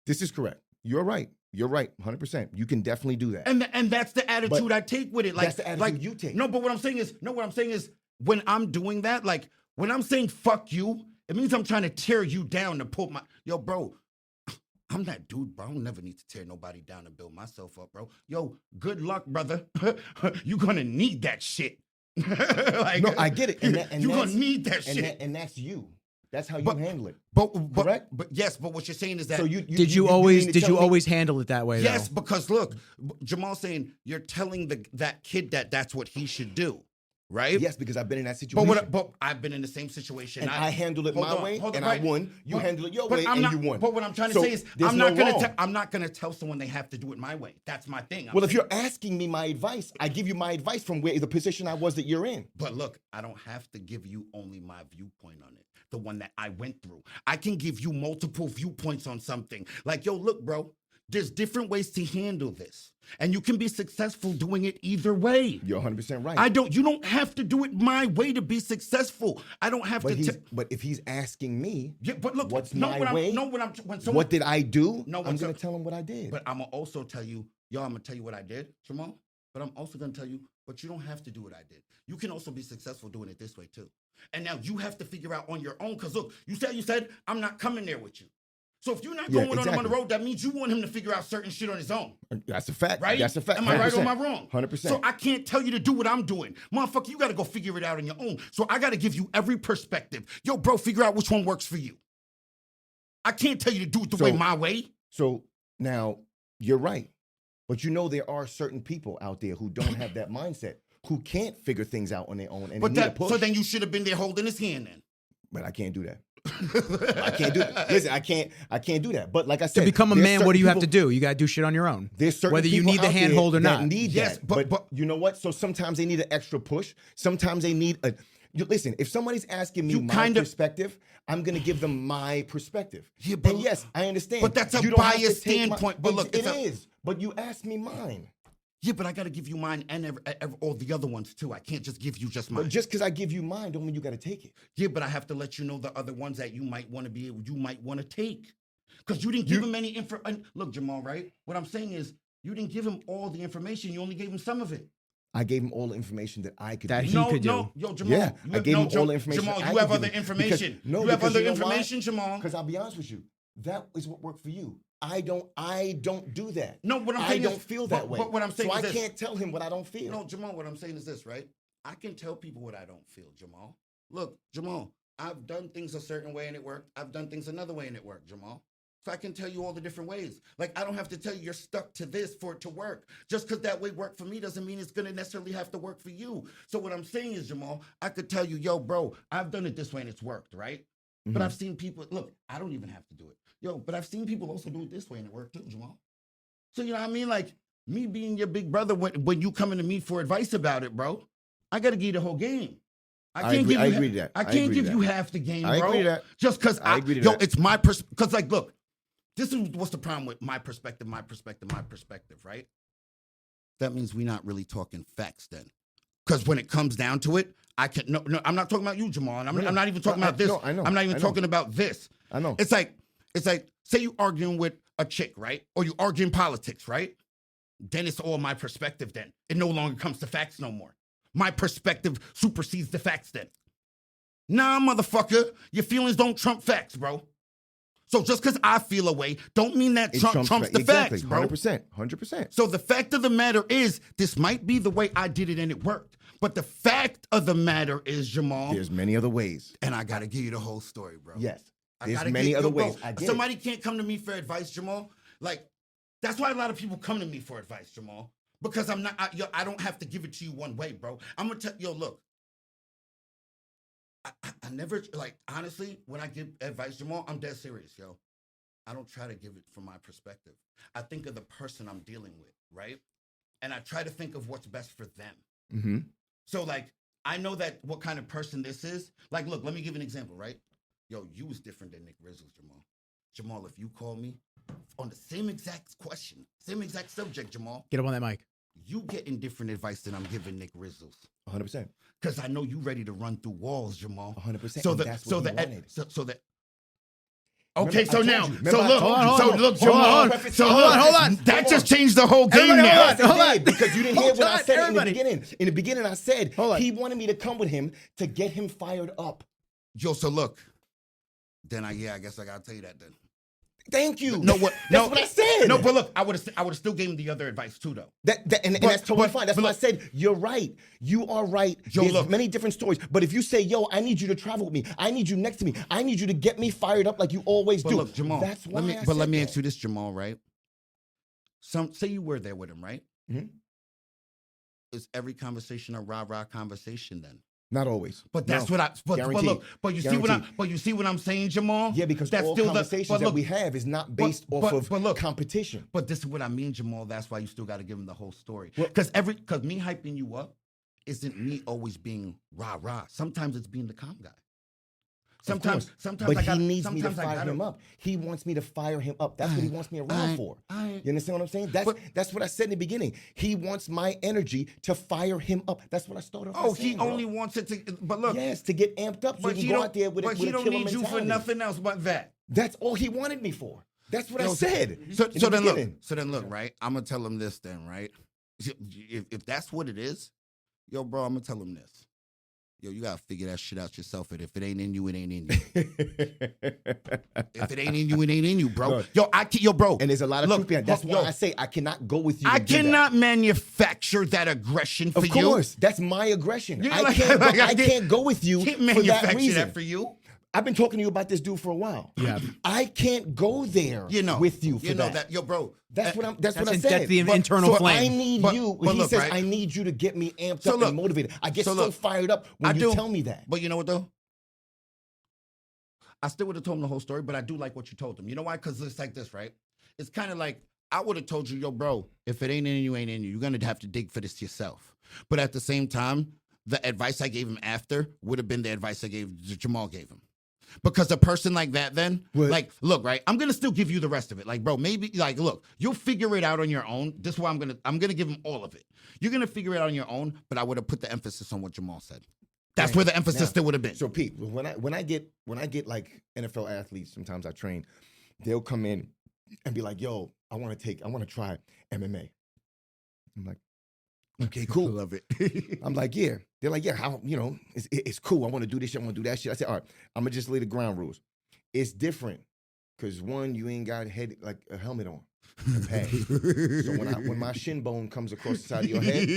This is correct. You're right. You're right. 100%. You can definitely do that. And that's the attitude But I take with it. Like that's the attitude like you take. No, but what I'm saying is when I'm doing that, like when I'm saying fuck you, it means I'm trying to tear you down to pull my yo, bro. I'm that dude, bro. I don't never need to tear nobody down to build myself up, bro. Yo, good luck, brother. You're gonna need that shit. Like, No, I get it. And you're gonna that's- need that shit. And that's you. That's how you But- handle it. But Correct? But yes, but what you're saying is that So you Did you mean always to did tell you me- always handle it that way yes, though? because look, Jamal's saying you're telling that kid that that's what he should do, right? Yes, because I've been in that situation. But I've been in the same situation. And I handled it my way, and I won. You handled it your way, and you won. But what I'm trying to So say is, there's I'm no not gonna wrong. I'm not gonna tell someone they have to do it my way. That's my thing. I'm Well, if saying- you're asking me my advice, I give you my advice from where the position I was that you're in. But look, I don't have to give you only my viewpoint on it, the one that I went through. I can give you multiple viewpoints on something. Like, yo, look, bro, there's different ways to handle this. And you can be successful doing it either way. You're 100% right. You don't have to do it my way to be successful. I don't have But to. but if he's asking me, Yeah, but look, what's no, my when way? when someone, what did I do? No, I'm when going to tell him what I did. But I'm gonna also tell you, I'm gonna tell you what I did, Jamal. But I'm also gonna tell you, but you don't have to do what I did. You can also be successful doing it this way too. And now you have to figure out on your own. Cause look, you said I'm not coming there with you. So if you're not Yeah, going with him on the exactly. road, that means you want him to figure out certain shit on his own. That's a fact. Right? That's a fact. Am I right or am I 100%. wrong? 100%. So I can't tell you to do what I'm doing. Motherfucker, you got to go figure it out on your own. So I got to give you every perspective. Yo, bro, figure out which one works for you. I can't tell you to do it the way my way. So now you're right. But you know there are certain people out there who don't have that mindset, who can't figure things out on their own. And But they need a push. so then you should have been there holding his hand then. But I can't do that. I can't do that. Listen, I can't do that. But like I said, To become a there's man, what certain do you have people- to do? You got to do shit on your own. There's certain Whether you people need the out handhold there or that not. need Yes, that. but you know what? So sometimes they need an extra push. Sometimes they need a. Listen, if somebody's asking me You my kind of- perspective, I'm going to give them my perspective. Yeah, but- and yes, I understand. but that's a You don't have to biased take my- standpoint. But look, it it's is. But you asked me mine. Yeah, but I got to give you mine and all the other ones too. I can't just give you just mine. But just because I give you mine, don't mean you got to take it. Yeah, but I have to let you know the other ones that you might want to take. Because you didn't give him any info. Look, Jamal, right? What I'm saying is you didn't give him all the information. You only gave him some of it. I gave him all the information that I could That do. he could do. Yo, Jamal. Yeah, you I have- gave no, him all the information. Jamal, I you could have give other him. information. Because, no, you have because other you know why? information, Jamal. Because I'll be honest with you, that is what worked for you. I don't do that. No, what I'm I saying don't is, feel that way. But what I'm saying so is I this. can't tell him what I don't feel. No, Jamal, what I'm saying is this, right? I can tell people what I don't feel, Jamal. Look, Jamal, I've done things a certain way and it worked. I've done things another way and it worked, Jamal. So I can tell you all the different ways. Like, I don't have to tell you you're stuck to this for it to work. Just because that way worked for me doesn't mean it's going to necessarily have to work for you. So what I'm saying is, Jamal, I could tell you, yo, bro, I've done it this way and it's worked, right? Mm-hmm. But I've seen people, look, I don't even have to do it. Yo, but I've seen people also do it this way and it worked too, Jamal. So, you know what I mean? Like, me being your big brother, when you coming to me for advice about it, bro, I got to give you the whole game. I agree to that. I can't give you half the game, bro. I agree to that. Just because I agree to that. it's my because like, look, this is what's the problem with my perspective, right? That means we're not really talking facts then. Because when it comes down to it, I can no, I'm not talking about you, Jamal. And I'm not even talking about this. No, I know. I'm not even talking about this. I know. It's like, say you arguing with a chick, right? Or you arguing politics, right? Then it's all my perspective then. It no longer comes to facts no more. My perspective supersedes the facts then. Nah, motherfucker, your feelings don't trump facts, bro. So just because I feel a way, don't mean that trumps the facts, bro. 100%. So the fact of the matter is, this might be the way I did it and it worked. But the fact of the matter is, Jamal. There's many other ways. And I got to give you the whole story, bro. Yes. I There's gotta many other bro, ways. I get somebody can't come to me for advice, Jamal. Like, that's why a lot of people come to me for advice, Jamal. Because I'm not, I don't have to give it to you one way, bro. I'm going to tell, yo, look. I never, like, honestly, when I give advice, Jamal, I'm dead serious, yo. I don't try to give it from my perspective. I think of the person I'm dealing with, right? And I try to think of what's best for them. Mm-hmm. So, like, I know that what kind of person this is. Like, look, let me give you an example, right? Yo, you was different than Nick Rizzles, Jamal. Jamal, if you call me on the same exact question, same exact subject, Jamal. Get up on that mic. You getting different advice than I'm giving Nick Rizzles. 100%. Because I know you ready to run through walls, Jamal. 100%. So that's what he wanted. Okay, Remember, so I now, told you. so Remember, look, Jamal. Hold on. That just changed the whole game Everybody, now. hold on. It did, because you didn't hear what I said in the Everybody. beginning. In the beginning, I said Hold on. he wanted me to come with him to get him fired up. Yo, so look, then I guess I gotta tell you that then. Thank you. No, what? That's what I said. No, but look, I would have still gave him the other advice too, though. And that's totally fine. That's why I said you're right. You are right. Yo, There's look. many different stories. But if you say, yo, I need you to travel with me. I need you next to me. I need you to get me fired up like you always But do. look, Jamal, That's why let me that. ask you this, Jamal, right? Say you were there with him, right? Mhm. Is every conversation a rah-rah conversation then? Not always. But that's No. what but Guaranteed. look, but you see what I'm saying, Jamal? Yeah, because that's all still conversations that we have is not based off of competition. But this is what I mean, Jamal. That's why you still got to give him the whole story. Well- Because me hyping you up isn't me always being rah-rah. Sometimes it's being the calm guy. Sometimes But I gotta, he needs me to sometimes I fire gotta- him up. He wants me to fire him up. That's what he wants me around for. You understand what I'm saying? That's what I said in the beginning. He wants my energy to fire him up. That's what I started off Oh, by saying, he only wants it to. But look, yes, to get amped up so but he he can go don't. out there with But a he don't killer need you for mentality. nothing else but that. That's all he wanted me for. That's what I said. So in the then beginning. look, right? I'm gonna tell him this then, right? If that's what it is, yo, bro, I'm gonna tell him this. Yo, you gotta figure that shit out yourself. And if it ain't in you, it ain't in you. If it ain't in you, it ain't in you, bro. No. Yo, bro. And there's a lot of truth behind. That's why I say I cannot go with you. I to do that. cannot manufacture that aggression for you. Of course, that's my aggression. Yeah, I can't go with you Can't for that manufacture reason. that for you. I've been talking to you about this dude for a while. Yeah. I can't go there with you for that. Yo, bro. That's what I said. That's the internal so flame. I need you. but He look, says, right? I need you to get me amped So up look, and motivated. I get so so look, fired up when I you do. tell me that. But you know what, though? I still would have told him the whole story, but I do like what you told him. You know why? Because it's like this, right? It's kind of like, I would have told you, yo, bro, if it ain't in you, ain't in you. You're going to have to dig for this yourself. But at the same time, the advice I gave him after would have been the advice Jamal gave him. Because a person like that then, like, look, right, I'm going to still give you the rest of it. Like, bro, maybe, like, look, you'll figure it out on your own. This is why I'm going to give him all of it. You're going to figure it out on your own, but I would have put the emphasis on what Jamal said. That's where the emphasis still would have been. So, Pete, when I get like NFL athletes, sometimes I train, they'll come in and be like, yo, I want to try MMA. I'm like, Okay, cool. Love it. I'm like, yeah. They're like, yeah, how, it's cool. I want to do this shit. I want to do that shit. I said, all right, I'm going to just lay the ground rules. It's different because one, you ain't got a helmet on. And pads. So when my shin bone comes across the side of your head,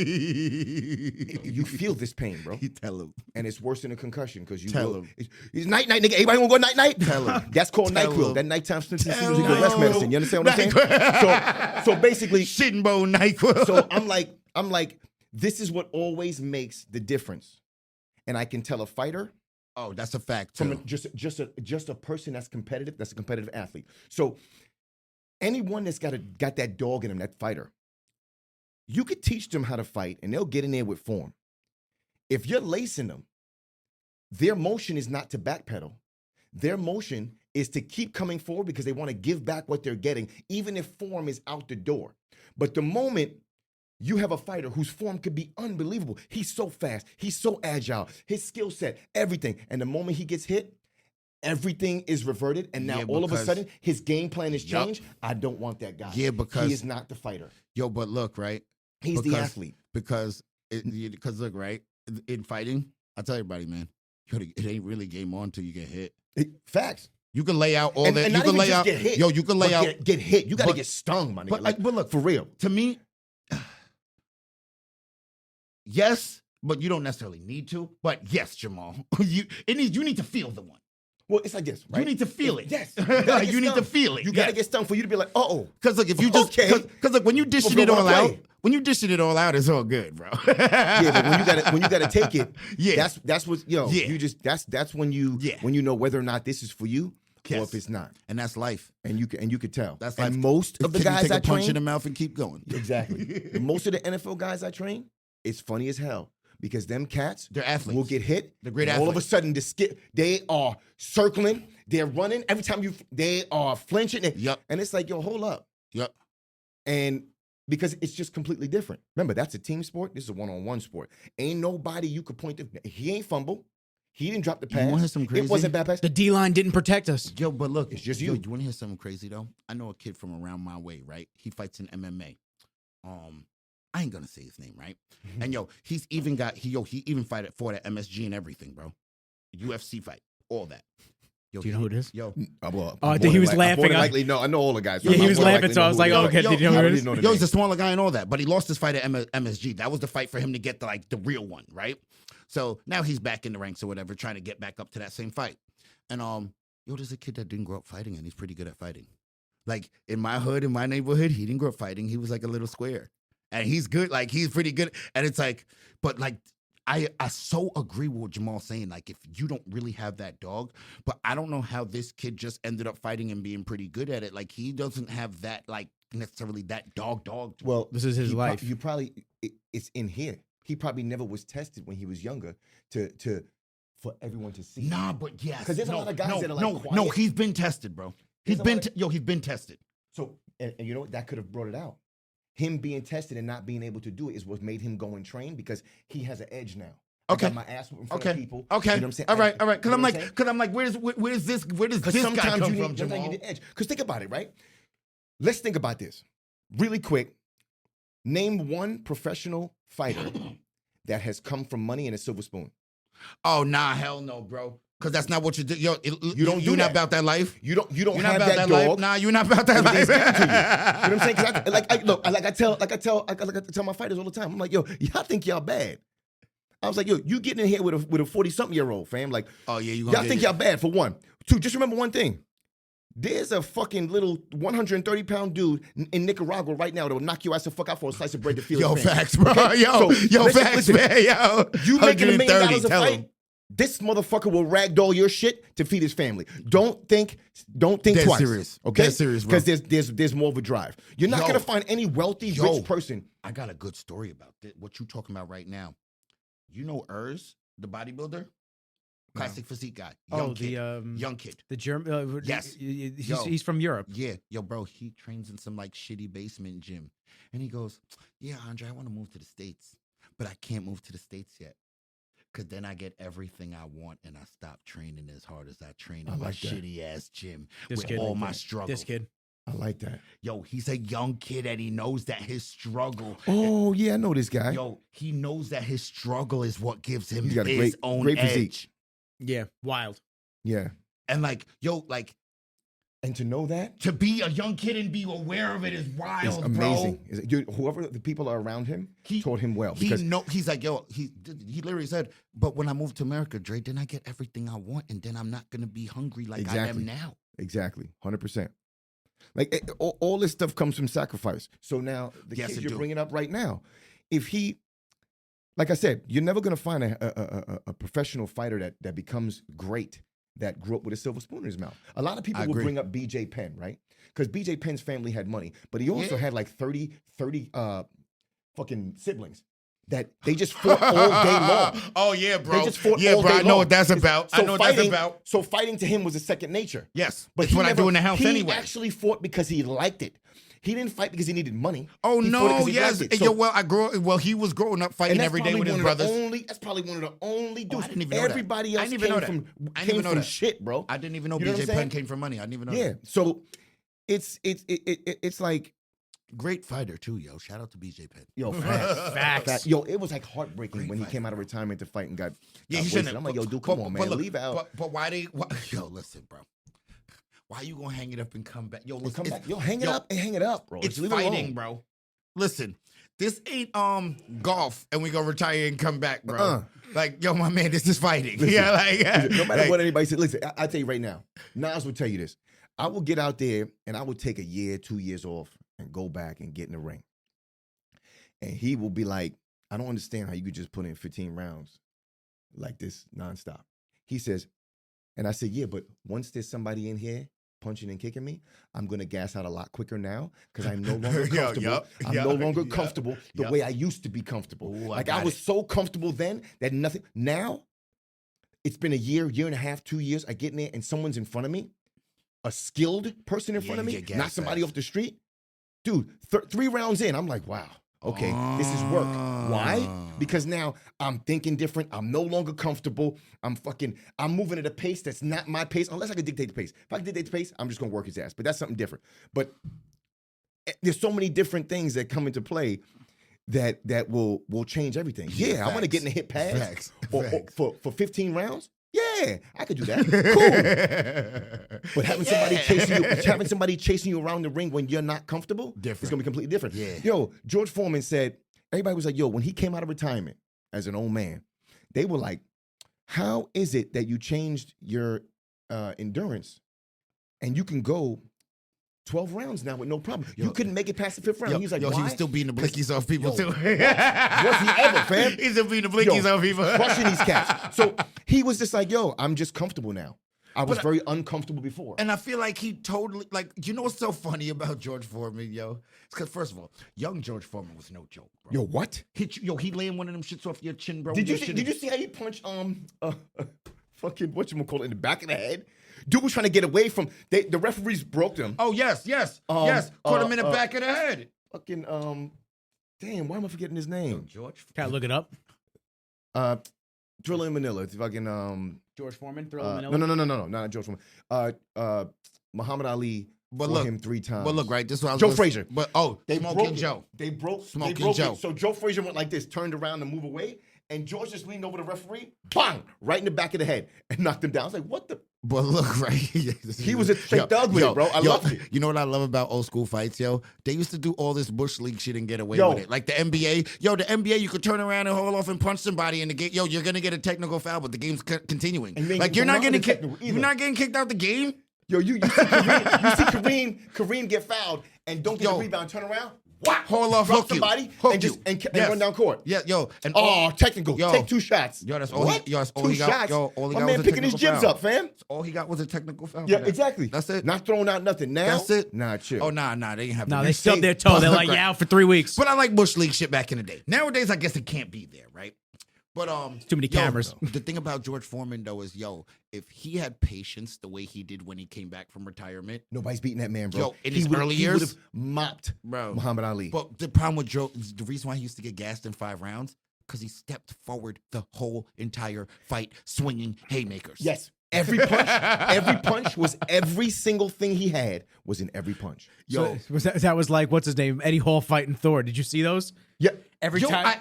you feel this pain, bro. You tell him. And it's worse than a concussion because you Tell him. It's night, nigga. Everybody want to go night? Tell him. That's called Tell NyQuil. him. That nighttime sleeping Tell is your rest him. medicine. You understand what I'm saying? So basically, Shin bone NyQuil. so I'm like, this is what always makes the difference. And I can tell a fighter Oh, that's a fact too. from just a person that's competitive, that's a competitive athlete. So anyone that's got that dog in them, that fighter, you could teach them how to fight and they'll get in there with form. If you're lacing them, their motion is not to backpedal. Their motion is to keep coming forward because they want to give back what they're getting, even if form is out the door. But the moment you have a fighter whose form could be unbelievable, he's so fast, he's so agile, his skill set, everything. And the moment he gets hit, everything is reverted. And now all of a sudden, his game plan has changed. I don't want that guy. Yeah, because he is not the fighter. Yo, but look, right? He's the athlete. Because look, right? In fighting, I tell everybody, man, it ain't really game on till you get hit. Facts. You can lay out all that. And You not can even lay just out. get hit, Yo, you can lay but out. get hit. You got to but- get stung, my nigga. But look, for real. To me, yes, but you don't necessarily need to. But yes, Jamal, you need to feel the one. Well, it's like this, right? You need to feel it. Yes. Like, you need to feel it. You got to get stung for you to be like, uh-oh. Because look, if you just because look, when you dishing it all out, it's all good, bro. Yeah, but when you gotta take it, Yeah. that's what you just that's when you know whether or not this is for you or if it's not. And that's life. And you could tell. That's and life. most of the You guys take I a punch in train, the mouth and keep going. exactly. Most of the NFL guys I train, it's funny as hell. Because them cats They're athletes. will get hit. They're great and all of a athletes. sudden, they are circling. They're running. Every time they are flinching. Yep. And it's like, yo, hold up. Yep. And because it's just completely different. Remember, that's a team sport. This is a one-on-one sport. Ain't nobody you could point to. He ain't fumble. He didn't drop the pass. You want to hear some crazy? It wasn't bad pass. The D-line didn't protect us. Yo, but look, It's just yo, you. you want to hear something crazy though? I know a kid from around my way, right? He fights in MMA. I ain't gonna say his name, right? And yo, he's even got he even fought at MSG and everything, bro. UFC fight, all that. Yo, Do you know who it is? Yo, I think he was laughing. No, I know all the guys. Yeah, he was laughing, so I was like, oh, okay, did you know who it is? yo, he's a smaller guy and all that, but he lost his fight at MSG. That was the fight for him to get the real one, right? So now he's back in the ranks or whatever, trying to get back up to that same fight. And yo, there's a kid that didn't grow up fighting, and he's pretty good at fighting. Like in my hood, in my neighborhood, he didn't grow up fighting. He was like a little square. And he's good, like he's pretty good. And it's like, but like I so agree with what Jamal's saying. Like if you don't really have that dog, but I don't know how this kid just ended up fighting and being pretty good at it. Like he doesn't have that like necessarily that dog. Well, This is his life. You probably it's in here. He probably never was tested when he was younger for everyone to see. Nah, but yes. 'Cause there's a lot of guys that are, like, no, quiet. he's been tested, bro. He's been tested. So and you know what? That could have brought it out. Him being tested and not being able to do it is what made him go and train because he has an edge now. Okay. I got my ass in front of people. Okay. You know what I'm saying? All right. You know what I'm Because I'm like, where does this guy come from, sometimes Jamal? you need the edge. Because think about it, right? Let's think about this really quick. Name one professional fighter that has come from money and a silver spoon. Oh nah, hell no, bro. Because that's not what you do. Yo, do you're not that. about that life. You don't You're not have about that life. dog. Nah, you're not about that life. Everything's given to you. You know what I'm saying? I tell my fighters all the time. I'm like, yo, y'all think y'all bad. I was like, yo, you getting in here with a 40-something-year-old, fam. Like, Oh yeah, y'all think y'all bad for one. Two, just remember one thing. There's a fucking little 130-pound dude in Nicaragua right now that will knock your ass the fuck out for a slice of bread to feel Yo, his pain. facts, bro. Okay? Yo, So, facts, listen, man. Yo, you making $1 million 130, a tell fight? him. This motherfucker will ragdoll your shit to feed his family. Don't think Dead twice. serious. Okay? Dead serious, bro. Because there's more of a drive. You're not Yo. gonna find any wealthy, Yo. rich person. I got a good story about this. What you talking about right now? You know Urs, the bodybuilder, classic physique guy, young kid, young kid. the German. Yes. He's from Europe. Yeah, yo, bro, he trains in some like shitty basement gym, and he goes, "Yeah, Andre, I want to move to the States, but I can't move to the States yet, cause then I get everything I want, and I stop training as hard as I train in my like that. shitty ass gym This with kid. all my struggles." This kid. I like that. Yo, he's a young kid and he knows that his struggle. Oh yeah, I know this guy. Yo, he knows that his struggle is what gives him He's got a his own great edge. physique. Yeah, wild. Yeah. And like, yo, like And to know that to be a young kid and be aware of it is wild, is amazing. bro. Dude, whoever the people are around him taught him well. He's Because like, yo, he literally said, but when I moved to America, Dre, then I get everything I want, and then I'm not gonna be hungry like I am now. Exactly, 100%. Like all this stuff comes from sacrifice. So now the Yes, kid it you're do. bringing up right now, if he, like I said, you're never gonna find a professional fighter that becomes great that grew up with a silver spoon in his mouth. A lot of people I will agree. bring up BJ Penn, right? Because BJ Penn's family had money, but he also had like 30 fucking siblings that they just fought all day long. Oh yeah, bro. They just fought yeah, all bro. day I know long. what that's about. I know what that's fighting- about. So fighting to him was a second nature. Yes, But it's he what I do in the house he anyway. actually fought because he liked it. He didn't fight because he needed money. Oh He fought no, because he yes. liked it. Yo, well, he was growing up and fighting that's every day probably with his one of the brothers. That's probably one of the only dudes. I didn't even know that. Everybody I else didn't even know that. came I didn't came even know from that. shit, bro. I didn't even know You know what I'm BJ Penn saying? came from money. I didn't even know Yeah. that. So it's like, Great fighter too, yo. Shout out to BJ Penn. yo, facts. Facts. Yo, it was like heartbreaking Great when he fighter. came out of retirement to fight and got Yeah, he wasted. shouldn't. I'm like, yo, dude, come on, man, look, leave out. But yo, listen, bro. Why you gonna hang it up and come back? Yo, And listen, come it's- back. Yo, hang it up and hang it up, bro. It's Just leave it fighting, alone. bro. Listen, this ain't golf and we gonna retire and come back, bro. Uh-uh. Like, yo, my man, this is fighting. Listen, yeah, like Listen, no matter like, what anybody says, listen, I tell you right now, Nas will tell you this. I will get out there and I will take a year, 2 years off and go back and get in the ring. And he will be like, I don't understand how you could just put in 15 rounds like this nonstop. He says, and I said, yeah, but once there's somebody in here punching and kicking me, I'm gonna gas out a lot quicker now because I'm no longer Yo, comfortable. I'm no longer comfortable the way I used to be comfortable. Ooh, like got I was it. so comfortable then that nothing. Now, it's been a year and a half, 2 years. I get in there and someone's in front of me, a skilled person in Yeah, front of you me, get not gassed somebody fast. off the street. Dude, 3 rounds in, I'm like, wow. Okay, this is work. Why? Because now I'm thinking different. I'm no longer comfortable. I'm moving at a pace that's not my pace, unless I can dictate the pace. If I can dictate the pace, I'm just gonna work his ass. But that's something different. But there's so many different things that come into play that will change everything. Yeah, I want to get in the hit pass Facts. for 15 rounds. Yeah, I could do that. Cool. But having somebody chasing you around the ring when you're not comfortable, it's Different. gonna be completely different. Yeah. Yo, George Foreman said, everybody was like, yo, when he came out of retirement as an old man, they were like, how is it that you changed your endurance and you can go 12 rounds now with no problem? You couldn't make it past the 5th round. Yo, He was like, yo, why? he was still beating the blickies off people too. Was he ever, fam? He's still beating the blickies off people. Crushing these cats. So he was just like, yo, I'm just comfortable now. I was But- very uncomfortable before. And I feel like he totally, like, you know what's so funny about George Foreman, yo? It's because, first of all, young George Foreman was no joke, bro. Yo, what? He laying one of them shits off your chin, bro. Did Your you shit did is- you see how he punched fucking whatchamacallit in the back of the head? Dude was trying to get away from the referees broke them. Oh, yes. Caught him in the back of the head. Fucking damn, why am I forgetting his name? George. Can I look it up? Thriller in Manila. It's fucking George Foreman, Thriller no, Manila. no, not George Foreman. Muhammad Ali But fought look, him 3 times. But look, right, this is what I was Joe gonna- Frazier. But, They Smoking broke it. Joe. They broke Smoking Joe. it. So Joe Frazier went like this, turned around to move away, and George just leaned over the referee, bang, right in the back of the head, and knocked him down. I was like, what the? But look, right. He was a straight thug with it, bro. I loved it. You know what I love about old school fights, yo? They used to do all this bush league shit and get away Yo. with it. Like the NBA. Yo, the NBA, you could turn around and haul off and punch somebody in the game. Yo, you're gonna get a technical foul, but the game's continuing. And you ain't Like getting you're not pulled out getting with a kicked. technical You're either. not getting kicked out the game. Yo, you see Kareem get fouled and don't get Yo. the rebound, turn around, whack, Haul off, drop hook you. somebody, Hook and just you. and Yes. run down court. Yeah, yo. And Oh, technical. Yo. Take 2 shots. Yo, that's all What? he- yo, that's all 2 he got. shots. Yo, all he My got man was a picking his technical gyms foul. up, fam. all he got was a technical foul. Yeah, for that. exactly. That's it. Not throwing out nothing. Now, That's it. Nah, chill. Oh, nah, they ain't have No, to. they stubbed their toe. They're like, yeah, out for 3 weeks. But I like bush league shit back in the day. Nowadays, I guess it can't be there, right? But Too many cameras. The thing about George Foreman though is, if he had patience the way he did when he came back from retirement, Nobody's beating that man, bro. Yo, in his early he years- would have mopped bro. Muhammad Ali. But the problem with Joe, the reason why he used to get gassed in 5 rounds, because he stepped forward the whole entire fight, swinging haymakers. Yes. Every punch was every single thing he had was in every punch. Yo, So that was like, what's his name? Eddie Hall fighting Thor. Did you see those? Yeah. Every yo, time. I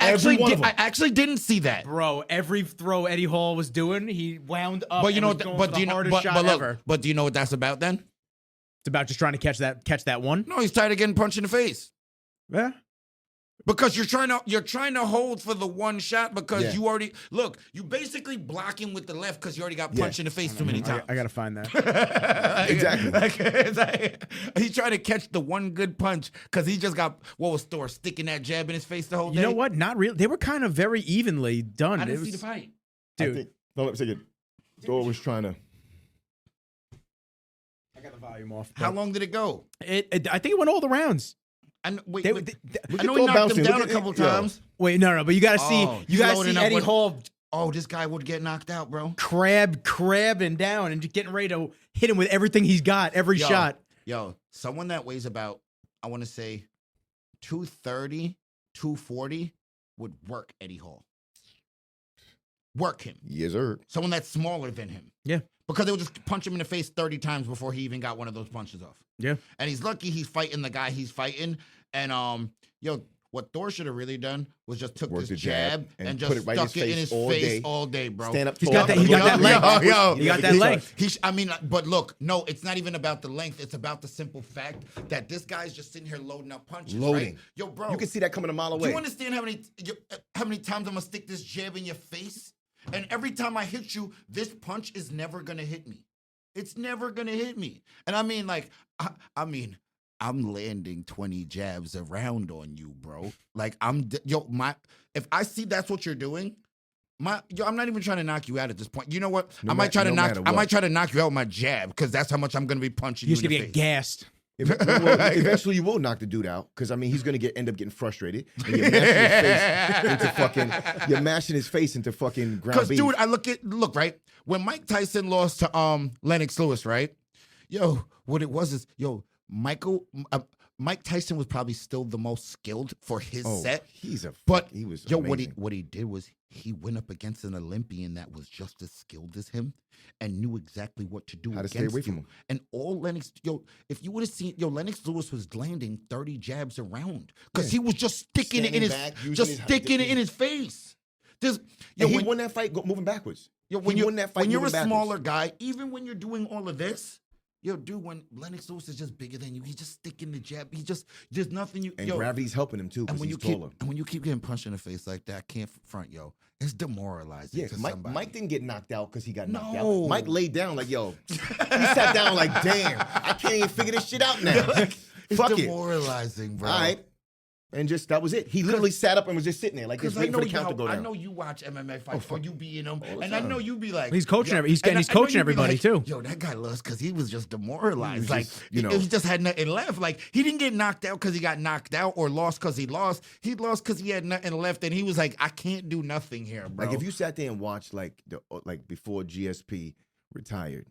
actually didn't see that. Bro, every throw Eddie Hall was doing, he wound up. But you know, and was going for the hardest shot look, ever. but do you know what that's about then? It's about just trying to catch that one. No, he's tired of getting punched in the face. Yeah. Because you're trying to hold for the one shot because you already you basically block him with the left because you already got punched in the face too many times. I gotta find that. Exactly. He's trying to catch the one good punch because he just got what was Thor sticking that jab in his face the whole day. You know what? Not really. They were kind of very evenly done. I didn't see the fight. Dude. No, let me say it. Thor was trying to. I got the volume off. How long did it go? I think it went all the rounds. I know, They- I know he knocked him down a couple times. Wait, no, but you gotta see. Oh, You gotta loading see up Eddie with- Hall Oh, this guy would get knocked out, bro. crabbing down and just getting ready to hit him with everything he's got, every shot. Yo, someone that weighs about, I want to say, 230, 240 would work Eddie Hall. Work him. Yes, sir. Someone that's smaller than him. Yeah. Because they would just punch him in the face 30 times before he even got one of those punches off. Yeah. And he's lucky he's fighting the guy he's fighting. And what Thor should have really done was just took Work this the jab jab and and put just it right stuck it in his all face day. all day, bro. Stand up He's tall. got that. He got that length. Yo, He got that length. I mean, but look, no, it's not even about the length. It's about the simple fact that this guy's just sitting here loading up punches. Loading. Right? Yo, bro. You can see that coming a mile away. You understand how many times I'm gonna stick this jab in your face? And every time I hit you, this punch is never gonna hit me. It's never gonna hit me. And I mean, like, I'm landing 20 jabs around on you, bro. Like if I see that's what you're doing, I'm not even trying to knock you out at this point. You know what? I might try to knock you out with my jab because that's how much I'm gonna be punching You're you just in the gonna face. get gassed. Eventually, you will knock the dude out because I mean he's gonna end up getting frustrated. And you're mashing his face into fucking ground Because, beef. dude, look, right? When Mike Tyson lost to Lennox Lewis, right? Yo, what it was is, Mike Tyson was probably still the most skilled for his set. He was amazing. What he did was he went up against an Olympian that was just as skilled as him and knew exactly what to do How to against stay away from him. And all Lennox, if you would have seen, Lennox Lewis was landing 30 jabs around because he was just sticking it in his face. He won that fight moving backwards. When you're a smaller guy, even when you're doing all of this, dude, when Lennox Lewis is just bigger than you, he's just sticking the jab. There's nothing you. And gravity's helping him too because he's taller. And when you keep getting punched in the face like that, I can't front, it's demoralizing. Yeah, to Mike somebody. didn't get knocked out because he got knocked No. out. Mike laid down like, yo, he sat down like, damn, I can't even figure this shit out now. It's Fuck it. demoralizing, bro. All right. And just that was it. He literally sat up and was just sitting there like this, waiting for the count to go down. I know you watch MMA fights, or you be in them, and I know you be like, He's coaching. He's and I know coaching you be everybody like, too. Yo, that guy lost because he was just demoralized. He was just, he just had nothing left. Like he didn't get knocked out because he got knocked out, or lost because he lost. He lost because he had nothing left, and he was like, I can't do nothing here, bro. Like if you sat there and watched like before GSP retired,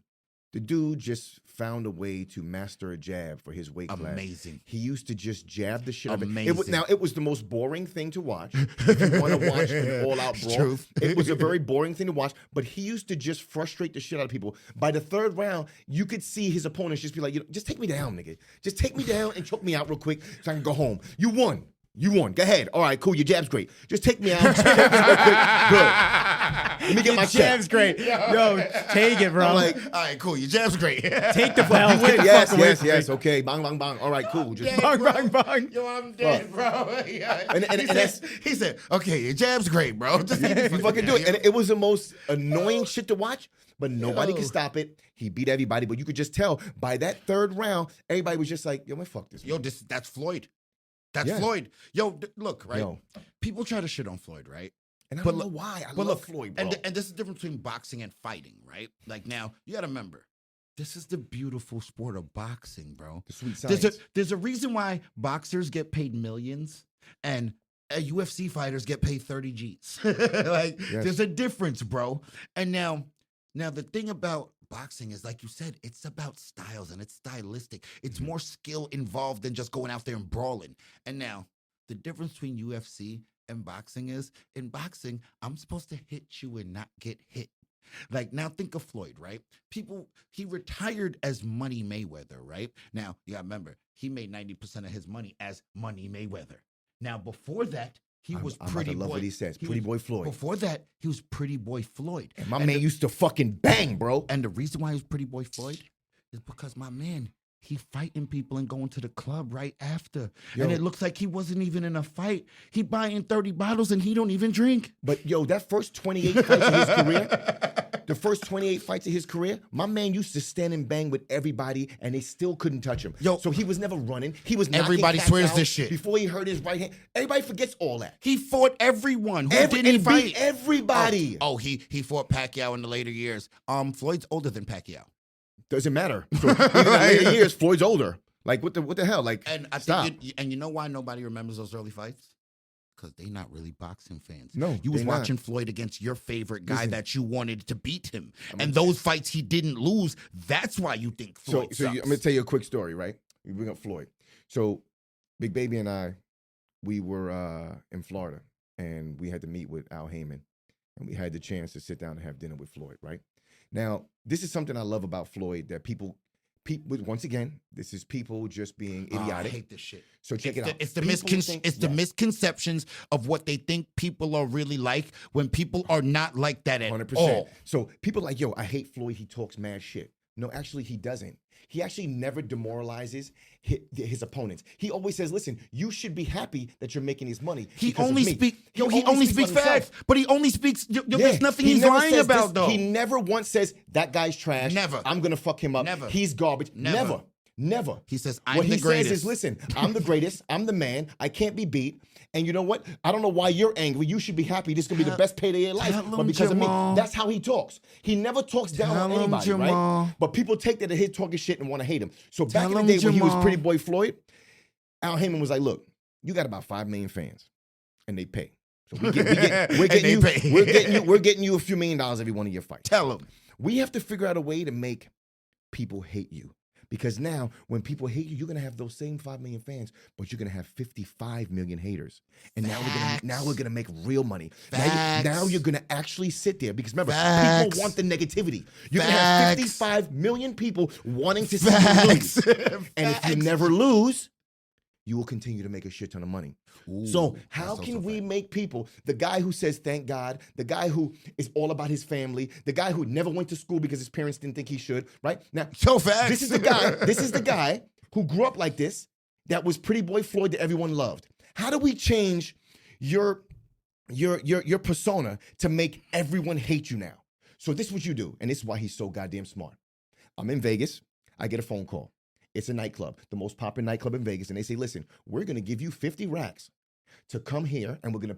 the dude just found a way to master a jab for his weight class. Amazing. He used to just jab the shit out of it. Amazing. Now, it was the most boring thing to watch. If you want to watch an all-out brawl, Truth. it was a very boring thing to watch, but he used to just frustrate the shit out of people. By the third round, you could see his opponents just be like, just take me down, nigga. Just take me down and choke me out real quick so I can go home. You won. Go ahead. All right, cool. Your jab's great. Just take me out. Good. Let me get my Jab's great. Yo, take it, bro. I'm like, all right, cool. Your jab's great. Take the belt. Get the yes, fuck away from me. yes. Okay, bang, bang, bang. All right, cool. Just Bang, bang, bang. Yo, I'm dead, bro. He said, okay, your jab's great, bro. Just you fucking do it. And it was the most annoying shit to watch, but nobody could stop it. He beat everybody, but you could just tell by that third round, everybody was just like, yo, man, fuck this. Yo, that's Floyd. That's Yeah. Floyd. Yo, look, right? Yo. People try to shit on Floyd, right? And I But don't know look- why. I But love look, Floyd, bro. and this is the difference between boxing and fighting, right? Like now, you gotta remember, this is the beautiful sport of boxing, bro. the sweet science. There's a reason why boxers get paid millions and UFC fighters get paid 30 G's. There's a difference, bro. And now the thing about boxing is, like you said, it's about styles and it's stylistic. It's more skill involved than just going out there and brawling. And now the difference between UFC and boxing is, in boxing, I'm supposed to hit you and not get hit. Like, now think of Floyd, right? He retired as Money Mayweather, right? Now, you gotta remember, he made 90% of his money as Money Mayweather. Now, before that, he was I'm Pretty about to love Boy. what he says. he Pretty was- Boy Floyd. Before that, he was Pretty Boy Floyd. And my And man the- used to fucking bang, bro. And the reason why he was Pretty Boy Floyd is because my man, he fighting people and going to the club right after. Yo. And it looks like he wasn't even in a fight. He buying 30 bottles and he don't even drink. But yo, that first 28 fights of his career, the first 28 fights of his career, my man used to stand and bang with everybody, and they still couldn't touch him. Yo. So he was never running. He was knocking Everybody cats swears out this shit. before he hurt his right hand. Everybody forgets all that. He fought everyone. Who And didn't he beat fight? everybody. Oh, he fought Pacquiao in the later years. Floyd's older than Pacquiao. Doesn't matter. So even in the later years, Floyd's older. Like what the hell? Like And I stop. think you know why nobody remembers those early fights? Because they not really boxing fans. No, you was they not. watching Floyd against your favorite guy Listen. that you wanted to beat him, I'm and gonna- those fights he didn't lose. That's why you think Floyd So sucks. I'm gonna tell you a quick story, right? We bring up Floyd. So Big Baby and I, we were in Florida, and we had to meet with Al Heyman, and we had the chance to sit down and have dinner with Floyd, right? Now, this is something I love about Floyd, that people once again, this is people just being Oh, I idiotic. hate this shit. So check it out. It's the People think- it's the yes. misconceptions of what they think people are really like when people are not like that at 100%. all. So people are like, yo, I hate Floyd. He talks mad shit. No, actually, he doesn't. He actually never demoralizes his opponents. He always says, listen, you should be happy that you're making his money. He because of only me." speaks. He only speaks about himself. facts, but he only speaks. There's nothing he he's never lying says about, this. though. He never once says, that guy's trash. Never. I'm going to fuck him up. Never. He's garbage. Never. Never. He says, I'm what the he greatest. says is, listen, I'm the greatest. I'm the man. I can't be beat. And you know what? I don't know why you're angry. You should be happy. This is going to be the best payday of your life. tell But him, because Jamal. of me, that's how he talks. He never talks down on Tell him, anybody, Jamal. right? But people take that to his talking shit and want to hate him. So back Tell in the him, day when he was Jamal. Pretty Boy Floyd, Al Heyman was like, look, you got about 5 million fans, and they pay. So we're And getting they you, pay. we're getting you a few $1 million every one of your fights. Tell him. We have to figure out a way to make people hate you. Because now, when people hate you, you're gonna have those same 5 million fans, but you're gonna have 55 million haters. And now we're gonna make real money. Now you're gonna actually sit there because remember, Facts. people want the negativity. You're gonna have Facts. 55 million people wanting to see you lose. Facts. And if you never lose, you will continue to make a shit ton of money. Ooh, So how that's can also we fact. make people, the guy who says thank God, the guy who is all about his family, the guy who never went to school because his parents didn't think he should, right? Now, So facts. this is the guy who grew up like this, that was Pretty Boy Floyd that everyone loved. How do we change your persona to make everyone hate you now? So this is what you do, and this is why he's so goddamn smart. I'm in Vegas. I get a phone call. It's a nightclub, the most popular nightclub in Vegas. And they say, listen, we're going to give you 50 racks to come here, and we're going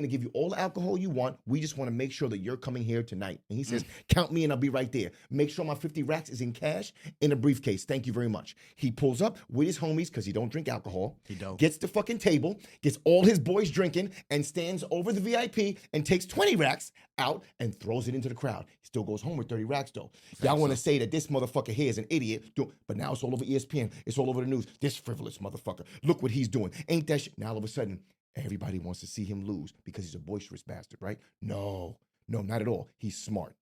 to give you all the alcohol you want. We just want to make sure that you're coming here tonight. And he says, count me and I'll be right there. Make sure my 50 racks is in cash in a briefcase. Thank you very much. He pulls up with his homies because he don't drink alcohol. He don't. Gets the fucking table, gets all his boys drinking, and stands over the VIP and takes 20 racks out and throws it into the crowd. He still goes home with 30 racks though. Y'all want to say that this motherfucker here is an idiot, but now it's all over ESPN. It's all over the news. This frivolous motherfucker. Look what he's doing. Ain't that shit? Now all of a sudden, everybody wants to see him lose because he's a boisterous bastard, right? No, not at all. He's smart.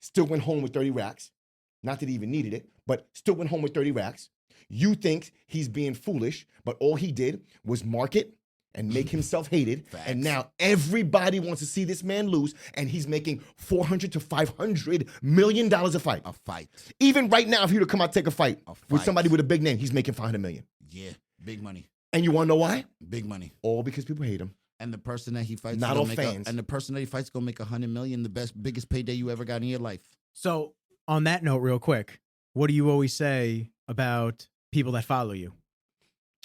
Still went home with 30 racks. Not that he even needed it, but still went home with 30 racks. You think he's being foolish, but all he did was market and make himself hated. Facts. And now everybody wants to see this man lose, and he's making $400 to $500 million a fight. A fight. Even right now, if he were to come out and take a fight A with fight. somebody with a big name, he's making $500 million. Yeah. Big money. And you want to know why? Big money. All because people hate him. And the person that he fights, Not gonna all make fans. and the person that he fights gonna make $100 million, the biggest payday you ever got in your life. So on that note, real quick, what do you always say about people that follow you?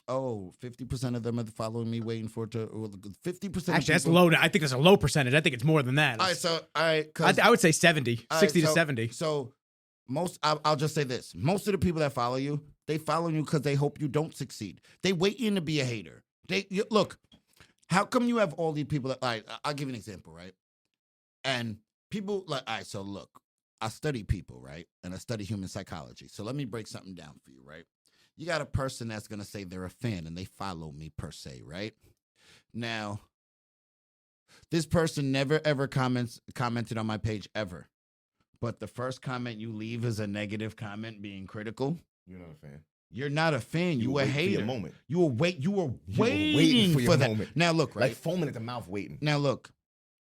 Oh, 50% of them are following me, waiting for it to. 50%. Actually, that's low. I think that's a low percentage. I think it's more than that. All right, so all right, 'cause- I would say 70, all right, 60 to so- 70. So I'll just say this: most of the people that follow you, they follow you because they hope you don't succeed. They waiting to be a hater. Look. How come you have all these people that? All right, I'll give you an example, right? And people like, all right, so look, I study people, right? And I study human psychology. So let me break something down for you, right? You got a person that's going to say they're a fan and they follow me per se, right? Now, this person never, ever commented on my page ever. but the first comment you leave is a negative comment being critical, You're not a fan. you're not a fan. You were a waiting for your hater. moment. You were waiting for your for that. moment. Now look, right? Like foaming at the mouth waiting. Now look,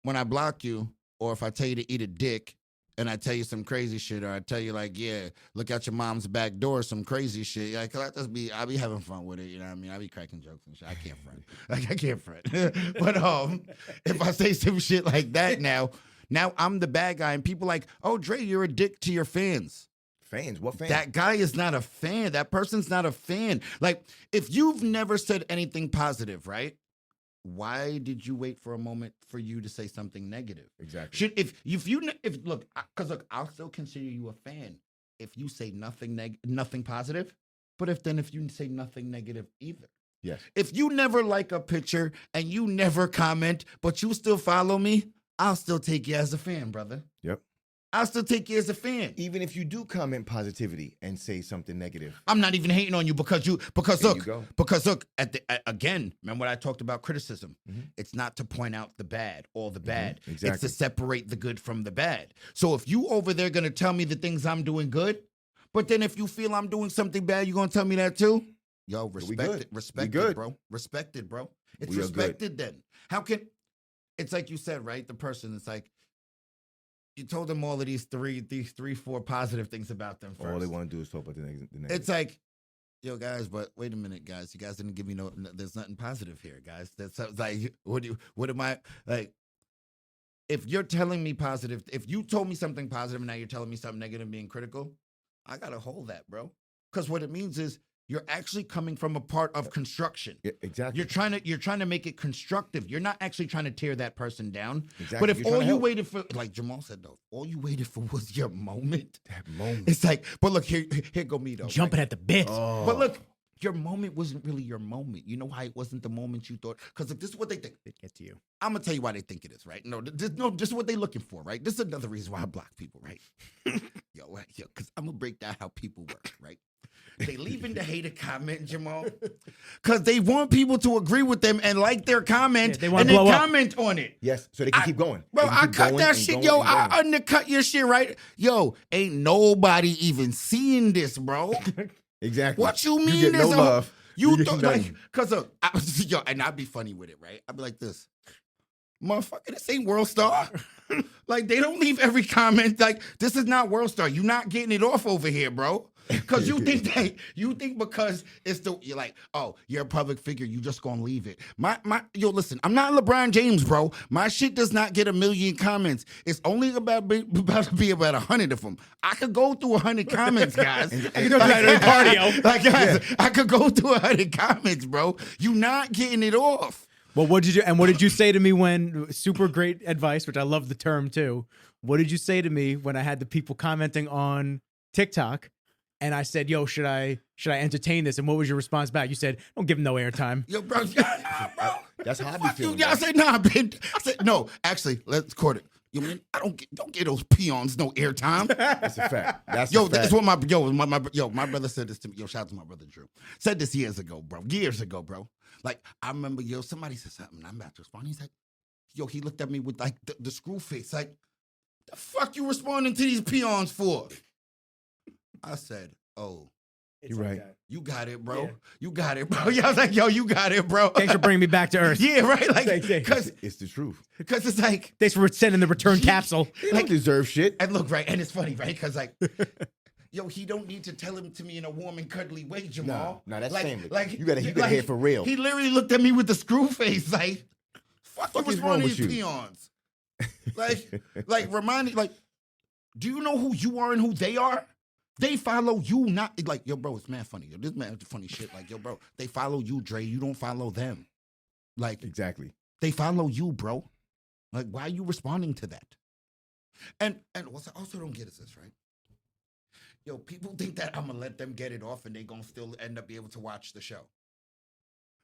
when I block you, or if I tell you to eat a dick, and I tell you some crazy shit, or I tell you like, yeah, look out your mom's back door, some crazy shit. Like, I'll be having fun with it. You know what I mean? I'll be cracking jokes and shit. I can't front. Like, I can't front. But if I say some shit like that now I'm the bad guy, and people like, oh, Dre, you're a dick to your fans. Fans? What fans? That guy is not a fan. That person's not a fan. Like, if you've never said anything positive, right? Why did you wait for a moment for you to say something negative? Exactly. If look, because I'll still consider you a fan if you say nothing positive, but if you say nothing negative either. Yes. If you never like a picture and you never comment, but you still follow me, I'll still take you as a fan, brother. Yep. I'll still take you as a fan. Even if you do comment positivity and say something negative. I'm not even hating on you because There you go. again, remember what I talked about criticism. Mm-hmm. It's not to point out the bad, all the bad. Exactly. It's to separate the good from the bad. So if you over there going to tell me the things I'm doing good, but then if you feel I'm doing something bad, you going to tell me that too? Yo, respect it. Respect it, bro. Respect it, bro. It's We are respected then. How can, it's like you said, right? The person, it's like, you told them all of these three, four positive things about them first. All they want to do is talk about the negative. It's like, yo, guys, but wait a minute, guys. You guys didn't give me there's nothing positive here, guys. That's like, what am I, like, if you're telling me positive, if you told me something positive and now you're telling me something negative being critical, I got to hold that, bro. Because what it means is you're actually coming from a part of construction. Yeah, exactly. You're trying to make it constructive. You're not actually trying to tear that person down. Exactly. But if You're trying all to you help. waited for, like Jamal said though, all you waited for was your moment. That moment. It's like, but look, here go me though. Jumping at the bit. Oh. But look, your moment wasn't really your moment. You know why it wasn't the moment you thought? Because this is what they think. It get to you. I'm gonna tell you why they think it is, right? No, this is what they're looking for, right? This is another reason why I block people, right? yo, because I'm gonna break down how people work, right? They leaving the hater comment, Jamal, because they want people to agree with them and like their comment, Yeah, they wanna and then blow up. comment on it. Yes, so they can keep going. Bro, They can I keep cut going that and shit, going yo. and I going. undercut your shit, right? Yo, ain't nobody even seeing this, bro. Exactly. What you mean? You get no there's a- love. You get thought nothing. like, cause yo, and I'd be funny with it, right? I'd be like this, motherfucker. This ain't World Star. Like they don't leave every comment. Like this is not World Star. You're not getting it off over here, bro. Cause you think because you're like, oh, you're a public figure, you just gonna leave it. Yo, listen, I'm not LeBron James, bro. My shit does not get 1 million comments. It's only about to be about 100 of them. I could go through 100 comments, guys. I can do that in cardio. Like, guys, I could go through 100 comments, bro. You not getting it off. Well, what did you say to me when super great advice, which I love the term too. What did you say to me when I had the people commenting on TikTok and I said, "Yo, should I entertain this?" And what was your response back? You said, "Don't give him no airtime." Yo, bro, nah, bro. That's how I be Fuck you. feeling. Yeah, I said, nah, man. I said, no, actually, let's record it. You mean I don't get those peons no airtime. That's a fact. That's Yo, a fact. that's what my brother said this to me. Yo, shout out to my brother Drew. Said this years ago, bro. Like, I remember, yo, somebody said something. I'm about to respond. He's like, yo, he looked at me with like the screw face. Like, the fuck you responding to these peons for? I said, oh, You're right. you got it, bro. Yeah. You got it, bro. Yeah, I was like, yo, you got it, bro. Thanks for bringing me back to earth. Yeah, right. Like, Thanks. because It's the truth. it's like, Thanks for sending the return capsule. They don't deserve shit. and look, right, and it's funny, right? Because like, yo, he don't need to tell him to me in a warm and cuddly way, Jamal. Nah, that's like, family. Like You gotta hear for real. He literally looked at me with the screw face, like, fuck you Fuck was is wrong one of with these you? peons. like remind me, like, do you know who you are and who they are? They follow you, not like, yo, bro, it's mad funny. Yo, this man funny shit. Like, yo, bro, they follow you, Dre. You don't follow them. Like, Exactly. they follow you, bro. Like, why are you responding to that? And what I also don't get is this, right? Yo, people think that I'm gonna let them get it off and they gonna still end up be able to watch the show.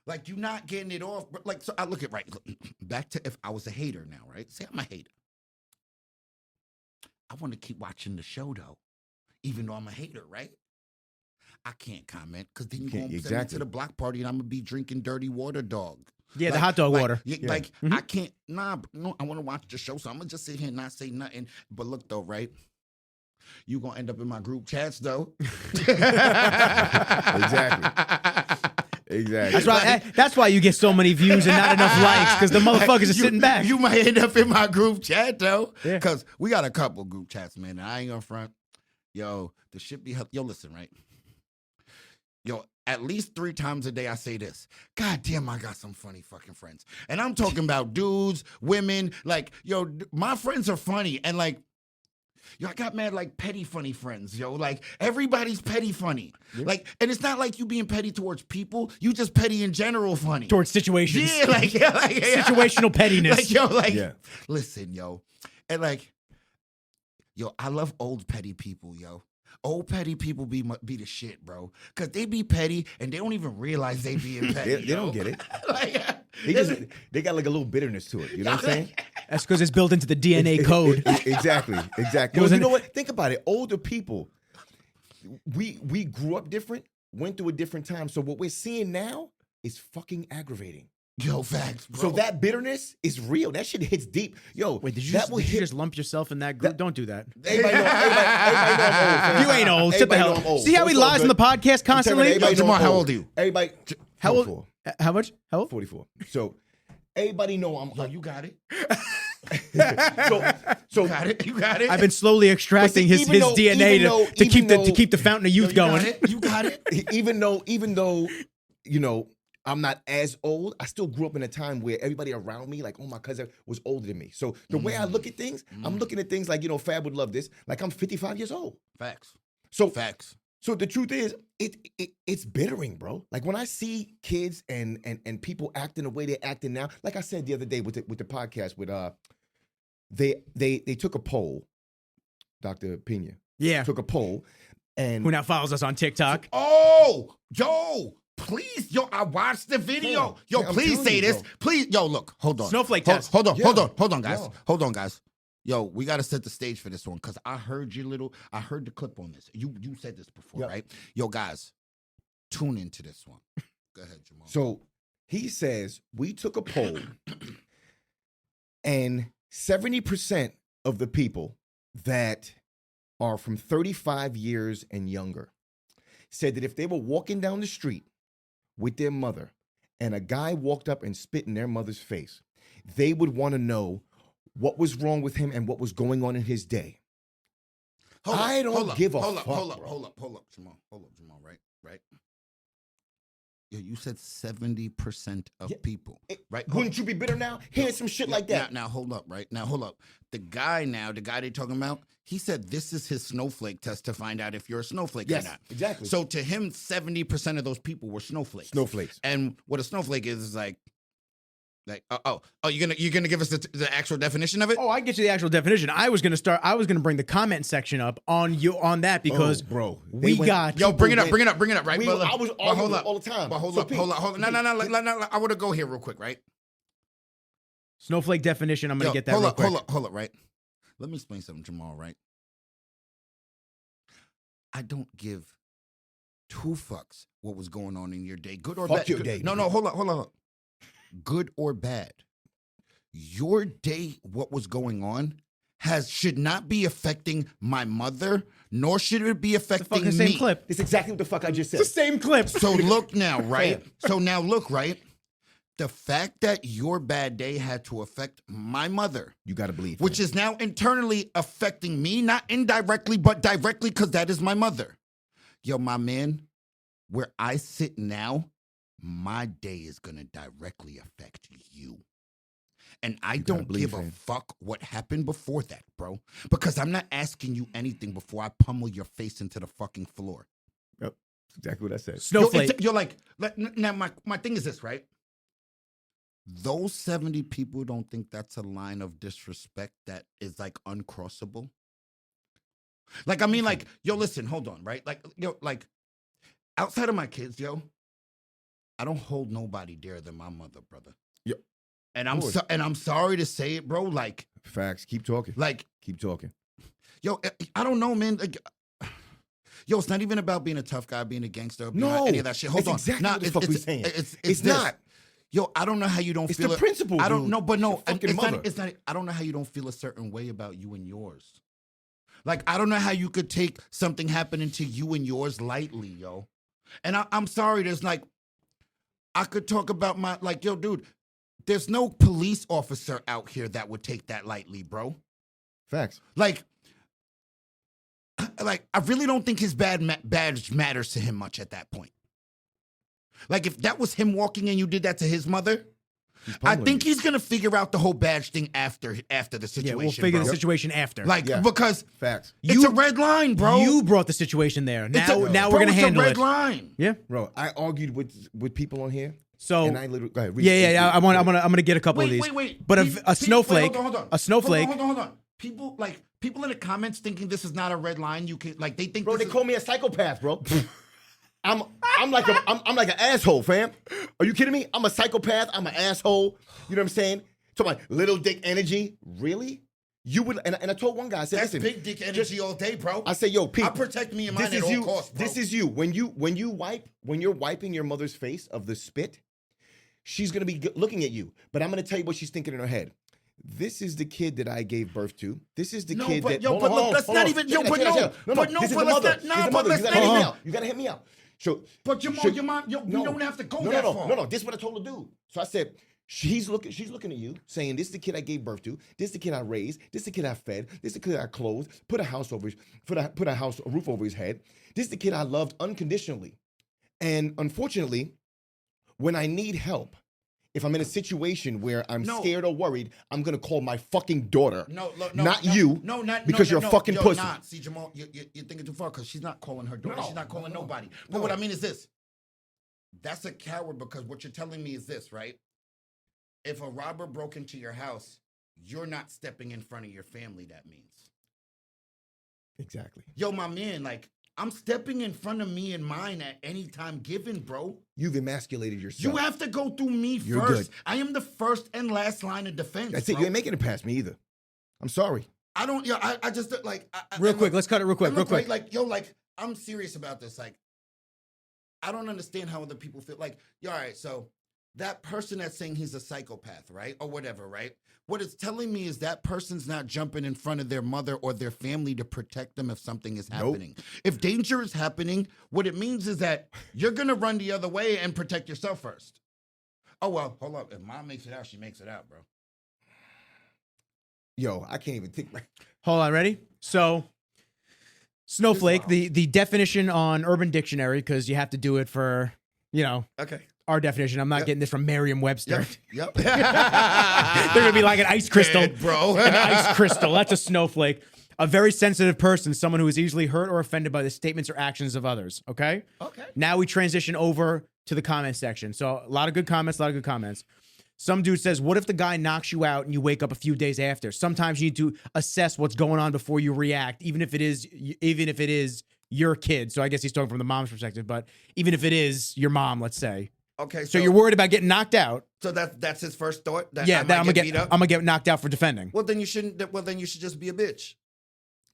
Like, you're not getting it off. But like, so I look at, right, look, back to if I was a hater now, right? Say I'm a hater. I want to keep watching the show though, even though I'm a hater, right? I can't comment because then you're Can't- gonna send me exactly. to the block party and I'm gonna be drinking dirty water, dog. Yeah, the hot dog water. Yeah. Like, Mhm. I can't, no, I want to watch the show, so I'm going to just sit here and not say nothing. But look, though, right? You gonna end up in my group chats though. Exactly. That's why you get so many views and not enough likes, because the motherfuckers are sitting back. You might end up in my group chat though, Yeah. because we got a couple group chats, man. And I ain't gonna front. Yo, the shit be yo. Listen, right? Yo, at least 3 times a day I say this. God damn, I got some funny fucking friends, and I'm talking about dudes, women. Like, yo, my friends are funny, and like. Yo, I got mad like petty funny friends, yo. Like everybody's petty funny. Yeah. Like, and it's not like you being petty towards people. You just petty in general funny. Towards situations. Yeah, like, Situational pettiness. Like, yo, like, Yeah. listen, yo. And like, yo, I love old petty people, yo. Old petty people be the shit, bro. Cause they be petty and they don't even realize they being petty. They don't get it. Like, They got like a little bitterness to it. You know what I'm saying? That's because it's built into the DNA code. Exactly. Well, you know what? Think about it. Older people, we grew up different, went through a different time. So what we're seeing now is fucking aggravating. Yo, facts, bro. So that bitterness is real. That shit hits deep. Yo, Wait, did you that will just, hit. just lump yourself in that group? Don't do that. Everybody know I'm old. fam. You ain't old. Sit the Everybody hell. know I'm old. See how So he it's all lies on the good. podcast I'm telling constantly? everybody know Jamal, I'm how old are you? Everybody, How old? 44. How much? How old? 44. So everybody know I'm. Yo, you got it. So You got it. You got it. I've been slowly extracting his even though- DNA even though- to keep even to keep the fountain of Yo, youth you going. got it. You got it. even though you know I'm not as old, I still grew up in a time where everybody around me, like, oh, my cousin was older than me. So the way I look at things, I'm looking at things like, Fab would love this. Like, I'm 55 years old. Facts. So Facts. So the truth is, it's bittering, bro. Like when I see kids and people acting the way they're acting now, like I said the other day with the podcast, with they took a poll, Dr. Pena Yeah. took a poll, and Who now follows us on TikTok? Oh, yo, please, yo, I watched the video. Yeah. Yo, Yeah, I'm please telling say you, this. bro. Please, yo, look, hold on. Snowflake Hold- test. Hold on, Yeah. hold on, guys. Yeah. Hold on, guys. Yo, we gotta set the stage for this one because I heard I heard the clip on this. You said this before, Yeah. right? Yo, guys, tune into this one. Go ahead, Jamal. so he says we took a poll, and 70% of the people that are from 35 years and younger said that if they were walking down the street with their mother and a guy walked up and spit in their mother's face, they would want to know what was wrong with him and what was going on in his day. I don't give a fuck, bro. Hold up, Jamal. Right? Yo, you said 70% of Yeah. people, right? Wouldn't you be bitter now? Hearing some shit like that. Now, hold up, right? Now, hold up. The guy they talking about, he said this is his snowflake test to find out if you're a snowflake Yes, or not. exactly. So to him, 70% of those people were snowflakes. Snowflakes. And what a snowflake is like you're gonna give us the actual definition of it? Oh, I get you the actual definition. I was gonna bring the comment section up on that because bro, we got Yo, bring it up, right? I was arguing all the time. But hold So, up. Pete, No. I want to go here real quick, right? snowflake definition. I'm gonna Yo, get that real quick. Hold up, right? Let me explain something, Jamal, right? I don't give 2 fucks what was going on in your day, good or Fuck bad. your day, No, nigga. hold on. Good or bad. Your day, what was going on, should not be affecting my mother, nor should it be The affecting fucking me. same clip. It's exactly what the fuck I just said. It's the same clip. So look now, right? Fam. So now look, right? The fact that your bad day had to affect my mother, You gotta believe. which is now internally affecting me, not indirectly, but directly, because that is my mother. Yo, my man, where I sit now, my day is gonna directly affect you. And I gotta don't believe, give a fam. fuck what happened before that, bro. Because I'm not asking you anything before I pummel your face into the fucking floor. Yep, that's exactly what I said. Snowflake. You're like, now my thing is this, right? Those 70 people don't think that's a line of disrespect that is like uncrossable. Like, I mean, like, yo, listen, hold on, right? Like, yo, like, outside of my kids, yo, I don't hold nobody dearer than my mother, brother. Yep. And course. I'm sorry to say it, bro. Like, Facts. Keep talking. Keep talking. yo, I don't know, man. Like, yo, it's not even about being a tough guy, being a gangster, being No, any of that shit. Hold it's on. exactly what the fuck we saying. It's It's this. not. Yo, I don't know how you don't It's feel the it. principle, I don't dude. know, but no, It's your fucking it's mother. not. It's not. I don't know how you don't feel a certain way about you and yours, Like, I don't know how you could take something happening to you and yours lightly, yo. And I'm sorry, there's like, I could talk about my, like, yo, dude, there's no police officer out here that would take that lightly, bro. Facts. Like, I really don't think his badge matters to him much at that point. Like, if that was him walking and you did that to his mother, I think he's gonna figure out the whole badge thing after the situation. Yeah, we'll figure bro. the situation after. Like, because facts. it's a red line, bro. You brought the situation there. Now we're gonna handle it's a red it. line. Yeah, Bro, I argued with people on here. So And I literally, go ahead, yeah. I'm gonna get a couple of these. Wait. But a snowflake, hold on. a snowflake. Hold on. People in the comments thinking this is not a red line. You can they think. Bro, they call me a psychopath, bro. I'm like an asshole, fam. Are you kidding me? I'm a psychopath. I'm an asshole. You know what I'm saying? So my little dick energy, really? You would, and I told one guy, I said, That's listen, big dick energy all day, bro. I said, yo, Pete, I protect me and mine at all costs, bro. This is you. When you're wiping your mother's face of the spit, she's gonna be looking at you. But I'm gonna tell you what she's thinking in her head. This is the kid that I gave birth to. This is the kid that. Yo, but look, let's not even. Yo, but no. This is the mother. You gotta hear me out. You gotta hear me out. So, but Jamal, your mom, we don't have to go that far. No. This is what I told the dude. So I said, she's looking at you, saying, this is the kid I gave birth to. This is the kid I raised. This is the kid I fed. This is the kid I clothed. Put a roof over his head. This is the kid I loved unconditionally. And unfortunately, when I need help, if I'm in a situation where I'm scared or worried, I'm gonna call my fucking daughter. Not you. Because you're a fucking pussy. See, Jamal, you're thinking too far because she's not calling her daughter. She's not calling nobody. But what I mean is this. That's a coward because what you're telling me is this, right? If a robber broke into your house, you're not stepping in front of your family, that means. Exactly. Yo, my man, like, I'm stepping in front of me and mine at any time given, bro. You've emasculated yourself. You have to go through me You're first. good. I am the first and last line of defense. That's it. You ain't making it past me either. I'm sorry. I don't. Yo, I just like. Real quick, let's cut it real quick. Like, I'm serious about this. Like, I don't understand how other people feel. Like, all right, so that person that's saying he's a psychopath, right, or whatever, right? What it's telling me is that person's not jumping in front of their mother or their family to protect them if something is happening. If danger is happening, what it means is that you're going to run the other way and protect yourself first. Oh, well, hold up. If mom makes it out, she makes it out, bro. Yo, I can't even think. Hold on, ready? So, snowflake, the definition on Urban Dictionary, because you have to do it for, Okay. Our definition. I'm not getting this from Merriam-Webster. Yep. They're going to be like an ice crystal. Dead, bro. An ice crystal. That's a snowflake. A very sensitive person, someone who is easily hurt or offended by the statements or actions of others. Okay? Okay. Now we transition over to the comment section. So a lot of good comments, Some dude says, what if the guy knocks you out and you wake up a few days after? Sometimes you need to assess what's going on before you react, even if it is your kid. So I guess he's talking from the mom's perspective, but even if it is your mom, let's say. Okay, so you're worried about getting knocked out. So that's his first thought. I'm gonna get knocked out for defending. Well, then you shouldn't. Well, then you should just be a bitch.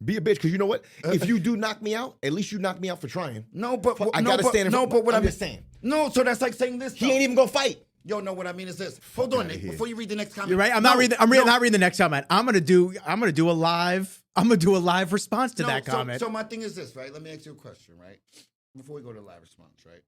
Be a bitch, because you know what? If you do knock me out, at least you knock me out for trying. No, but I gotta stand. But what I'm just saying. No, so that's like saying this. He ain't even gonna fight. Yo, no, what I mean is this. Hold on, Nick, before you read the next comment. You're right. I'm not reading the next comment. I'm gonna do a live response to that comment. So my thing is this, right? Let me ask you a question, right? Before we go to live response, right?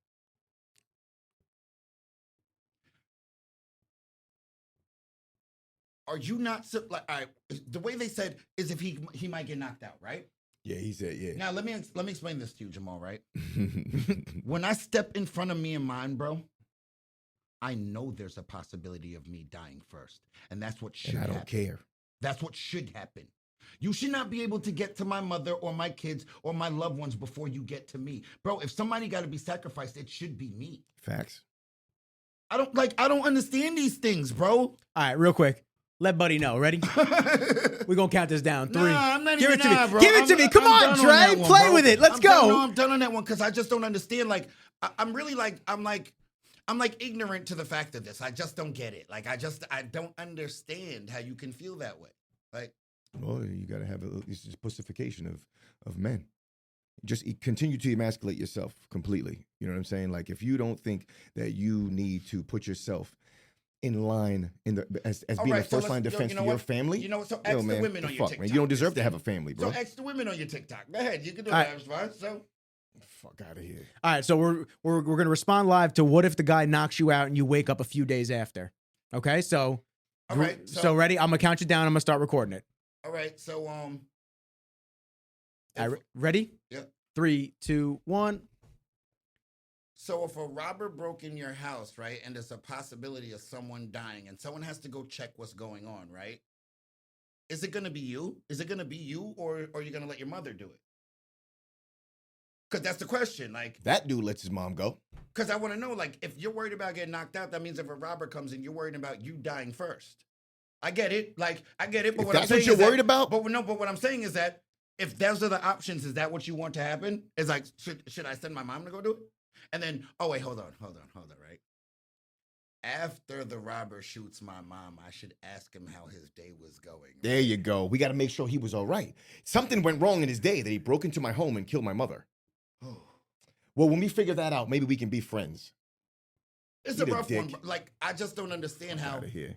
Are you not like? All right, the way they said is if he might get knocked out, right? Yeah, he said, yeah. Now let me explain this to you, Jamal. Right? When I step in front of me and mine, bro, I know there's a possibility of me dying first, and that's what should. And I don't happen. care. That's what should happen. You should not be able to get to my mother or my kids or my loved ones before you get to me, bro. If somebody got to be sacrificed, it should be me. Facts. I don't understand these things, bro. All right, real quick. Let Buddy know. Ready? We're going to count this down. 3. Nah, I'm not Give even it to me. bro. Give it to me. Come on, Trey. Play with it. Let's go. I'm done on that one because I just don't understand. Like, I'm ignorant to the fact of this. I just don't get it. Like, I don't understand how you can feel that way. Like, well, you got to have this pussification of men. Just continue to emasculate yourself completely. You know what I'm saying? Like, if you don't think that you need to put yourself in line as All being right, the so first line let's- defense you know for your what? family. You know what? So Yo, ask the man, women the on your fuck, man. TikTok. You don't deserve to have a family, bro. So ask the women on your TikTok. Go ahead, you can do All that. Right. So Fuck out of here. All right, so we're gonna respond live to what if the guy knocks you out and you wake up a few days after. Okay, so all right. so ready? I'm gonna count you down. I'm gonna start recording it. All right. So All right, ready? Yeah. 3, 2, 1. So if a robber broke in your house, right, and there's a possibility of someone dying, and someone has to go check what's going on, right? Is it gonna be you? Is it gonna be you, or are you gonna let your mother do it? Because that's the question. Like, That dude lets his mom go. because I want to know, like, if you're worried about getting knocked out, that means if a robber comes in, you're worried about you dying first. I get it. Like, I get it. But If what I'm that's saying what you're is that- worried about, But no. But what I'm saying is that if those are the options, is that what you want to happen? Is like, should I send my mom to go do it? And then, oh wait, hold on, right? After the robber shoots my mom, I should ask him how his day was going. there you go. We got to make sure he was all right. Something went wrong in his day that he broke into my home and killed my mother. Well, when we figure that out, maybe we can be friends. It's Eat a a rough one. dick. Bro. Like, I just don't understand how. Out of here.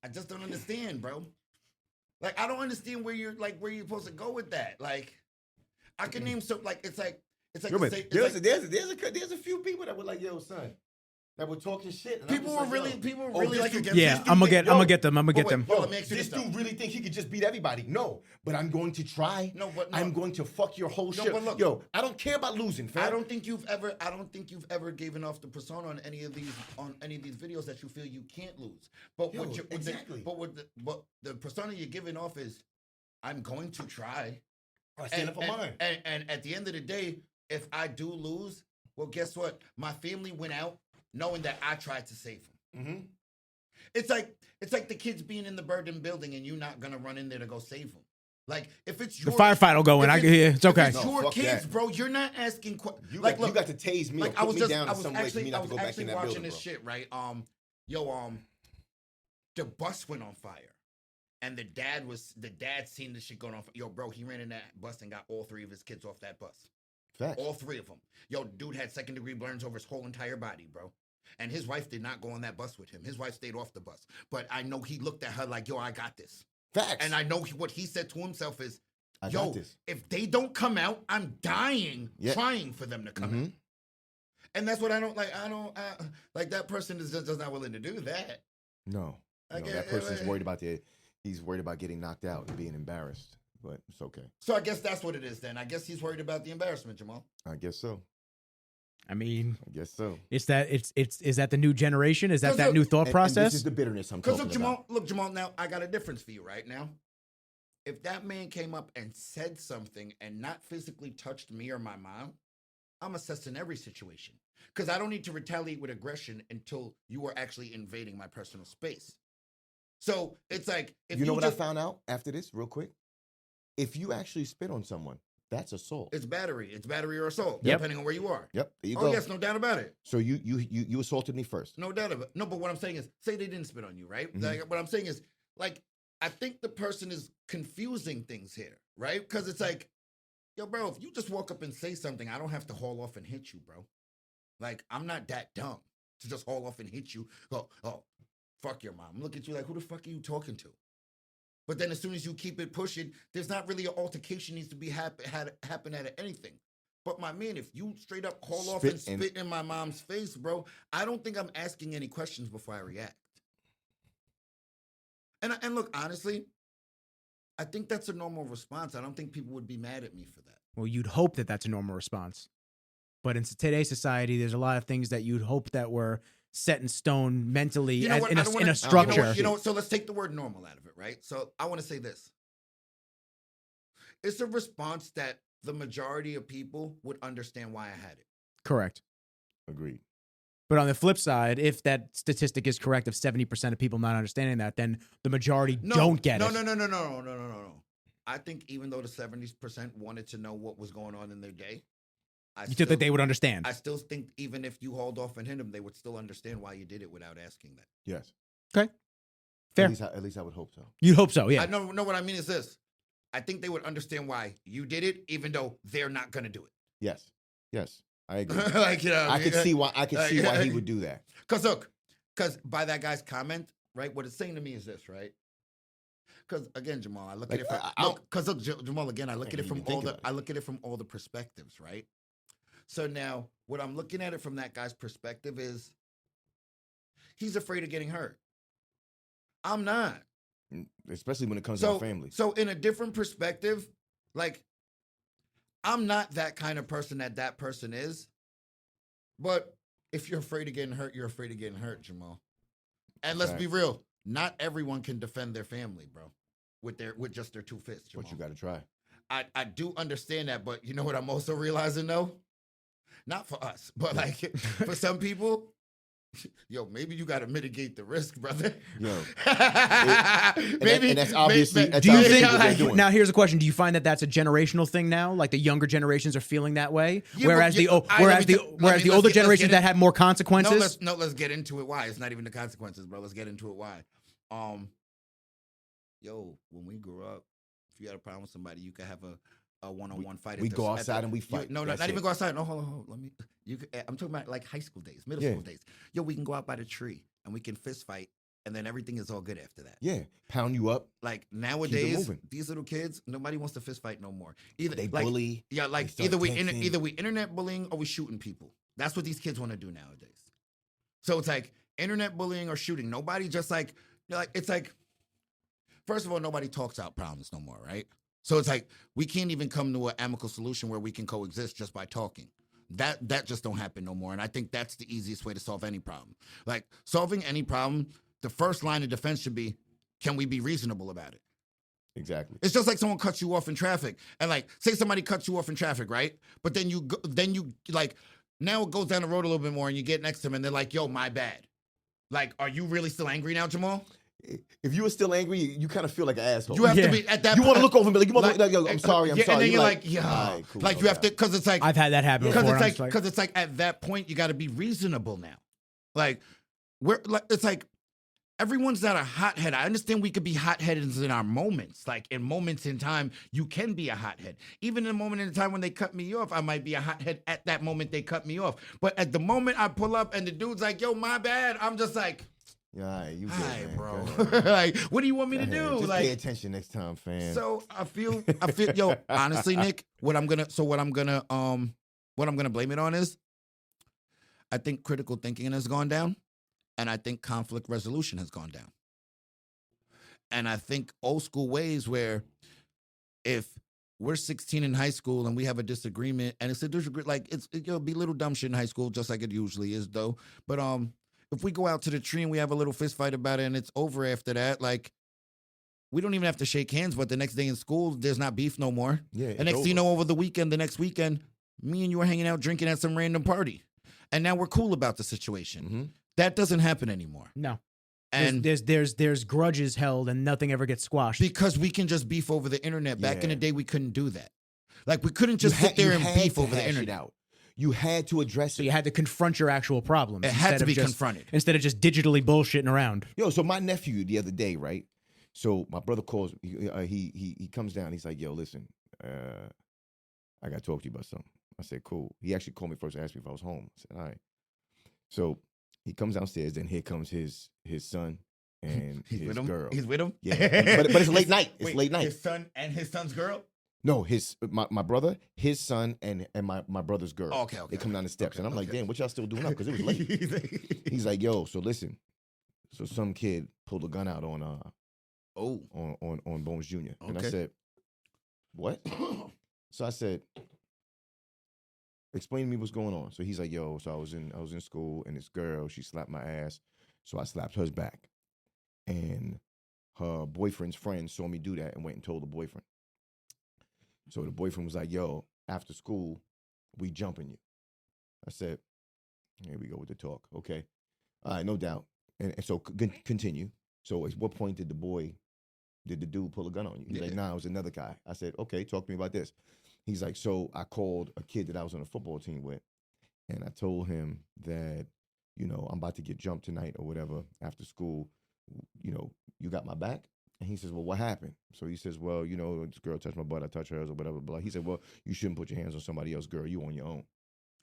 I just don't understand, bro. Like, I don't understand where you're supposed to go with that. Like, I can name some. Like, it's like Yo, man, the same- there's a few people that were like, yo, son, that were talking shit. And I'm people just were like, really yo, people were oh, really this like dude- against Yeah, this dude I'm think- gonna get them. I'm gonna But get them. wait, let me ask you This this, dude though. really think he could just beat everybody. No, but I'm going to try. No, but no. I'm going to fuck your whole No, shit. but look. Yo, I don't care about losing, fam. I don't think you've ever given off the persona on any of these videos that you feel you can't lose. But Yo, what you exactly. but the persona you're giving off is, I'm going to try. I stand up for mine. And at the end of the day, if I do lose, well, guess what? My family went out knowing that I tried to save them. Mm-hmm. It's like the kids being in the burning building and you not gonna run in there to go save them. Like, if it's The your firefight will go in. if I can hear. It's okay. If it's No, your fuck kids, that. bro. You're not asking. You Like, got, you got to tase me like or I put was me just, down I in was some way for actually, me I not to was go back in actually that watching building, this bro. shit, right? The bus went on fire, and the dad seen the shit going on. Yo, bro, he ran in that bus and got all 3 of his kids off that bus. Facts. All 3 of them. Yo, dude had 2nd-degree burns over his whole entire body, bro. And his wife did not go on that bus with him. His wife stayed off the bus. But I know he looked at her like, yo, I got this. Facts. And I know what he said to himself is, I yo, got this. if they don't come out, I'm dying Yeah. trying for them to come Mhm. out. And that's what I don't like. I don't like that person is just not willing to do that. No, I get- that person's worried about he's worried about getting knocked out and being embarrassed, but it's okay. So I guess that's what it is then. I guess he's worried about the embarrassment, Jamal. I guess so. I mean, I guess so. is that the new generation? Is that Because that look- new thought And process? this is the bitterness I'm Because talking about. look, Jamal, now I got a difference for you right now. If that man came up and said something and not physically touched me or my mom, I'm assessing every situation. Because I don't need to retaliate with aggression until you are actually invading my personal space. So it's like, if You know what just, I found out after this, real quick? If you actually spit on someone, that's assault. It's battery or assault, Yep. depending on where you are. Yep, there you Oh go. yes, no doubt about it. So you assaulted me first. No doubt about it. No, but what I'm saying is, say they didn't spit on you, right? Mhm. Like, what I'm saying is, like, I think the person is confusing things here, right? Because it's like, yo, bro, if you just walk up and say something, I don't have to haul off and hit you, bro. Like, I'm not that dumb to just haul off and hit you. Oh, fuck your mom. Look at you like, who the fuck are you talking to? But then as soon as you keep it pushing, there's not really an altercation needs to be happen at anything. But my man, if you straight up haul off and spit in my mom's face, bro, I don't think I'm asking any questions before I react. And look, honestly, I think that's a normal response. I don't think people would be mad at me for that. Well, you'd hope that that's a normal response. But in today's society, there's a lot of things that you'd hope that were set in stone mentally You know what? in I don't wanna- a You know structure. what? You know what? So let's take the word normal out of it, right? So I want to say this. It's a response that the majority of people would understand why I had it. Correct. Agreed. But on the flip side, if that statistic is correct of 70% of people not understanding that, then the majority don't get it. No. I think even though the 70% wanted to know what was going on in their day, You think that they would understand? I still think even if you hauled off and hit them, they would still understand why you did it without asking that. Yes. Okay. Fair. At least I would hope so. You'd hope so, yeah. I know what I mean is this. I think they would understand why you did it, even though they're not going to do it. Yes. I agree. Like, you know, I could see why. I could see why he would do that. Because look, because by that guy's comment, right? What it's saying to me is this, right? Because again, Jamal, I look at it from because look, Jamal, again, I look at it from all the perspectives, right? So now, what I'm looking at it from that guy's perspective is, he's afraid of getting hurt. I'm not. Especially when it comes to our family. So in a different perspective, like, I'm not that kind of person that person is. But if you're afraid of getting hurt, you're afraid of getting hurt, Jamal. And let's be real, not everyone can defend their family, bro, with just their 2 fists, Jamal. But you got to try. I do understand that, but you know what I'm also realizing, though? Not for us, but like for some people, yo, maybe you got to mitigate the risk, brother. Yo, maybe and that's obviously. Do you think? Now, here's a question: do you find that that's a generational thing now? Like the younger generations are feeling that way, whereas the older generations that have more consequences. Let's get into it. Why? It's not even the consequences, bro. Let's get into it. Why? Yo, when we grew up, if you had a problem with somebody, you could have a one-on-one fight. We go outside and we fight. No, not even go outside. No, hold on. Let me. I'm talking about like high school days, middle school days. Yo, we can go out by the tree and we can fist fight, and then everything is all good after that. Yeah, pound you up. Like nowadays, these little kids, nobody wants to fist fight no more. Either they bully. Yeah, like either we internet bullying or we shooting people. That's what these kids want to do nowadays. So it's like internet bullying or shooting. Nobody just like it's like. First of all, nobody talks out problems no more, right? So it's like we can't even come to an amicable solution where we can coexist just by talking. That just don't happen no more. And I think that's the easiest way to solve any problem. Like solving any problem, the first line of defense should be, can we be reasonable about it? Exactly. It's just like someone cuts you off in traffic, and like say somebody cuts you off in traffic, right? But then you like now it goes down the road a little bit more, and you get next to them, and they're like, "Yo, my bad." Like, are you really still angry now, Jamal? If you were still angry, you kind of feel like an asshole. You have to be at that. You want to look over and be like, yo, I'm sorry. And then you're like, right, cool, like you have to, because it's like I've had that happen before. Because it's like at that point you got to be reasonable now. Like it's like everyone's not a hothead. I understand we could be hotheaded in our moments. Like in moments in time, you can be a hothead. Even in a moment in time when they cut me off, I might be a hothead at that moment they cut me off. But at the moment I pull up and the dude's like, yo, my bad, I'm just like, yeah, you good, hi, man. bro. Like, what do you want me to do? Just like, pay attention next time, fam. So I feel, yo, honestly, Nick, what I'm gonna blame it on is, I think critical thinking has gone down, and I think conflict resolution has gone down, and I think old school ways where, if we're 16 in high school and we have a disagreement, and it's a disagreement, like it'll be little dumb shit in high school, just like it usually is, though, but if we go out to the tree and we have a little fist fight about it and it's over after that, like, we don't even have to shake hands, but the next day in school, there's not beef no more. Yeah. And next thing you know, over the weekend, the next weekend, me and you are hanging out drinking at some random party. And now we're cool about the situation. Mm-hmm. That doesn't happen anymore. No. And there's grudges held and nothing ever gets squashed. Because we can just beef over the internet. Back in the day, we couldn't do that. Like, we couldn't just sit there and beef over the internet. Out. You had to address it. So you had to confront your actual problems. It had to be confronted. Instead of just digitally bullshitting around. Yo, so my nephew the other day, right? So my brother calls, he comes down. He's like, yo, listen, I got to talk to you about something. I said, cool. He actually called me first and asked me if I was home. I said, all right. So he comes downstairs, then here comes his son and his girl. He's with him? Yeah. but it's late night. It's late night. His son and his son's girl? No, my brother, his son, and my brother's girl. Okay. They come down the steps, and I'm like, damn, what y'all still doing up? Because it was late. He's like, yo, so listen. So some kid pulled a gun out on Bones Jr. Okay. And I said, what? So I said, explain to me what's going on. So he's like, yo, so I was in school, and this girl, she slapped my ass, so I slapped hers back. And her boyfriend's friend saw me do that and went and told the boyfriend. So the boyfriend was like, yo, after school, we jumping you. I said, here we go with the talk. Okay. All right, no doubt. And so continue. So at what point did the dude pull a gun on you? He's like, nah, it was another guy. I said, okay, talk to me about this. He's like, so I called a kid that I was on a football team with, and I told him that, I'm about to get jumped tonight or whatever after school. You got my back? And he says, well, what happened? So he says, well, this girl touched my butt, I touched hers or whatever. Blah. He said, well, you shouldn't put your hands on somebody else's girl. You on your own.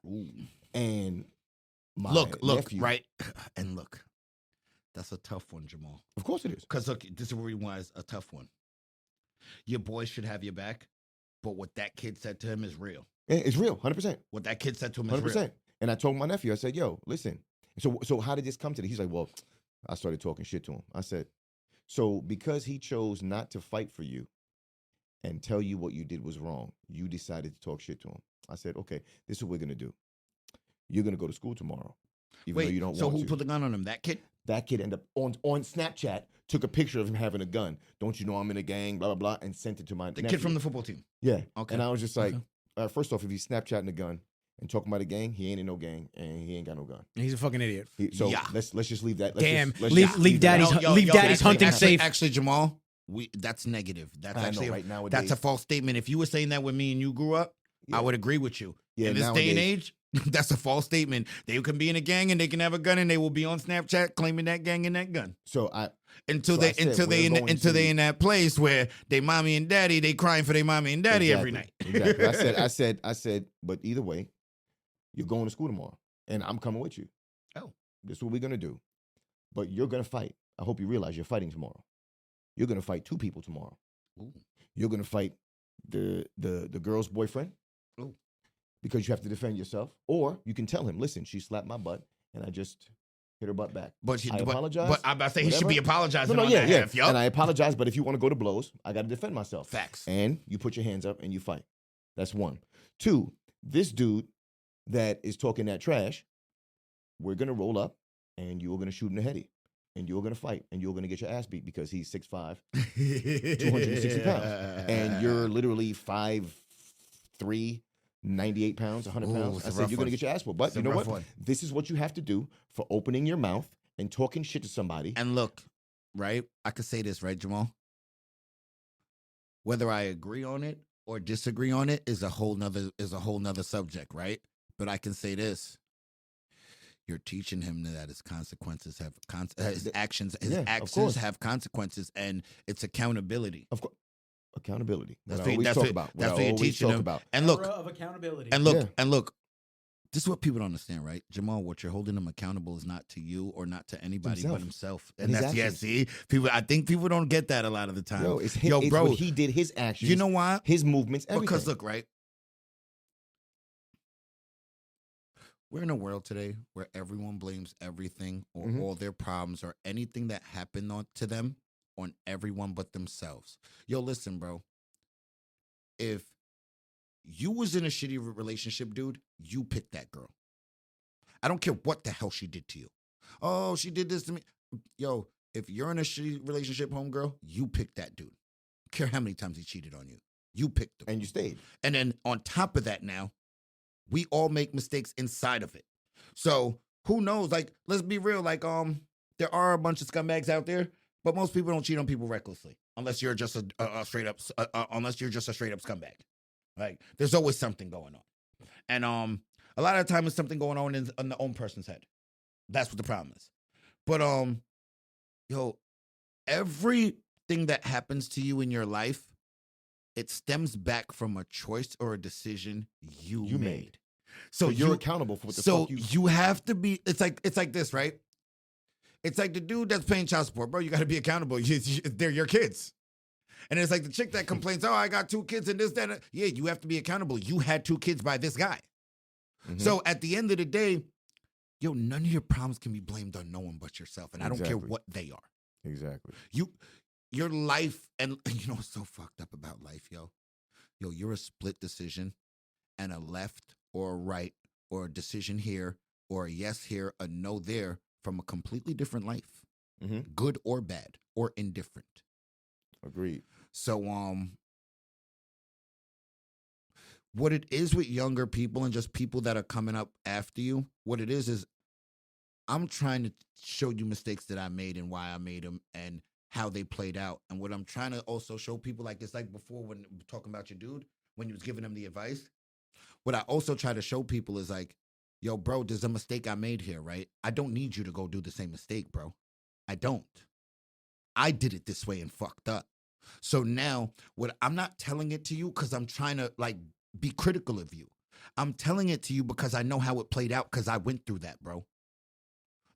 Ooh. And my look, nephew. right? And look, that's a tough one, Jamal. Of course it is. Because look, this is why it's a tough one. Your boy should have your back, but what that kid said to him is real. It's real, 100%. What that kid said to him is 100%. real. And I told my nephew, I said, yo, listen. So how did this come to this? He's like, well, I started talking shit to him. I said, so because he chose not to fight for you and tell you what you did was wrong, you decided to talk shit to him. I said, okay, this is what we're going to do. You're going to go to school tomorrow, even though you don't so want who to. put the gun on him? That kid? That kid ended up on Snapchat, took a picture of him having a gun. Don't you know I'm in a gang, blah, blah, blah, and sent it to my The nephew. kid from the football team. Yeah. Okay. And I was just like, Okay. first off, if he's Snapchatting a gun and talking about a gang, he ain't in no gang, and he ain't got no gun. He's a fucking idiot. So Yeah. let's just leave that. Damn. Let's Leave- just leave that. daddy's- leave daddy's hunting safe. Actually, Jamal, that's negative. That's I know, actually right nowadays. that's a false statement. If you were saying that when me and you grew up, Yeah. I would agree with you. Yeah, in this day and nowadays- age, that's a false statement. They can be in a gang and they can have a gun and they will be on Snapchat claiming that gang and that gun. So I Until So I said, we're going until they to- in that place where they mommy and daddy, they crying for their mommy and daddy every night. Exactly. I said, but either way, you're going to school tomorrow, and I'm coming with you. Oh. This is what we're gonna do. But you're gonna fight. I hope you realize you're fighting tomorrow. You're gonna fight 2 people tomorrow. Ooh. You're gonna fight the girl's boyfriend. Ooh. Because you have to defend yourself, or you can tell him, listen, she slapped my butt, and I just hit her butt back. But I apologize. But I'm about to say he should be whatever. apologizing on that half, yo. And I apologize, but if you want to go to blows, I got to defend myself. Facts. And you put your hands up and you fight. That's 1. 2, this dude that is talking that trash, we're going to roll up and you're going to shoot in the heady. And you're going to fight. And you're going to get your ass beat because he's 6'5", 260 pounds. And you're literally 5'3", 98 pounds, 100 Ooh, pounds. it's I a said, rough you're going to one. get your ass whooped. But It's a you know rough what? one. This is what you have to do for opening your mouth and talking shit to somebody. And look, right? I could say this, right, Jamal? Whether I agree on it or disagree on it is a whole nother subject, right? But I can say this. You're teaching him that his consequences have his actions Yeah, of actions course. have consequences, and it's accountability. Of course, accountability. That's What what- I always that's talk what- about. that's What what I you're always teaching talk him. about. And look, Era of accountability. and look, Yeah. and look. This is what people don't understand, right? Jamal, what you're holding him accountable is not to you or not to anybody but himself. And his that's actions. see, people. I think people don't get that a lot of the time. Yo, it's his, Yo, it's bro, what he did, his actions. you know why? His movements, everything. Because look, right? We're in a world today where everyone blames everything or Mhm. all their problems or anything that happened to them on everyone but themselves. Yo, listen, bro. If you was in a shitty relationship, dude, you picked that girl. I don't care what the hell she did to you. Oh, she did this to me. Yo, if you're in a shitty relationship, homegirl, you picked that dude. Care how many times he cheated on you. You picked him. and you stayed. And then on top of that now, we all make mistakes inside of it. So who knows? Like, let's be real. Like, there are a bunch of scumbags out there, but most people don't cheat on people recklessly, unless you're just a straight up, unless you're just a straight up scumbag. Like, there's always something going on, and a lot of the time it's something going on in the own person's head. That's what the problem is. But yo, everything that happens to you in your life, it stems back from a choice or a decision you made. So you're accountable for what the fuck you... you have to be. It's like this, right? It's like the dude that's paying child support, bro. You got to be accountable. They're your kids. And it's like the chick that complains, oh, I got 2 kids and this, that. And yeah, you have to be accountable. You had 2 kids by this guy. Mhm. So at the end of the day, yo, none of your problems can be blamed on no one but yourself. And I don't care Exactly. what they are. Exactly. Your life, and you know what's so fucked up about life, yo? Yo, you're a split decision and a left or a right or a decision here or a yes here, a no there from a completely different life. Mhm. Good or bad or indifferent. Agreed. So, what it is with younger people and just people that are coming up after you, what it is I'm trying to show you mistakes that I made and why I made them and how they played out. And what I'm trying to also show people, like it's like before when talking about your dude, when you was giving him the advice, what I also try to show people is like, yo, bro, there's a mistake I made here, right? I don't need you to go do the same mistake, bro. I don't. I did it this way and fucked up. So now, what I'm not telling it to you because I'm trying to like be critical of you. I'm telling it to you because I know how it played out because I went through that, bro.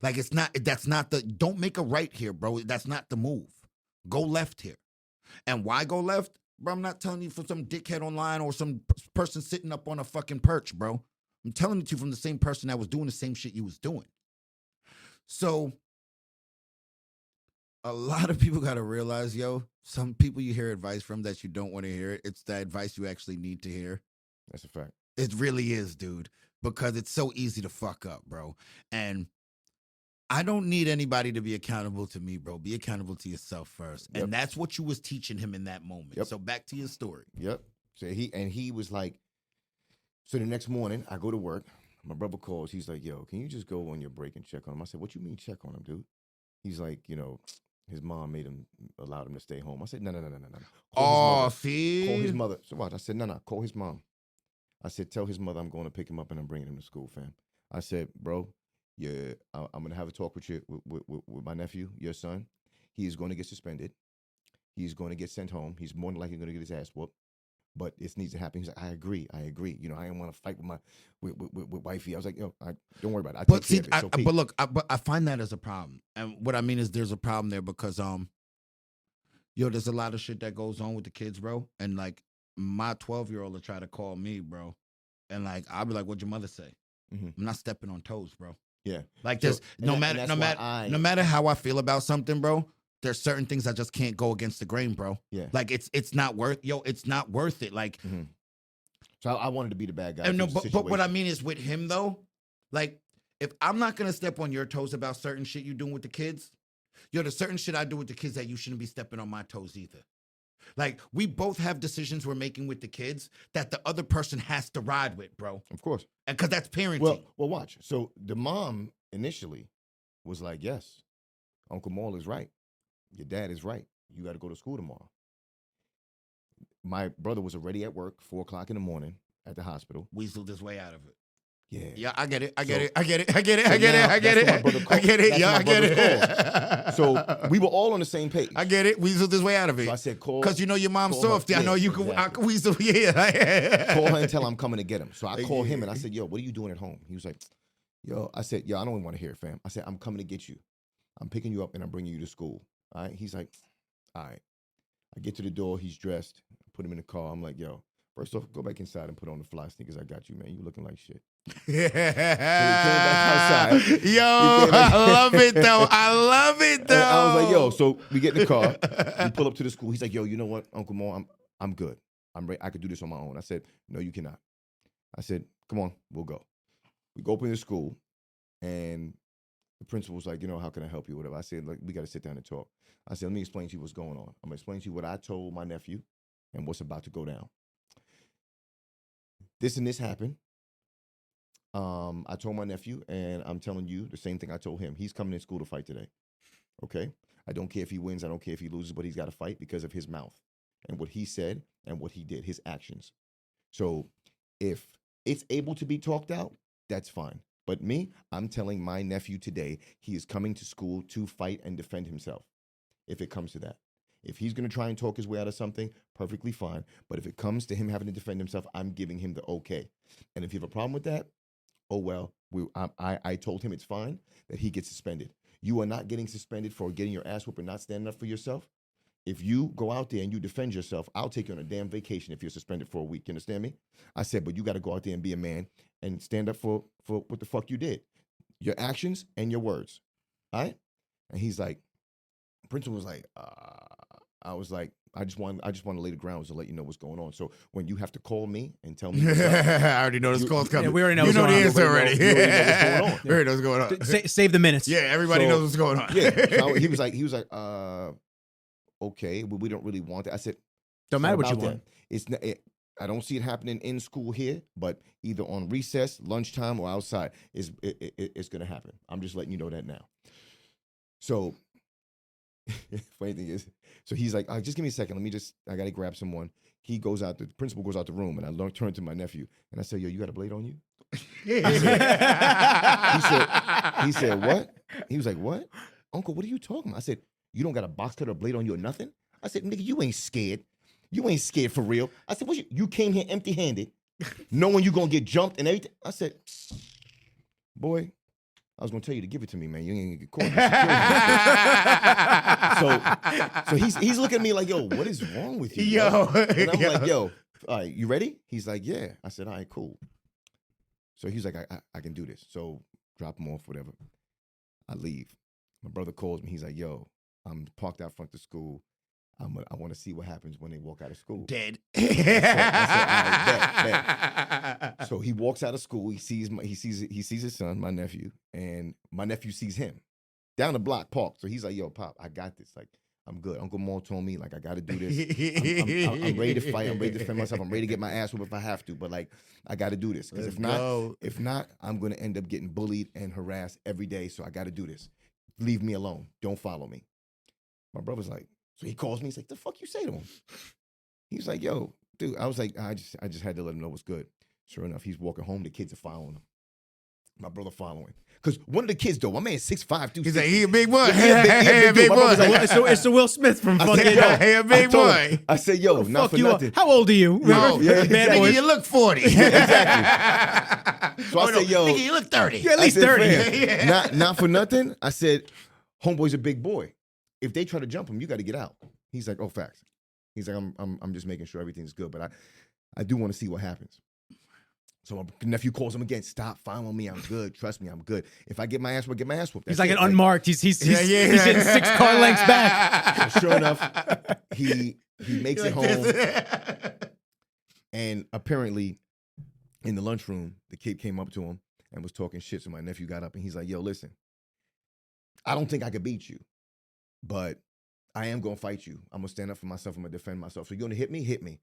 Like, that's not don't make a right here, bro. That's not the move. Go left here. And why go left? Bro, I'm not telling you from some dickhead online or some person sitting up on a fucking perch, bro. I'm telling it to you from the same person that was doing the same shit you was doing. So, a lot of people got to realize, yo, some people you hear advice from that you don't want to hear. It's the advice you actually need to hear. That's a fact. It really is, dude, because it's so easy to fuck up, bro. And I don't need anybody to be accountable to me, bro. Be accountable to yourself first. Yep. And that's what you was teaching him in that moment. Yep. So back to your story. Yep. So he was like, so the next morning I go to work. My brother calls. He's like, yo, can you just go on your break and check on him? I said, what you mean check on him, dude? He's like, his mom allowed him to stay home. I said, no. Oh, Call see? his mother. So watch. I said, no, call his mom. I said, tell his mother I'm going to pick him up and I'm bringing him to school, fam. I said, bro, yeah, I'm going to have a talk with you, with my nephew, your son. He is going to get suspended. He's going to get sent home. He's more than likely going to get his ass whooped. But this needs to happen. He's like, I agree. I didn't want to fight with wifey. I was like, don't worry about it. But see, but look, I find that as a problem. And what I mean is there's a problem there because, there's a lot of shit that goes on with the kids, bro. And like my 12-year-old will try to call me, bro. And like, I'll be like, what'd your mother say? Mm-hmm. I'm not stepping on toes, bro. Yeah. Like this, no matter how I feel about something, bro, there's certain things I just can't go against the grain, bro. Yeah. Like it's not worth it. Like, mm-hmm. So I wanted to be the bad guy. And no, but what I mean is with him though, like if I'm not gonna step on your toes about certain shit you doing with the kids, there's certain shit I do with the kids that you shouldn't be stepping on my toes either. Like we both have decisions we're making with the kids that the other person has to ride with, bro. Of course. And because that's parenting. Well, watch. So the mom initially was like, yes, Uncle Maul is right. Your dad is right. You got to go to school tomorrow. My brother was already at work, 4:00 in the morning at the hospital. Weaseled his way out of it. Yeah. I get it. I get it. So we were all on the same page. I get it. Weaseled his way out of it. So I said, call. Because your mom's softy. I know you can. Exactly. I can weasel. Yeah. Call her and tell her I'm coming to get him. So I called him and I said, yo, what are you doing at home? He was like, I said, I don't even want to hear it, fam. I said, I'm coming to get you. I'm picking you up and I'm bringing you to school. All right. He's like, all right. I get to the door. He's dressed. Put him in the car. I'm like, yo, first off, go back inside and put on the fly sneakers. I got you, man. You looking like shit. Yeah. So he came back outside. Yo, I love it though. And I was like, yo, so we get in the car. We pull up to the school. He's like, yo, you know what, Uncle Mo, I'm good. I'm ready. I could do this on my own. I said, no, you cannot. I said, come on, we'll go. We go up in the school, and the principal was like, how can I help you? Whatever. I said, like, we got to sit down and talk. I said, let me explain to you what's going on. I'm going to explain to you what I told my nephew and what's about to go down. This and this happened. I told my nephew, and I'm telling you the same thing I told him. He's coming in school to fight today. Okay? I don't care if he wins. I don't care if he loses, but he's got to fight because of his mouth and what he said and what he did, his actions. So if it's able to be talked out, that's fine. But me, I'm telling my nephew today he is coming to school to fight and defend himself, if it comes to that. If he's going to try and talk his way out of something, perfectly fine. But if it comes to him having to defend himself, I'm giving him the okay. And if you have a problem with that, oh, well, I told him it's fine that he gets suspended. You are not getting suspended for getting your ass whooped and not standing up for yourself. If you go out there and you defend yourself, I'll take you on a damn vacation if you're suspended for a week. You understand me? I said, but you got to go out there and be a man and stand up for what the fuck you did. Your actions and your words. All right? And he's like, principal was like, I was like, I just want to lay the grounds to let you know what's going on. So when you have to call me and tell me what's up, I already know this call's coming. Yeah, we already know you know the what's answer going on. already. You already know what's going on. We already know what's going on. Save the minutes. Yeah, everybody knows what's going on. Yeah. So he was like, okay, but we don't really want that. I said, Don't matter what you about want. that. It's not, I don't see it happening in school here, but either on recess, lunchtime, or outside, it's going to happen. I'm just letting you know that now. So, funny thing is, so he's like, just give me a second. I got to grab someone. He goes out, the principal goes out the room, and I turn to my nephew, and I said, yo, you got a blade on you? He said, what? He was like, what? Uncle, what are you talking about? I said, you don't got a box cutter or blade on you or nothing? I said, nigga, you ain't scared. You ain't scared for real. I said, you came here empty-handed. knowing you're gonna get jumped and everything. I said, boy, I was gonna tell you to give it to me, man. You ain't gonna get caught. So he's looking at me like, yo, what is wrong with you? Yo. And I'm like, yo, all right, you ready? He's like, yeah. I said, all right, cool. So he's like, I can do this. So drop him off, whatever. I leave. My brother calls me. He's like, yo, I'm parked out front of school. I want to see what happens when they walk out of school. Dead. I said, all right, bet. So he walks out of school. He sees his son, my nephew, and my nephew sees him down the block, parked. So he's like, yo, Pop, I got this. Like, I'm good. Uncle Maul told me, like, I got to do this. I'm ready to fight. I'm ready to defend myself. I'm ready to get my ass whooped if I have to. But, like, I got to do this. Because if not, I'm going to end up getting bullied and harassed every day. So I got to do this. Leave me alone. Don't follow me. My brother's like, so he calls me. He's like, the fuck you say to him? He's like, yo, dude. I was like, I just had to let him know what's good. Sure enough, he's walking home. The kids are following him. My brother following. Because one of the kids, though, my man 6'5", 260. He's like, he a big boy. He a big boy. Like, it's the Will Smith from fucking. Hey, a big boy. I said, yo, not for nothing. How old are you? Yo, yeah, nigga, exactly. you look 40. Exactly. So I said, yo. Nigga, you look 30. You're at least 30. Yeah. Not for nothing. I said, homeboy's a big boy. If they try to jump him, you got to get out. He's like, oh, facts. He's like, I'm just making sure everything's good, but I do want to see what happens. So my nephew calls him again. Stop following me. I'm good. Trust me, I'm good. If I get my ass whooped, get my ass whooped. He's like an unmarked. He's hitting 6 car lengths back. So sure enough, he makes it home. And apparently, in the lunchroom, the kid came up to him and was talking shit. So my nephew got up and he's like, yo, listen, I don't think I could beat you, but I am going to fight you. I'm going to stand up for myself. I'm going to defend myself. So you're going to hit me? Hit me.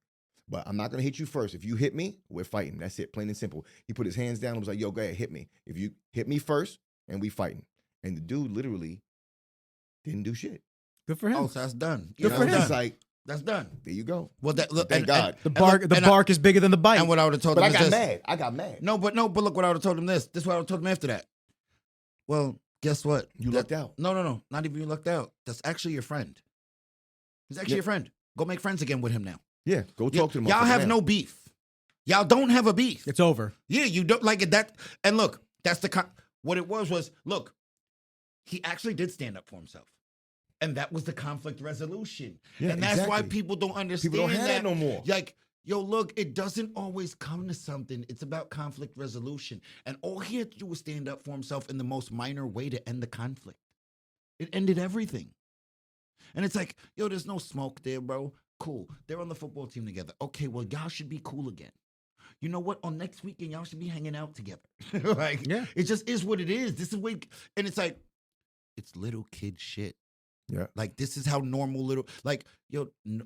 But I'm not going to hit you first. If you hit me, we're fighting. That's it, plain and simple. He put his hands down and was like, yo, go ahead, hit me. If you hit me first, and we fighting. And the dude literally didn't do shit. Good for him. Oh, so that's done. Good for him. It's like, That's done. there you go. Well, look, Thank God. The bark is bigger than the bite. And what I would have told But him I is got this. mad. I got mad. No, but look what I would have told him this. This is what I would have told him after that. Well, guess what? You lucked out. No. Not even you lucked out. That's actually your friend. He's actually your friend. Go make friends again with him now. Yeah, go talk to him. Y'all have no beef. Y'all don't have a beef. It's over. Yeah, you don't like it. That and look, that's what it was look, he actually did stand up for himself. And that was the conflict resolution. Yeah, and that's why exactly. people don't understand People don't have that that no more. Like, yo, look, it doesn't always come to something. It's about conflict resolution. And all he had to do was stand up for himself in the most minor way to end the conflict. It ended everything. And it's like, yo, there's no smoke there, bro. Cool. They're on the football team together. Okay, well, y'all should be cool again. You know what? On next weekend, y'all should be hanging out together. Like, Yeah. It just is what it is. This is what, and it's like, it's little kid shit. Yeah. Like, this is how normal little, like, yo, no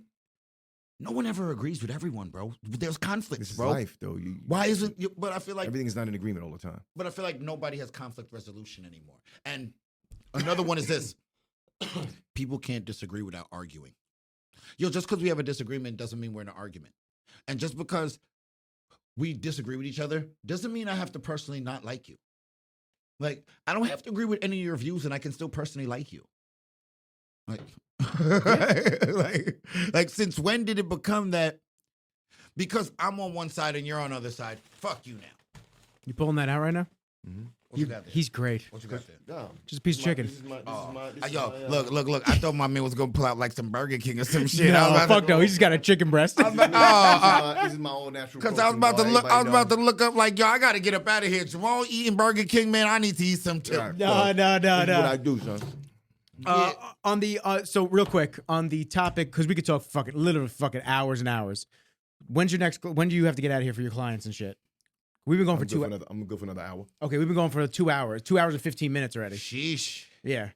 one ever agrees with everyone, bro. There's conflicts, This is bro. life, though. Why isn't, but I feel like, Everything's not in agreement all the time. but I feel like nobody has conflict resolution anymore. And another one is this. People can't disagree without arguing. Yo, just because we have a disagreement doesn't mean we're in an argument. And just because we disagree with each other doesn't mean I have to personally not like you. Like, I don't have to agree with any of your views and I can still personally like you. Like, like since when did it become that? Because I'm on one side and you're on the other side. Fuck you now. You pulling that out right now? Mm-hmm. What you got there? He's great. What you got there? No, Just a piece of chicken. Yo, look. I thought my man was gonna pull out like some Burger King or some shit. No, fuck no. He just got a chicken breast. This is my old natural. Because I was about to look. I was about to look up like, yo, I got to get up out of here. Jamal eating Burger King, man. I need to eat some too. No. What I do, son. On the so real quick on the topic, because we could talk literally hours and hours. When do you have to get out of here for your clients and shit? We've been going for 2 hours. I'm gonna go for another hour. Okay, we've been going for 2 hours. 2 hours and 15 minutes already. Sheesh. Yeah.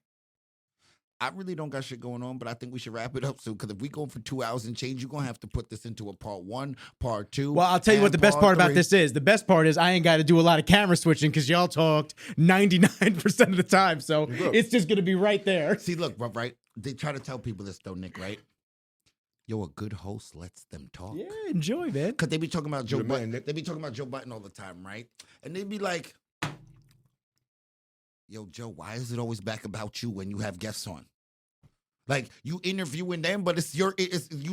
I really don't got shit going on, but I think we should wrap it up soon. Because if we go for 2 hours and change, you're gonna have to put this into a part 1, part 2. Well, I'll tell you what the best part about this is. The best part is I ain't got to do a lot of camera switching because y'all talked 99% of the time. So it's just gonna be right there. See, look, right? They try to tell people this though, Nick, right? Yo, a good host lets them talk. Yeah, enjoy, man. Because they be talking about Joe You're the man, Button. Nick. They be talking about Joe Button all the time, right? And they be like, yo, Joe, why is it always back about you when you have guests on? Like, you interviewing them, but it's you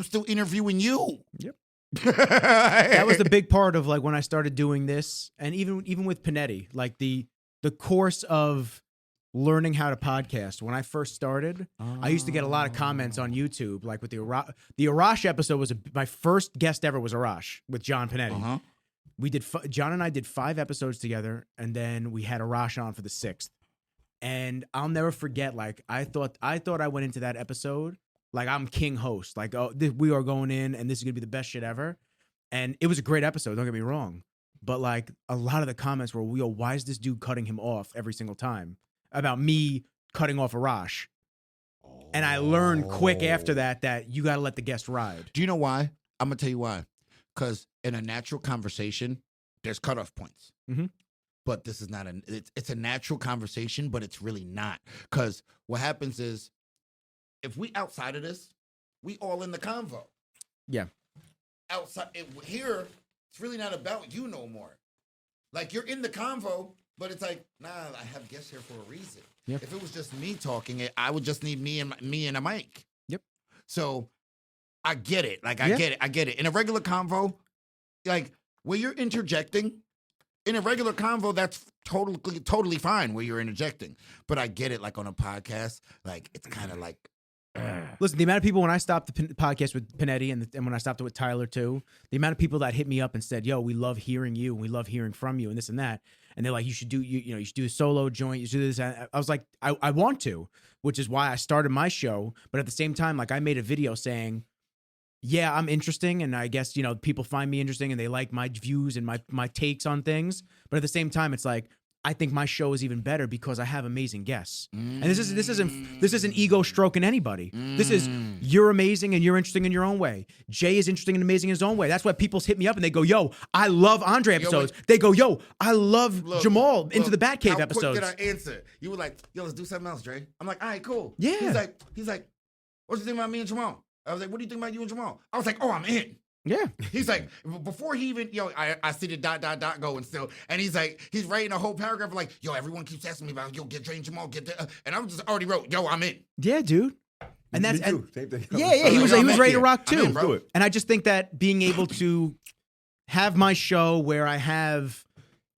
still interviewing you. Yep. That was the big part of like when I started doing this, and even with Panetti, like the course of learning how to podcast. When I first started, I used to get a lot of comments on YouTube, like with the Arash episode was my first guest ever was Arash with John Panetti. We did John and I did 5 episodes together, and then we had Arash on for the 6th. And I'll never forget, like I thought I went into that episode like I'm king host, like we are going in, and this is gonna be the best shit ever. And it was a great episode. Don't get me wrong, but like a lot of the comments were, "Yo, why is this dude cutting him off every single time?" About me cutting off Arash. And I learned quick after that you got to let the guest ride. Do you know why? I'm gonna tell you why. Because in a natural conversation, there's cutoff points. But this is not it's a natural conversation, but it's really not. Because what happens is, if we outside of this, we all in the convo. Yeah. Outside here, it's really not about you no more. Like you're in the convo, but it's like, nah, I have guests here for a reason. Yep. If it was just me talking, I would just need me and a mic. Yep. So I get it. Like I get it. In a regular convo, like where you're interjecting, in a regular convo, that's totally fine where you're interjecting. But I get it. Like on a podcast, like it's kind of like. Listen, the amount of people when I stopped the podcast with Panetti and when I stopped it with Tyler too, the amount of people that hit me up and said, "Yo, we love hearing you and we love hearing from you and this and that," and they're like, "You should do you should do a solo joint. You should do this." I was like, I want to, which is why I started my show. But at the same time, like I made a video saying, "Yeah, I'm interesting, and I guess people find me interesting and they like my views and my takes on things." But at the same time, it's like, I think my show is even better because I have amazing guests. And this isn't ego stroking anybody. This is you're amazing and you're interesting in your own way. Jay is interesting and amazing in his own way. That's why people hit me up and they go, "Yo, I love Andre episodes." They go, "Yo, I love Jamal into the Batcave episodes." How quick did I answer? You were like, "Yo, let's do something else, Dre." I'm like, "All right, cool." Yeah. He's like, "What do you think about me and Jamal?" I was like, "What do you think about you and Jamal?" I was like, "Oh, I'm in." Yeah. He's like, before he even, I see the ... going still. And he's like, he's writing a whole paragraph like, "Yo, everyone keeps asking me about, get Dre and Jamal, get the, and I just already wrote, "Yo, I'm in." Yeah, dude. And that's, Same thing. Yeah, he was ready to rock too. Bro. And I just think that being able to have my show where I have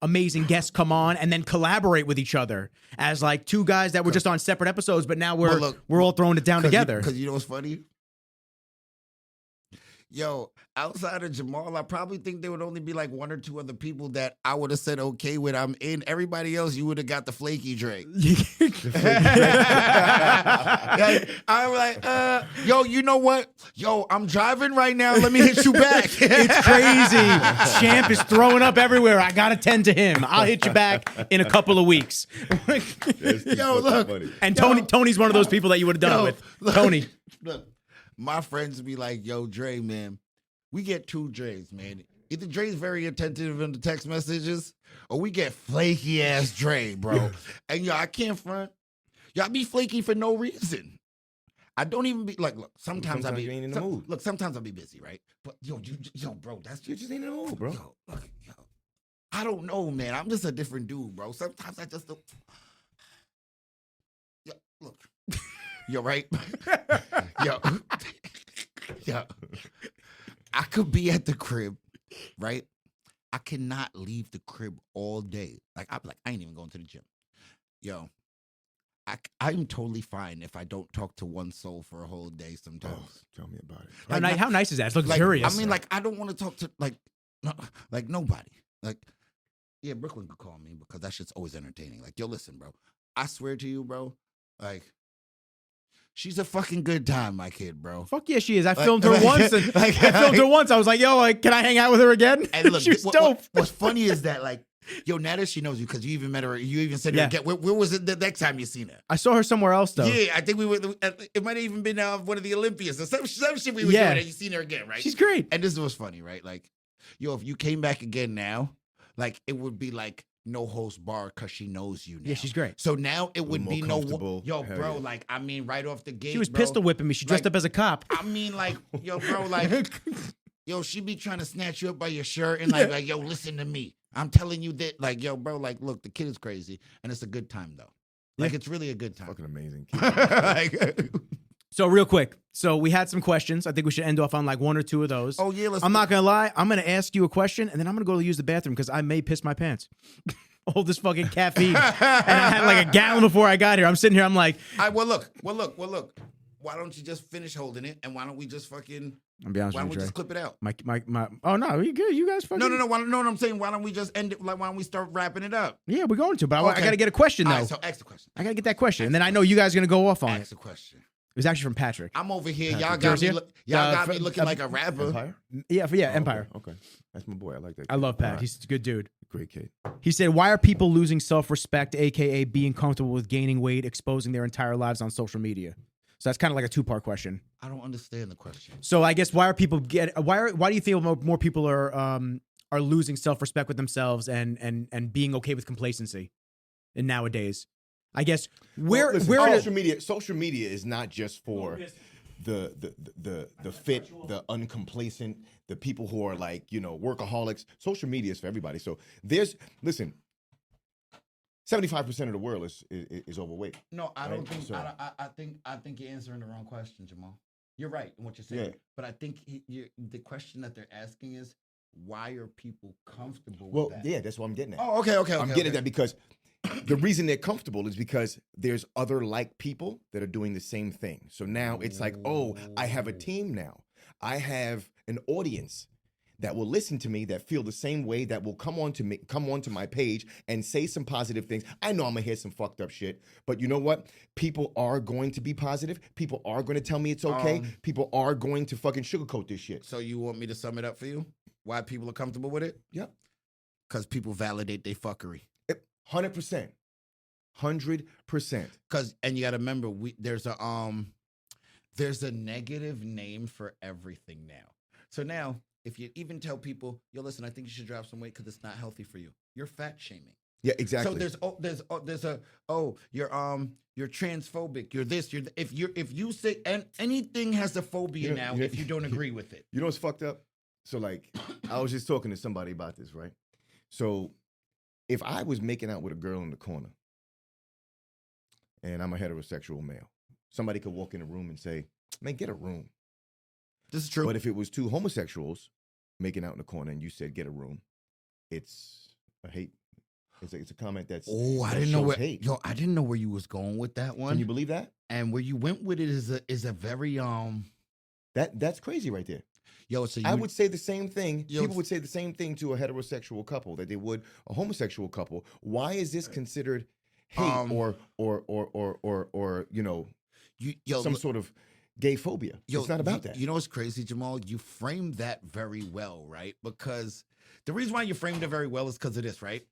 amazing guests come on and then collaborate with each other as like 2 guys that were just on separate episodes, but now we're all throwing it down together. Because you know what's funny? Yo, outside of Jamal, I probably think there would only be like 1 or 2 other people that I would have said okay with. I'm in. Everybody else, you would have got the flaky Drake. I'm like, yo, you know what? Yo, I'm driving right now. Let me hit you back. It's crazy. Champ is throwing up everywhere. I got to tend to him. I'll hit you back in a couple of weeks. Yo, look. Funny. And Tony's one of those people that you would have done it with. Look, Tony. Look. My friends be like, "Yo, Dre, man, we get 2 Dre's, man. Either Dre's very attentive in the text messages, or we get flaky ass Dre, bro." And yo, I can't front. Y'all be flaky for no reason. I don't even be like, look, sometimes I be you ain't in the mood. Look, sometimes I'll be busy, right? But yo, bro, that's You just ain't in the mood, bro. Yo, look, yo. I don't know, man. I'm just a different dude, bro. Sometimes I just don't. Yo, look. Yo, right? Yo. I could be at the crib, right? I cannot leave the crib all day. Like, I'm like, I ain't even going to the gym. Yo, I'm totally fine if I don't talk to one soul for a whole day sometimes. Oh, tell me about it. Like, How nice is that? It's luxurious. I mean, like, I don't want to talk to, like nobody. Like, yeah, Brooklyn could call me because that shit's always entertaining. Like, yo, listen, bro. I swear to you, bro, like, she's a fucking good time, my kid, bro. Fuck yeah, she is. I filmed her once. I filmed her once. I was like, "Yo, like, can I hang out with her again?" And look, she was dope. What's funny is that, like, yo, now that she knows you, because you even met her, you even said her again. Where was it the next time you seen her? I saw her somewhere else, though. Yeah, I think we were. It might have even been one of the Olympians or some shit we were doing, and you seen her again, right? She's great. And this is what's funny, right? Like, yo, if you came back again now, like, it would be like no host bar because she knows you now. Yeah, she's great. So now it would be no, yo, Hell bro, yeah. like, I mean, right off the gate, She was bro, pistol whipping me. She dressed like, up as a cop. I mean, like, yo, bro, like, yo, she be trying to snatch you up by your shirt and like, yo, listen to me. I'm telling you that, like, yo, bro, like, look, the kid is crazy and it's a good time though. Like, it's really a good time. Fucking amazing. Like, So real quick, So we had some questions. I think we should end off on like one or two of those. Oh yeah, I'm not gonna lie. I'm gonna ask you a question, and then I'm gonna go use the bathroom because I may piss my pants. All this fucking caffeine, and I had like a gallon before I got here. I'm sitting here. I'm like, well, look. Why don't you just finish holding it, and why don't we just fucking? I'll be honest Why don't with we you, just clip it out? my. Oh no, you good? You guys fucking. No. No, I'm saying, why don't we just end it? Like, why don't we start wrapping it up? Yeah, we're going to, but I Okay. gotta get a question though. All right, so ask the question. I gotta get that question, and then I know you guys are gonna go off on it. Ask the question. It was actually from Patrick. I'm over here. Patrick. Y'all got me. Jersey? Y'all got me looking like a rapper. Empire? Yeah, Empire. Okay. That's my boy. I like that. I love Pat. All right. He's a good dude. Great kid. He said, "Why are people losing self-respect, aka being comfortable with gaining weight, exposing their entire lives on social media?" So that's kind of like a two-part question. I don't understand the question. So I guess why do you feel more people are losing self-respect with themselves and being okay with complacency in nowadays? I guess social media is not just for the fit, the uncomplacent, the people who are like, workaholics. Social media is for everybody. So 75% of the world is overweight. No, I don't think. So- I think you're answering the wrong question, Jamal. You're right in what you're saying, Yeah. but I think the question that they're asking is, why are people comfortable Well, with that? yeah, that's what I'm getting at. Oh, okay. I'm getting at that because the reason they're comfortable is because there's other like people that are doing the same thing. So now it's like, oh, I have a team now. I have an audience that will listen to me, that feel the same way, that will come onto my page and say some positive things. I know I'm gonna hear some fucked up shit, but you know what? People are going to be positive. People are going to tell me it's okay. People are going to fucking sugarcoat this shit. So you want me to sum it up for you? Why people are comfortable with it? Yep. Because people validate their fuckery. 100%. 100%. And you got to remember, there's a negative name for everything now. So now, if you even tell people, yo, listen, I think you should drop some weight because it's not healthy for you, you're fat shaming. Yeah, exactly. So you're transphobic. You're this. If you say anything has a phobia now, if you don't agree with it. You know what's fucked up? So like, I was just talking to somebody about this, right? So if I was making out with a girl in the corner, and I'm a heterosexual male, somebody could walk in a room and say, "Man, get a room." This is true. But if it was two homosexuals making out in the corner and you said, "Get a room," it's a hate. It's a comment that's I didn't know where I didn't know where you was going with that one. Can you believe that? And where you went with it is a very that's crazy right there. So I would say the same thing. Yo, People would say the same thing to a heterosexual couple that they would a homosexual couple. Why is this considered hate or some sort of gay phobia? It's not about that. You know what's crazy, Jamal? You framed that very well, right? Because the reason why you framed it very well is because of this, right?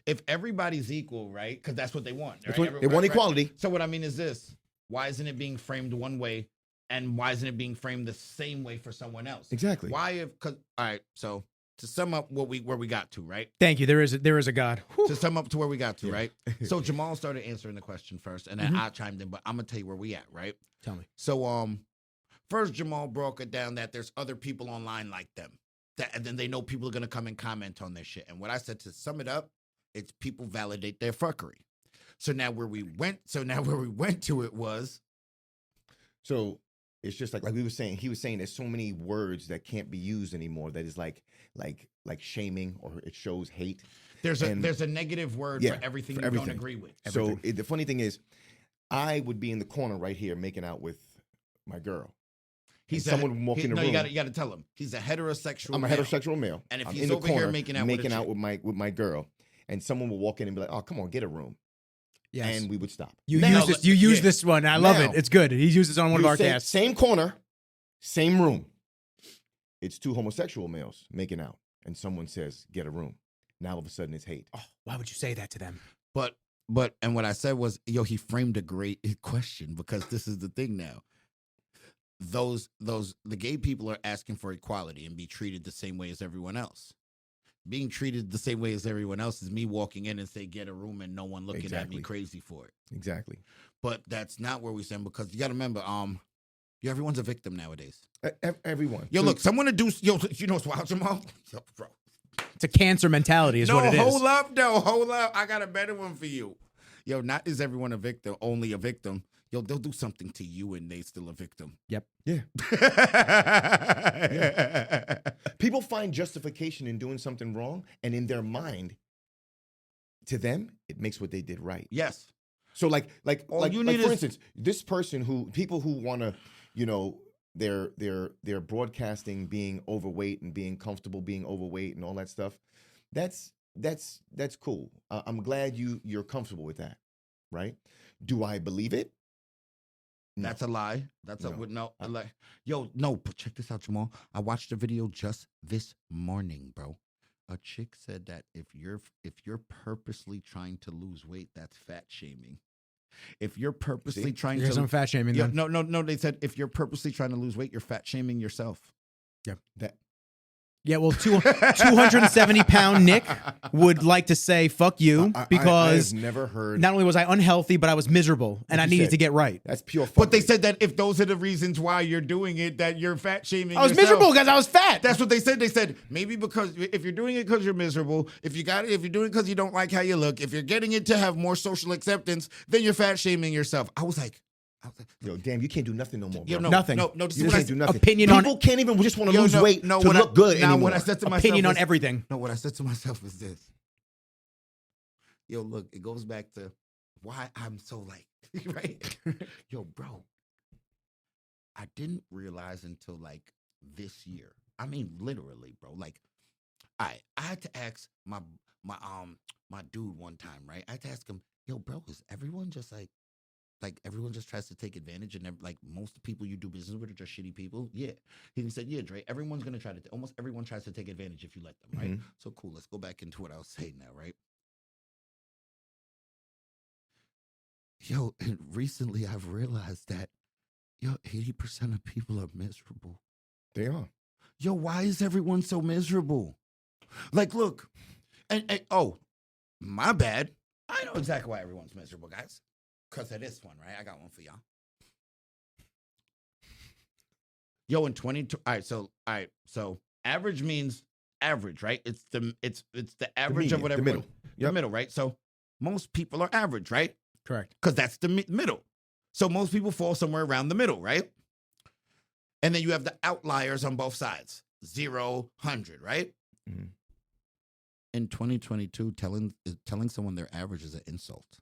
If everybody's equal, right? Because that's what they want. Right? They want equality. So what I mean is this: why isn't it being framed one way, and why isn't it being framed the same way for someone else? Exactly. Why? All right. So to sum up where we got to, right? Thank you. There is a God. Whew. To sum up to where we got to, right? So Jamal started answering the question first, and then I chimed in, but I'm gonna tell you where we at, right? Tell me. So first Jamal broke it down that there's other people online like them, and then they know people are gonna come and comment on their shit. And what I said, to sum it up, it's people validate their fuckery. So now where we went to it was. So it's just like we were saying. He was saying there's so many words that can't be used anymore. That is like shaming, or it shows hate. There's a negative word for everything you don't agree with. So the funny thing is, I would be in the corner right here making out with my girl. Someone walk in the room. No, you got to tell him he's a heterosexual. I'm a heterosexual male, and if I'm he's in the over corner here making out with my girl, and someone will walk in and be like, "Oh, come on, get a room." Yes. And we would stop. You use this one. I love it. It's good. He used this on one of our casts. Same corner, same room. It's two homosexual males making out, and someone says, "Get a room." Now all of a sudden it's hate. Oh, why would you say that to them? But what I said was, he framed a great question, because this is the thing now. The gay people are asking for equality and be treated the same way as everyone else. Being treated the same way as everyone else is me walking in and say, "Get a room," and no one looking at me crazy for it. Exactly. But that's not where we stand, because you got to remember, everyone's a victim nowadays. Everyone. Yo, look, someone to do. Yo, you know what's wild, Jamal? Yo, bro. It's a cancer mentality, is what it is. Hold up. I got a better one for you. Yo, not is everyone a victim, only a victim. Yo, they'll do something to you and they still a victim. Yep. Yeah. People find justification in doing something wrong, and in their mind, to them, it makes what they did right. Yes. So like All you need for is- instance, this person people who want to, you know, they're broadcasting being overweight and being comfortable being overweight and all that stuff. That's cool. I'm glad you're comfortable with that, right? Do I believe it? No. That's a lie. That's No. a lie. Yo, no, but check this out, Jamal. I watched a video just this morning, bro. A chick said that if you're purposely trying to lose weight, that's fat shaming. If you're purposely See? trying Here's to some fat shaming. Yo, Then. no, they said if you're purposely trying to lose weight, you're fat shaming yourself. Yeah, well, 270-pound Nick would like to say "fuck you" because I have never heard. not only was I unhealthy, but I was miserable, and I you needed said. to get right. That's pure. But they fuckery. said that if those are the reasons why you're doing it, that you're fat shaming I was yourself. miserable because I was fat. That's what they said. They said maybe because if you're doing it because you're miserable, if you're doing it because you don't like how you look, if you're getting it to have more social acceptance, then you're fat shaming yourself. I was like, Yo, damn, you can't do nothing no more, bro. yo, no, Nothing. No, this You is what just I can't do nothing. Opinion People on- can't even just want to Yo, lose no, weight no, to what look good now, anymore. what I said to myself Opinion on is- everything. No, what I said to myself is this. Yo, look, it goes back to why I'm so like, right? Yo, bro, I didn't realize until like this year. I mean, literally, bro. Like, I had to ask my dude one time, right? I had to ask him, yo, bro, is everyone just like everyone just tries to take advantage, and like most people you do business with are just shitty people? Yeah. He said, yeah, Dre, everyone's gonna try to. Almost everyone tries to take advantage if you let them, right? Mhm. So cool. Let's go back into what I was saying now, right? Yo, and recently I've realized that, yo, 80% of people are miserable. They are. Yo, why is everyone so miserable? Like, look, and oh, my bad. I know exactly why everyone's miserable, guys. Because of this one, right? I got one for y'all. Yo, in 22. All right, so average means average, right? It's the average median, of whatever. the middle. The Yep. middle, right? So most people are average, right? Correct. Because that's the middle. So most people fall somewhere around the middle, right? And then you have the outliers on both sides, 0, 100, right? Mhm. In 2022, telling someone they're average is an insult.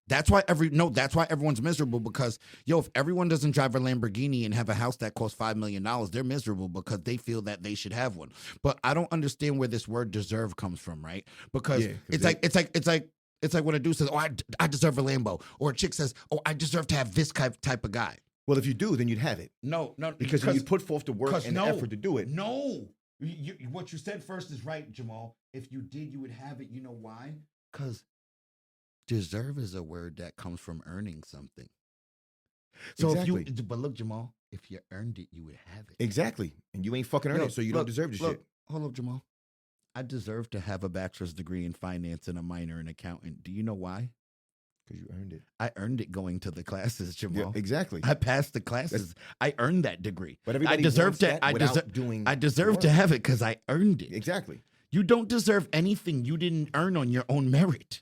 That's why everyone's miserable, because yo, if everyone doesn't drive a Lamborghini and have a house that costs $5 million, they're miserable because they feel that they should have one. But I don't understand where this word deserve comes from, right? Because Yeah, 'cause it's like when a dude says, "Oh, I deserve a Lambo," or a chick says, "Oh, I deserve to have this type of guy." Well, if you do, then you'd have it. No, Because you put forth the work and the effort to do it. No, what you said first is right, Jamal. If you did, you would have it. You know why? Because deserve is a word that comes from earning something. So Exactly. but look, Jamal, if you earned it, you would have it. Exactly. And you ain't fucking earned it, so you don't deserve the shit. Hold up, Jamal. I deserve to have a bachelor's degree in finance and a minor in accounting. Do you know why? Because you earned it. I earned it going to the classes, Jamal. Yeah, exactly. I passed the classes. I earned that degree. But everybody I deserve wants to. that without doing I deserve the to work. have it because I earned it. Exactly. You don't deserve anything you didn't earn on your own merit.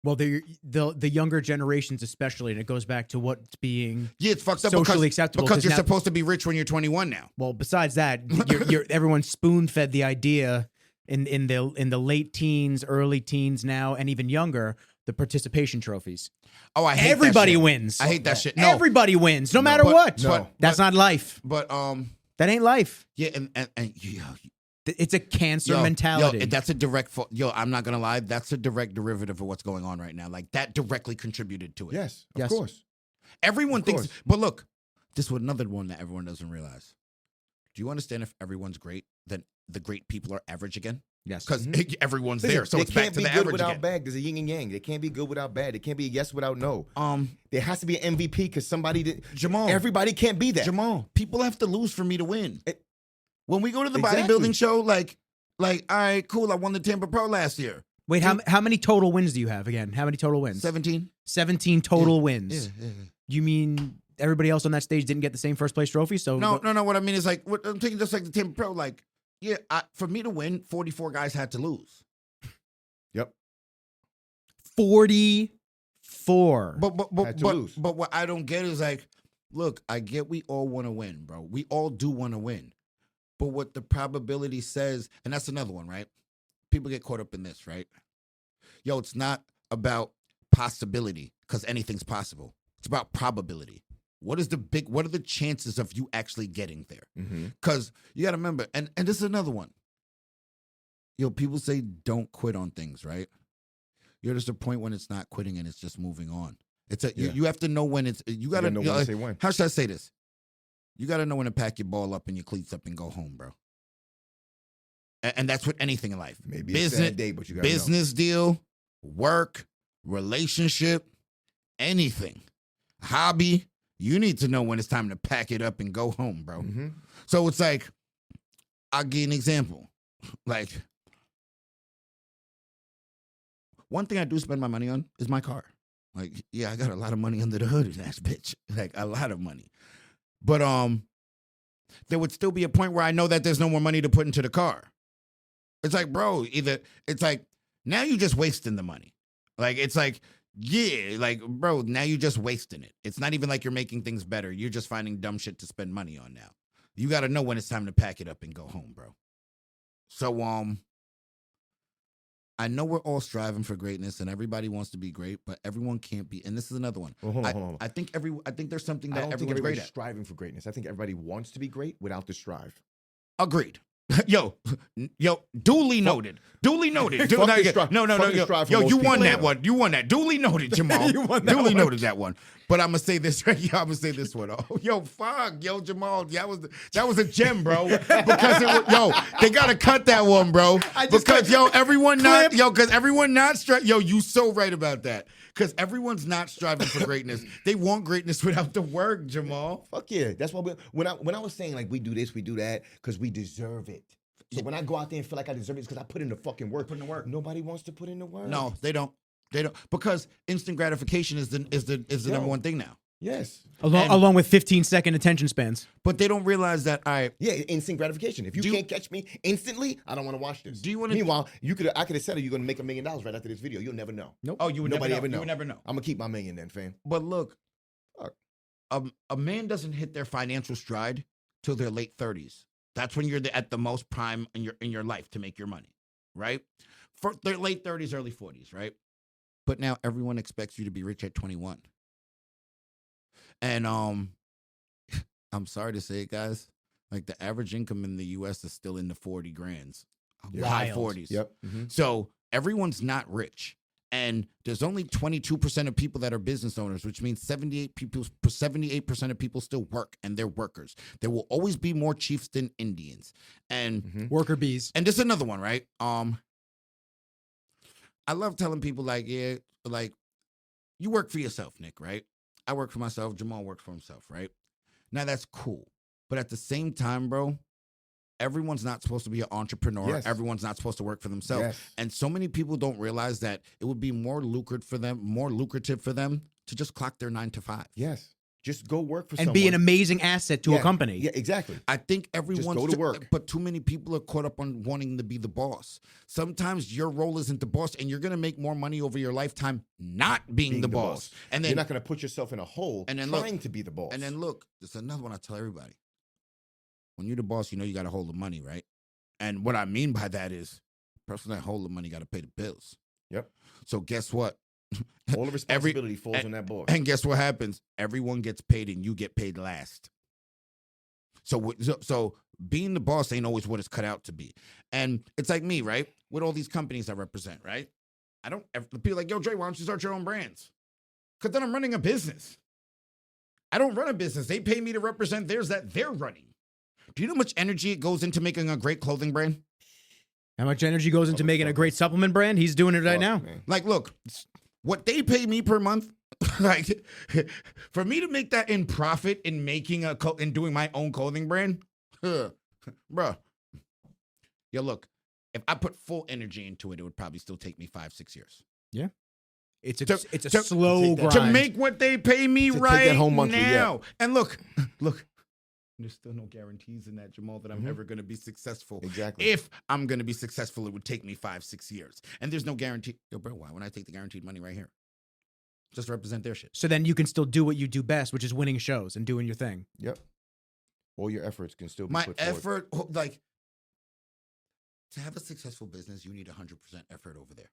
Well, the younger generations, especially, and it goes back to what's being Yeah, it's fucked up socially acceptable. because you're now, supposed to be rich when you're 21 now. well, besides that, everyone's spoon fed the idea in the late teens, early teens now, and even younger, the participation trophies. Oh, I hate Everybody that shit. wins. I hate that shit. No, Everybody wins, no matter but- what. No. That's not life. but That ain't life. yeah, and yo, It's a cancer yo, mentality. Yo, that's a direct. I'm not gonna lie. That's a direct derivative of what's going on right now. Like that directly contributed to it. Yes, of Yes. course. Everyone Of thinks, course. but look, this is another one that everyone doesn't realize. Do you understand if everyone's great, then the great people are average again? Yes. Because everyone's Listen, there, so they it's back can't to be the good average without again. bad. There's a yin and yang. They can't be good without bad. They can't be yes without no. Um, There has to be an MVP because somebody did. Jamal, Everybody can't be that. Jamal, people have to lose for me to win. It- When we go to the Exactly. bodybuilding show, like, all right, cool, I won the Tampa Pro last year. Wait, how many total wins do you have again? How many total wins? 17. 17 total wins. Yeah. You mean everybody else on that stage didn't get the same first place trophy? So No. What I mean is like, I'm thinking just like the Tampa Pro. Like, yeah, for me to win, 44 guys had to lose. Yep. 44. Had to lose. But what I don't get is like, look, I get we all want to win, bro. We all do want to win. But what the probability says, and that's another one, right? People get caught up in this, right? Yo, it's not about possibility because anything's possible. It's about probability. What are the chances of you actually getting there? Because you got to remember, and this is another one. Yo, people say don't quit on things, right? You're just a point when it's not quitting and it's just moving on. You have to know when it's, you got to know when to say when. How should I say this? You got to know when to pack your ball up and your cleats up and go home, bro. And that's with anything in life. Maybe it's a sad day, but you got to know. Business deal, work, relationship, anything, hobby. You need to know when it's time to pack it up and go home, bro. So it's like, I'll give you an example. Like, one thing I do spend my money on is my car. Like, yeah, I got a lot of money under the hood of that bitch. Like, a lot of money. But there would still be a point where I know that there's no more money to put into the car. It's like, bro, it's like, now you just wasting the money. Like, it's like, yeah, like, bro, now you're just wasting it. It's not even like you're making things better. You're just finding dumb shit to spend money on now. You got to know when it's time to pack it up and go home, bro. So, I know we're all striving for greatness and everybody wants to be great, but everyone can't be. And this is another one. Well, hold on. I think there's something that I don't think everyone's great everybody's at. striving for greatness. I think everybody wants to be great without the strive. Agreed. Yo, duly noted. Duly noted. Fuck the No, strive for yo, most you won people. that one. You won that. Duly noted, Jamal. You won that Duly one. noted that one. But I'm gonna say this right here. I'm gonna say this one. Oh, yo, fuck, yo, Jamal. That was a gem, bro. Because they gotta cut that one, bro. Because everyone not yo, you so right about that. Because everyone's not striving for greatness. They want greatness without the work, Jamal. Fuck yeah. That's why when I was saying like we do this, we do that, because we deserve it. So when I go out there and feel like I deserve it, it's because I put in the fucking work. Nobody wants to put in the work. No, they don't. They don't, because instant gratification is the number one thing now. Yes. Along with 15-second attention spans. But they don't realize that. All right. Yeah, instant gratification. If you can't catch me instantly, I don't want to watch this. Do you want to? Meanwhile, I could have said you're going to make $1 million right after this video. You'll never know. Nope. Oh, you would Nobody never know. ever know. You would never know. I'm gonna keep my $1 million then, fam. But look, a man doesn't hit their financial stride till their late 30s. That's when you're at the most prime in your life to make your money, right? For their late 30s, early 40s, right? But now everyone expects you to be rich at 21. And I'm sorry to say it, guys. Like, the average income in the U.S. is still in the 40 grands, high 40s. Yep. So everyone's not rich. And there's only 22% of people that are business owners, which means 78% of people still work, and they're workers. There will always be more chiefs than Indians. And worker bees. And this is another one, right? I love telling people, like, yeah, like, you work for yourself, Nick, right? I work for myself. Jamal works for himself, right? Now, that's cool. But at the same time, bro, everyone's not supposed to be an entrepreneur. Yes. Everyone's not supposed to work for themselves. Yes. And so many people don't realize that it would be more lucrative for them to just clock their 9 to 5. Yes. Just go work for And someone. be an amazing asset to a company. Yeah, exactly. I think everyone's go to work. But too many people are caught up on wanting to be the boss. Sometimes your role isn't the boss, and you're going to make more money over your lifetime not being the boss. And then you're not going to put yourself in a hole trying to be the boss. And then look, there's another one I tell everybody. When you're the boss, you know you got to hold the money, right? And what I mean by that is, the person that hold the money got to pay the bills. Yep. So guess what? All the responsibility falls on that boss. And guess what happens? Everyone gets paid, and you get paid last. So being the boss ain't always what it's cut out to be. And it's like me, right? With all these companies I represent, right? People are like, yo, Dre, why don't you start your own brands? Because then I'm running a business. I don't run a business. They pay me to represent theirs that they're running. Do you know how much energy it goes into making a great clothing brand? How much energy goes into making a great supplement brand? He's doing it right now. Man. Like, look, what they pay me per month, like, for me to make that in profit in making in doing my own clothing brand, bruh. Yeah, look, if I put full energy into it, it would probably still take me 5-6 years. Yeah. It's a slow grind. To make what they pay me to right take that home monthly, now. yeah. And look, There's still no guarantees in that, Jamal, that I'm Mhm. ever going to be successful. Exactly. If I'm going to be successful, it would take me 5-6 years. And there's no guarantee. Yo, bro, why wouldn't I take the guaranteed money right here? Just represent their shit. So then you can still do what you do best, which is winning shows and doing your thing. Yep. All your efforts can still be My put forward. effort, like, to have a successful business, you need 100% effort over there.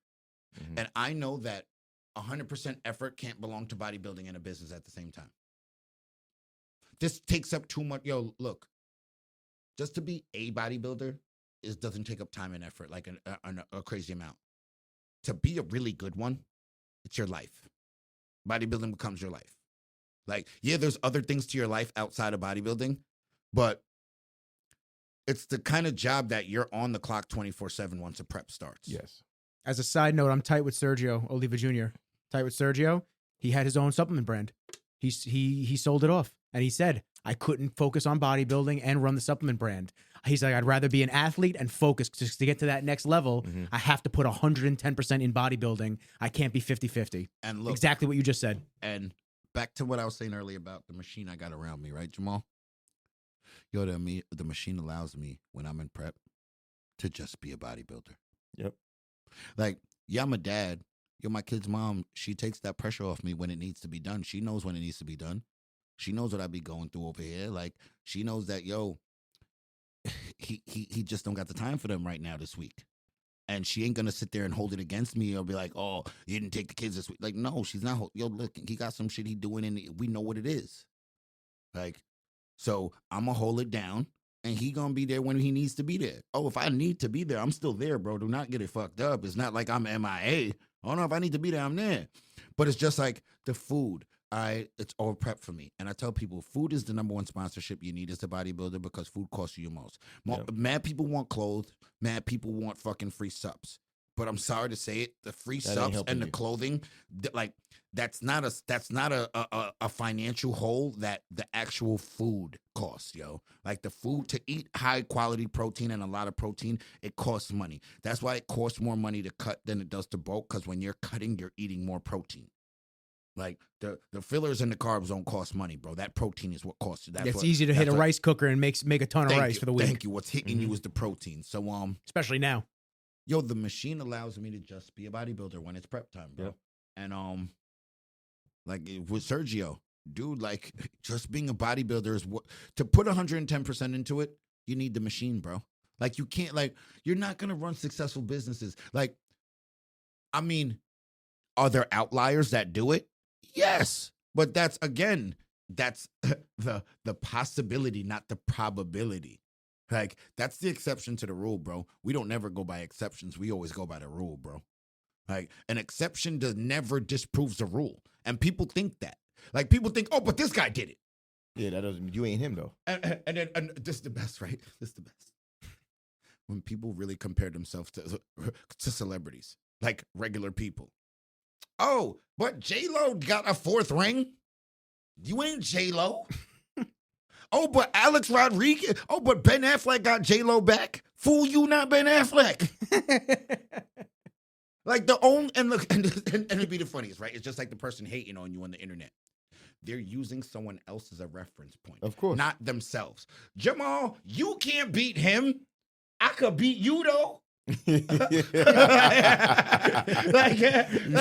Mhm. And I know that 100% effort can't belong to bodybuilding and a business at the same time. This takes up too much. Yo, look, just to be a bodybuilder doesn't take up time and effort like a crazy amount. To be a really good one, it's your life. Bodybuilding becomes your life. Like, yeah, there's other things to your life outside of bodybuilding, but it's the kind of job that you're on the clock 24/7 once a prep starts. Yes. As a side note, I'm tight with Sergio Oliva Jr. Tight with Sergio. He had his own supplement brand. He sold it off, and he said, I couldn't focus on bodybuilding and run the supplement brand. He's like, I'd rather be an athlete and focus just to get to that next level. Mhm. I have to put 110% in bodybuilding. I can't be 50-50. And look, Exactly what you just said. and back to what I was saying earlier about the machine I got around me, right, Jamal? Yo, the machine allows me, when I'm in prep, to just be a bodybuilder. Yep. Like, yeah, I'm a dad. Yo, my kid's mom, she takes that pressure off me when it needs to be done. She knows when it needs to be done. She knows what I be going through over here. Like, she knows that, yo, he just don't got the time for them right now this week. And she ain't gonna sit there and hold it against me or be like, oh, you didn't take the kids this week. Like, no, she's not. Yo, look, he got some shit he doing and we know what it is. Like, so I'm gonna hold it down and he gonna be there when he needs to be there. Oh, if I need to be there, I'm still there, bro. Do not get it fucked up. It's not like I'm MIA. I don't know if I need to be there, I'm there. But it's just like the food. It's all prep for me. And I tell people, food is the number one sponsorship you need as a bodybuilder because food costs you the most. Yep. Mad people want clothes. Mad people want fucking free subs. But I'm sorry to say it, the free That ain't subs helping and the you. clothing, like that's not a financial hole that the actual food costs, yo. Like the food to eat high quality protein and a lot of protein, it costs money. That's why it costs more money to cut than it does to bulk, because when you're cutting, you're eating more protein. Like the fillers and the carbs don't cost money, bro. That protein is what costs you. It's easy to hit a rice cooker and make a ton of rice you, for the week. Thank you. What's hitting Mhm. you is the protein. So Especially now. yo, the machine allows me to just be a bodybuilder when it's prep time, bro. Yep. And like with Sergio, dude, like just being a bodybuilder is what to put 110% into it, you need the machine, bro. Like you can't, like, you're not gonna run successful businesses. Like, I mean, are there outliers that do it? Yes. But that's the possibility, not the probability. Like, that's the exception to the rule, bro. We don't never go by exceptions. We always go by the rule, bro. Like, an exception never disproves the rule. And people think that. Like, people think, oh, but this guy did it. Yeah, that doesn't. You ain't him though. And this is the best, right? This is the best. When people really compare themselves to celebrities, like regular people. Oh, but J-Lo got a 4th ring? You ain't J-Lo. Oh, but Alex Rodriguez. Oh, but Ben Affleck got J-Lo back. Fool, you not Ben Affleck. Like the only and look and it'd be the funniest, right? It's just like the person hating on you on the internet. They're using someone else as a reference point, Of course. not themselves. Jamal, you can't beat him. I could beat you though. You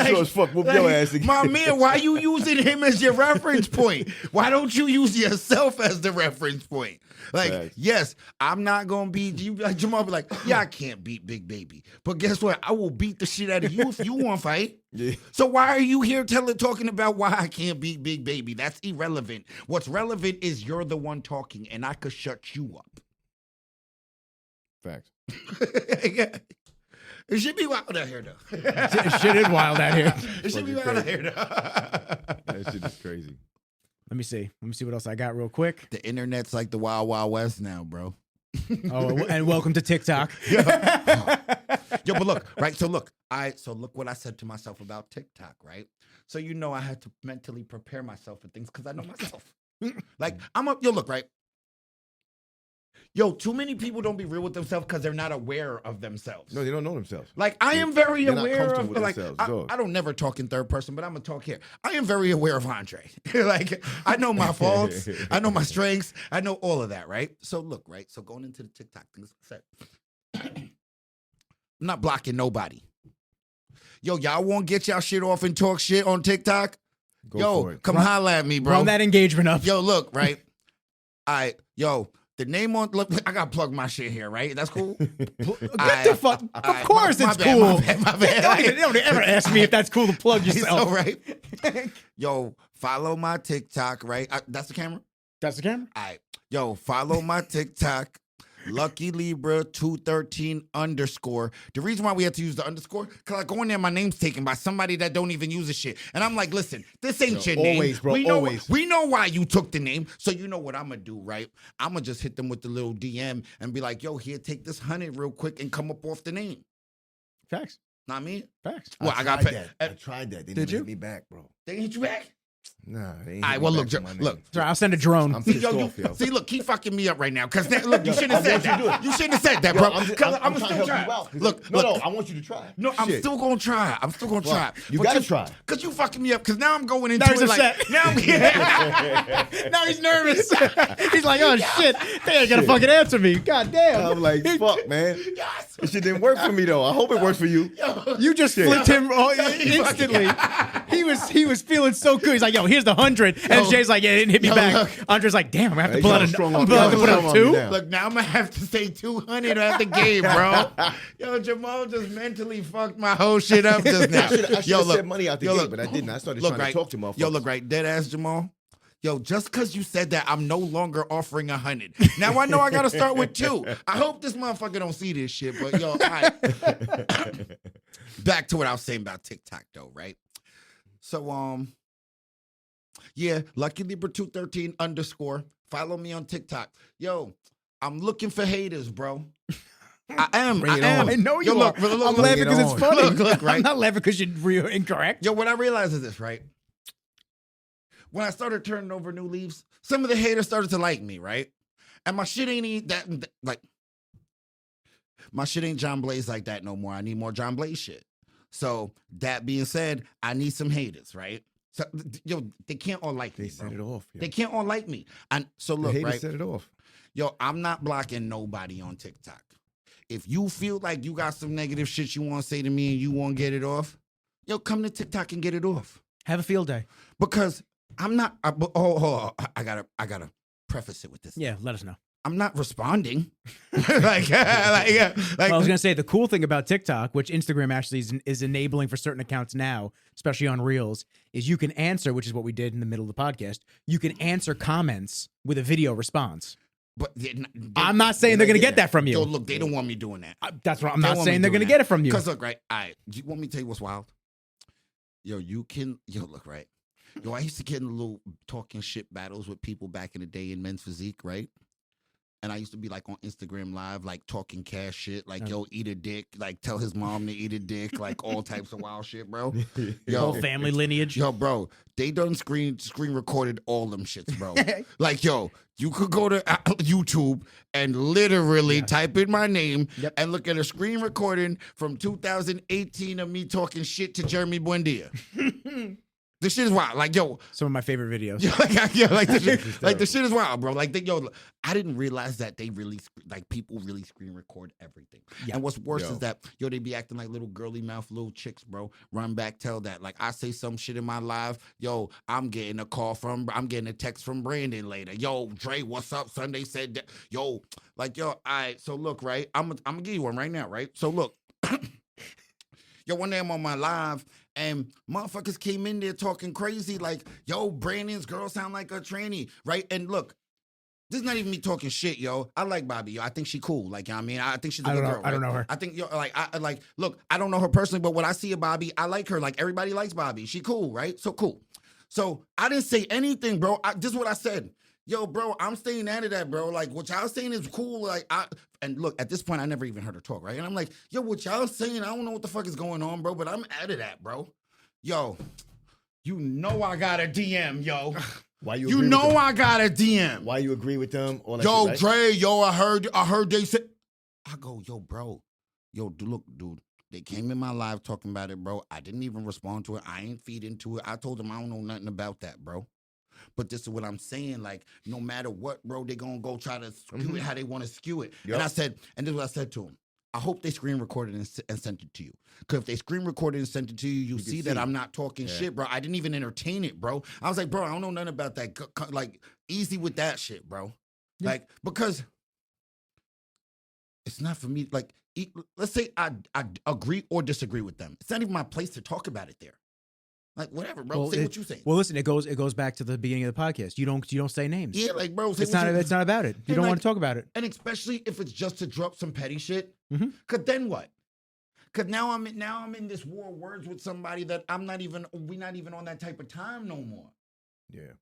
sure as fuck whoop like, your ass again. my man, why you using him as your reference point? Why don't you use yourself as the reference point? Like, Facts. yes, I'm not gonna beat you. Like Jamal be like, yeah, I can't beat Big Baby, but guess what? I will beat the shit out of you if you want to fight. Yeah. So why are you here talking about why I can't beat Big Baby? That's irrelevant. What's relevant is you're the one talking, and I could shut you up. Facts. It should be wild out here, though. Shit is wild out here. It should be Fucking wild out here, though. That shit is crazy. Let me see what else I got real quick. The internet's like the Wild Wild West now, bro. Oh, and welcome to TikTok. Yo, but look, right? So look what I said to myself about TikTok, right? So you know I had to mentally prepare myself for things because I know myself. Like look, right? Yo, too many people don't be real with themselves because they're not aware of themselves. No, they don't know themselves. Like I am very They're not aware comfortable of with like themselves, I dog. don't never talk in third person, but I'm gonna talk here. I am very aware of Andre. Like I know my faults, I know my strengths, I know all of that, right? So look, right? So going into the TikTok thing, I'm not blocking nobody. Yo, y'all won't get y'all shit off and talk shit on TikTok? Go for it. Come holla at me, bro. Run that engagement up. Yo, look, right? The name on look, I gotta plug my shit here, right? That's cool. Get the fuck. Of course it's cool. My bad. Don't ever ask me if that's cool to plug yourself. So, right? Yo, follow my TikTok, right? That's the camera? That's the camera? All right. Yo, follow my TikTok. Lucky Libra 213 _. The reason why we had to use the underscore, because I go in there, my name's taken by somebody that don't even use the shit. And I'm like, listen, this ain't your name. Always, bro, we know, always. We know why you took the name. So you know what I'm going to do, right? I'm going to just hit them with the little DM and be like, yo, here, take this 100 real quick and come up off the name. Facts. Not me? Facts. Well, I got that. I tried that. They Did didn't you? hit me back, bro. They hit you back? Nah, they ain't All right, hit well, me look, back for my name. look. Sorry, I'll send a drone. I'm See, pissed yo, off, yo. see, look, keep fucking me up right now. Because look, you shouldn't have said that. You shouldn't have said that, bro. I'm I'm trying to still help trying. you out. Look, No, I want you to try. No, I'm Shit. still gonna try. I'm still gonna Well, try. you But gotta try. Cause you fucking me up. Cause now I'm going into Now he's it like upset. now I'm Now he's nervous. He's like, oh shit, they ain't gonna fucking answer me. God damn. I'm like, fuck, man. Yes. This shit didn't work for me though. I hope it works for you. You just flipped him instantly. He was feeling so good. He's like, yo, here's the 100. And Jay's like, yeah, it didn't hit me back. look. Andre's like, damn, I have to Hey, pull out y'all a strong I'm on- gonna have to y'all put strong out on me two. now. Look, now I'm gonna have to say 200 at the game, bro. Yo, Jamal just mentally fucked my whole shit up just now. I should have look, said money out the yo, gate, look. but I didn't. I started Look, trying right. to talk to motherfuckers. Yo, look, right, dead ass Jamal. Yo, just because you said that, I'm no longer offering 100. Now I know I gotta start with 2. I hope this motherfucker don't see this shit, but yo, all right. Back to what I was saying about TikTok though, right? So yeah, Lucky Libra 213 _. Follow me on TikTok. Yo, I'm looking for haters, bro. I am. Bring it I am. on. I know Yo, you look, are. look, I'm look, laughing because it's on. funny. Look, right? I'm not laughing because you're incorrect. Yo, what I realized is this, right? When I started turning over new leaves, some of the haters started to like me, right? And my shit ain't like my shit ain't John Blaze like that no more. I need more John Blaze shit. So that being said, I need some haters, right? So yo, they can't all like They me, set bro. it off. Yo. They can't all like me. And so The look, haters right? set it off. Yo, I'm not blocking nobody on TikTok. If you feel like you got some negative shit you want to say to me and you want to get it off, yo, come to TikTok and get it off. Have a field day. Because I'm not. Hold on. I gotta preface it with this. Yeah, let us know. I'm not responding. like, Well, I was gonna say the cool thing about TikTok, which Instagram actually is enabling for certain accounts now, especially on Reels, is you can answer, which is what we did in the middle of the podcast. You can answer comments with a video response. But I'm not saying they're gonna get that from Yo, you. look, they don't want me doing that. That's what I'm They not want saying me they're doing gonna that. get it from you. Because look, right. All right. You want me to tell you what's wild? Yo, look, right. Yo, I used to get in little talking shit battles with people back in the day in Men's Physique, right? And I used to be like on Instagram Live, like talking cash shit, like, yo, eat a dick, like tell his mom to eat a dick, like all types of wild shit, bro. Whole family lineage. Yo, bro, they done screen recorded all them shits, bro. Like, yo, you could go to YouTube and literally type in my name and look at a screen recording from 2018 of me talking shit to Jeremy Buendia. This shit is wild. Like, yo, Some of my favorite videos. the shit is wild, bro. Like, I didn't realize that they really, people really screen record everything. Yeah. And what's worse is that, yo, they be acting like little girly mouth little chicks, bro. Run back, tell that. Like, I say some shit in my live, yo, I'm getting a text from Brandon later. Yo, Dre, what's up? Sunday said that. Yo, like, yo, all right. So look, right, I'm gonna give you one right now, right? So look. Yo, one day I'm on my live and motherfuckers came in there talking crazy like, yo, Brandon's girl sound like a tranny, right? And look, this is not even me talking shit, yo. I like Bobby, yo. I think she cool. Like, I mean, I think she's a good girl. I don't right? know her. I think, yo, look, I don't know her personally, but when I see a Bobby, I like her. Like, everybody likes Bobby. She cool, right? So cool. So I didn't say anything, bro. This is what I said. Yo, bro, I'm staying out of that, bro. Like, what y'all saying is cool. Like, and look, at this point, I never even heard her talk, right? And I'm like, yo, what y'all saying, I don't know what the fuck is going on, bro, but I'm out of that, bro. Yo, you know I got a DM, yo. Why you? You agree with know them? I got a DM. Why you agree with them? All that Yo, shit, right? Dre, yo, I heard they said. I go, yo, bro, yo, look, dude. They came in my live talking about it, bro. I didn't even respond to it. I ain't feed into it. I told them I don't know nothing about that, bro. But this is what I'm saying. Like, no matter what, bro, they gonna go try to skew it how they want to skew it. Yep. And I said, and this is what I said to them. I hope they screen recorded and sent it to you. Because if they screen recorded and sent it to you, you see that I'm not talking shit, bro. I didn't even entertain it, bro. I was like, bro, I don't know nothing about that. Like, easy with that shit, bro. Yeah. Like, because it's not for me. Like, let's say I agree or disagree with them. It's not even my place to talk about it there. Like, whatever, bro. Well, say what you say. Well, listen, it goes back to the beginning of the podcast. You don't say names. Yeah, like, bro, it's not about it. You don't want to talk about it. And especially if it's just to drop some petty shit. Mm-hmm. Cause then what? Cause now I'm in this war of words with somebody that we're not even on that type of time no more. Yeah.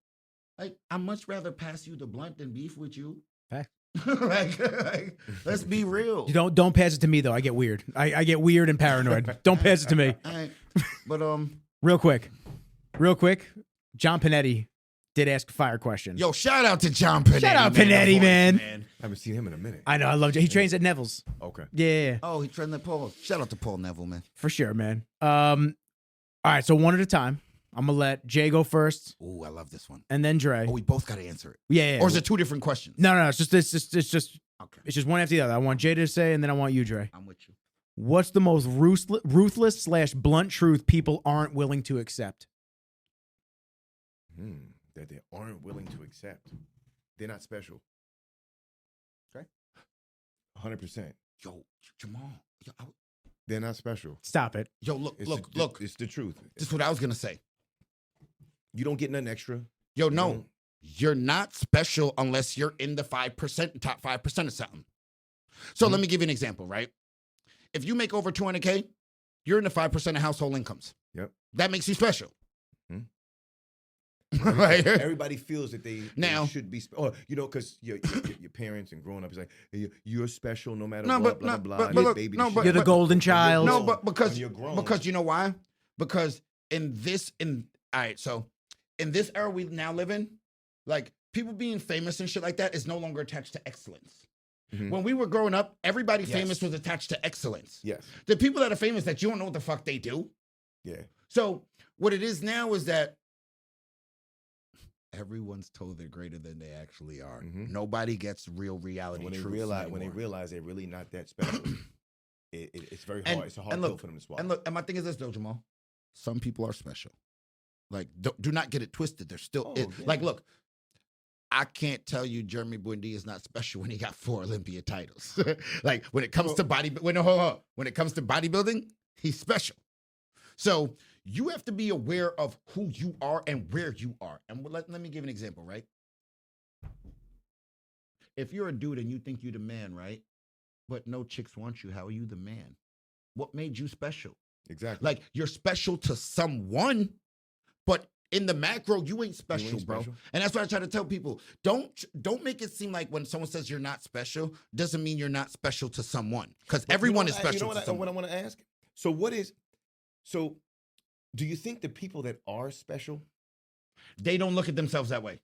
Like, I'd much rather pass you the blunt than beef with you. Fact. like, let's be real. You don't pass it to me though. I get weird. I get weird and paranoid. Don't pass it to me. But Real quick, John Panetti did ask a fire question. Yo, shout out to John Panetti. Shout out Panetti, man. I haven't seen him in a minute. I know. I love. He trains at Neville's. Okay. Yeah. Oh, he trained at Paul. Shout out to Paul Neville, man. For sure, man. All right. So one at a time. I'm gonna let Jay go first. Ooh, I love this one. And then Dre. Oh, we both got to answer it. Yeah. Or is it two different questions? No. It's just okay. It's just one after the other. I want Jay to say, and then I want you, Dre. I'm with you. What's the most ruthless / blunt truth people aren't willing to accept? That they aren't willing to accept. They're not special. Okay. 100%. Yo, Jamal. Yo, they're not special. Stop it. Yo, look. It's the truth. This is what I was gonna say. You don't get nothing extra. Yo, no. You're not special unless you're in the 5%, top 5% of something. So let me give you an example, right? If you make over 200K, you're in the 5% of household incomes. Yep. That makes you special. Right. Everybody feels that they should be, because your parents and growing up is like, you're special no matter what, blah, blah, blah. You're the golden child. No, but because you know why? Because in this era we now live in, like, people being famous and shit like that is no longer attached to excellence. Mm-hmm. When we were growing up, everybody famous was attached to excellence. Yes. The people that are famous that you don't know what the fuck they do. Yeah. So what it is now is that everyone's told they're greater than they actually are. Mm-hmm. Nobody gets real reality when truths when they realize they're really not that special, it's very hard. It's a hard pill for them to swallow. And my thing is this, though, Jamal. Some people are special. Like, do not get it twisted. They're still like, look. I can't tell you Jeremy Buendia is not special when he got 4 Olympia titles. Like, when it comes to when it comes to bodybuilding, he's special. So you have to be aware of who you are and where you are. And let me give an example, right? If you're a dude and you think you're the man, right? But no chicks want you, how are you the man? What made you special? Exactly. Like, you're special to someone, but in the macro, you ain't special, bro. And that's what I try to tell people. Don't make it seem like when someone says you're not special, doesn't mean you're not special to someone. Because everyone is special to someone. What I want to ask? So do you think the people that are special, they don't look at themselves that way?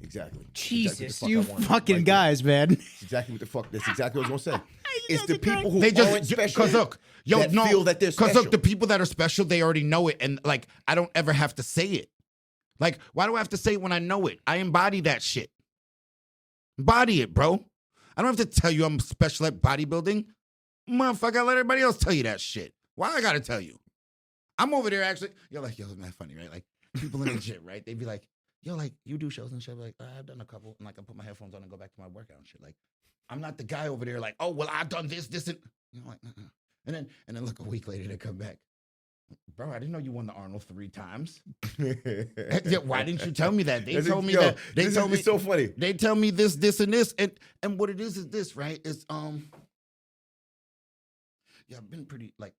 Exactly. Jesus, you fucking guys, man. That's exactly what the fuck. That's exactly what I was gonna say. It's the people who aren't special. Because look, feel that they're special. Because look, the people that are special, they already know it, and like, I don't ever have to say it. Like, why do I have to say it when I know it? I embody that shit. Embody it, bro. I don't have to tell you I'm special at bodybuilding. Motherfucker, let everybody else tell you that shit. Why I gotta tell you? I'm over there actually. You're like, yo, isn't that funny, right? Like, people in the gym, right? They'd be like, yo, like, you do shows and shit. Like, I've done a couple. And like, I put my headphones on and go back to my workout and shit. Like, I'm not the guy over there like, oh, well, I've done this, and you know, like, and then look, a week later they come back. Bro, I didn't know you won the Arnold 3 times. Why didn't you tell me that? They told me that. They told me it's so funny. They tell me this, and this, and what it is this, right? Is I've been pretty, like,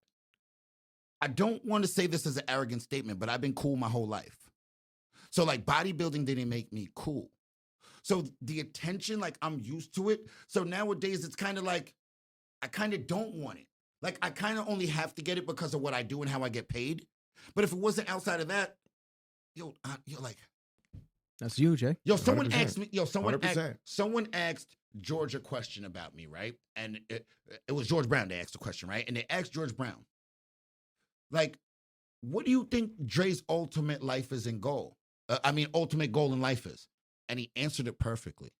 I don't want to say this as an arrogant statement, but I've been cool my whole life. So, like, bodybuilding didn't make me cool. So the attention, like, I'm used to it. So nowadays it's kind of like I kind of don't want it. Like, I kind of only have to get it because of what I do and how I get paid. But if it wasn't outside of that, you're like, That's huge, eh? Yo, someone 100%. asked me. Yo, 100%. someone asked George a question about me, right? And it was George Brown that asked the question, right? And they asked George Brown, like, what do you think Dre's ultimate life is in goal? Ultimate goal in life is. And he answered it perfectly.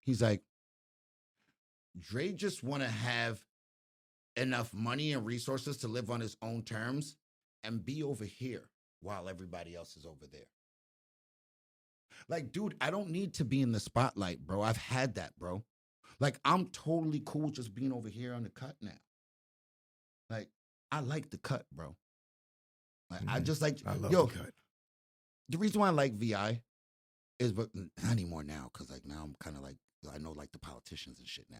He's like, Dre just want to have enough money and resources to live on his own terms and be over here while everybody else is over there. Like, dude, I don't need to be in the spotlight, bro. I've had that, bro. Like, I'm totally cool just being over here on the cut now. Like, I like the cut, bro. Like, I just like, I love yo, the cut. the reason why I like VI is, but not anymore now, because like now I'm kind of like, I know like the politicians and shit now.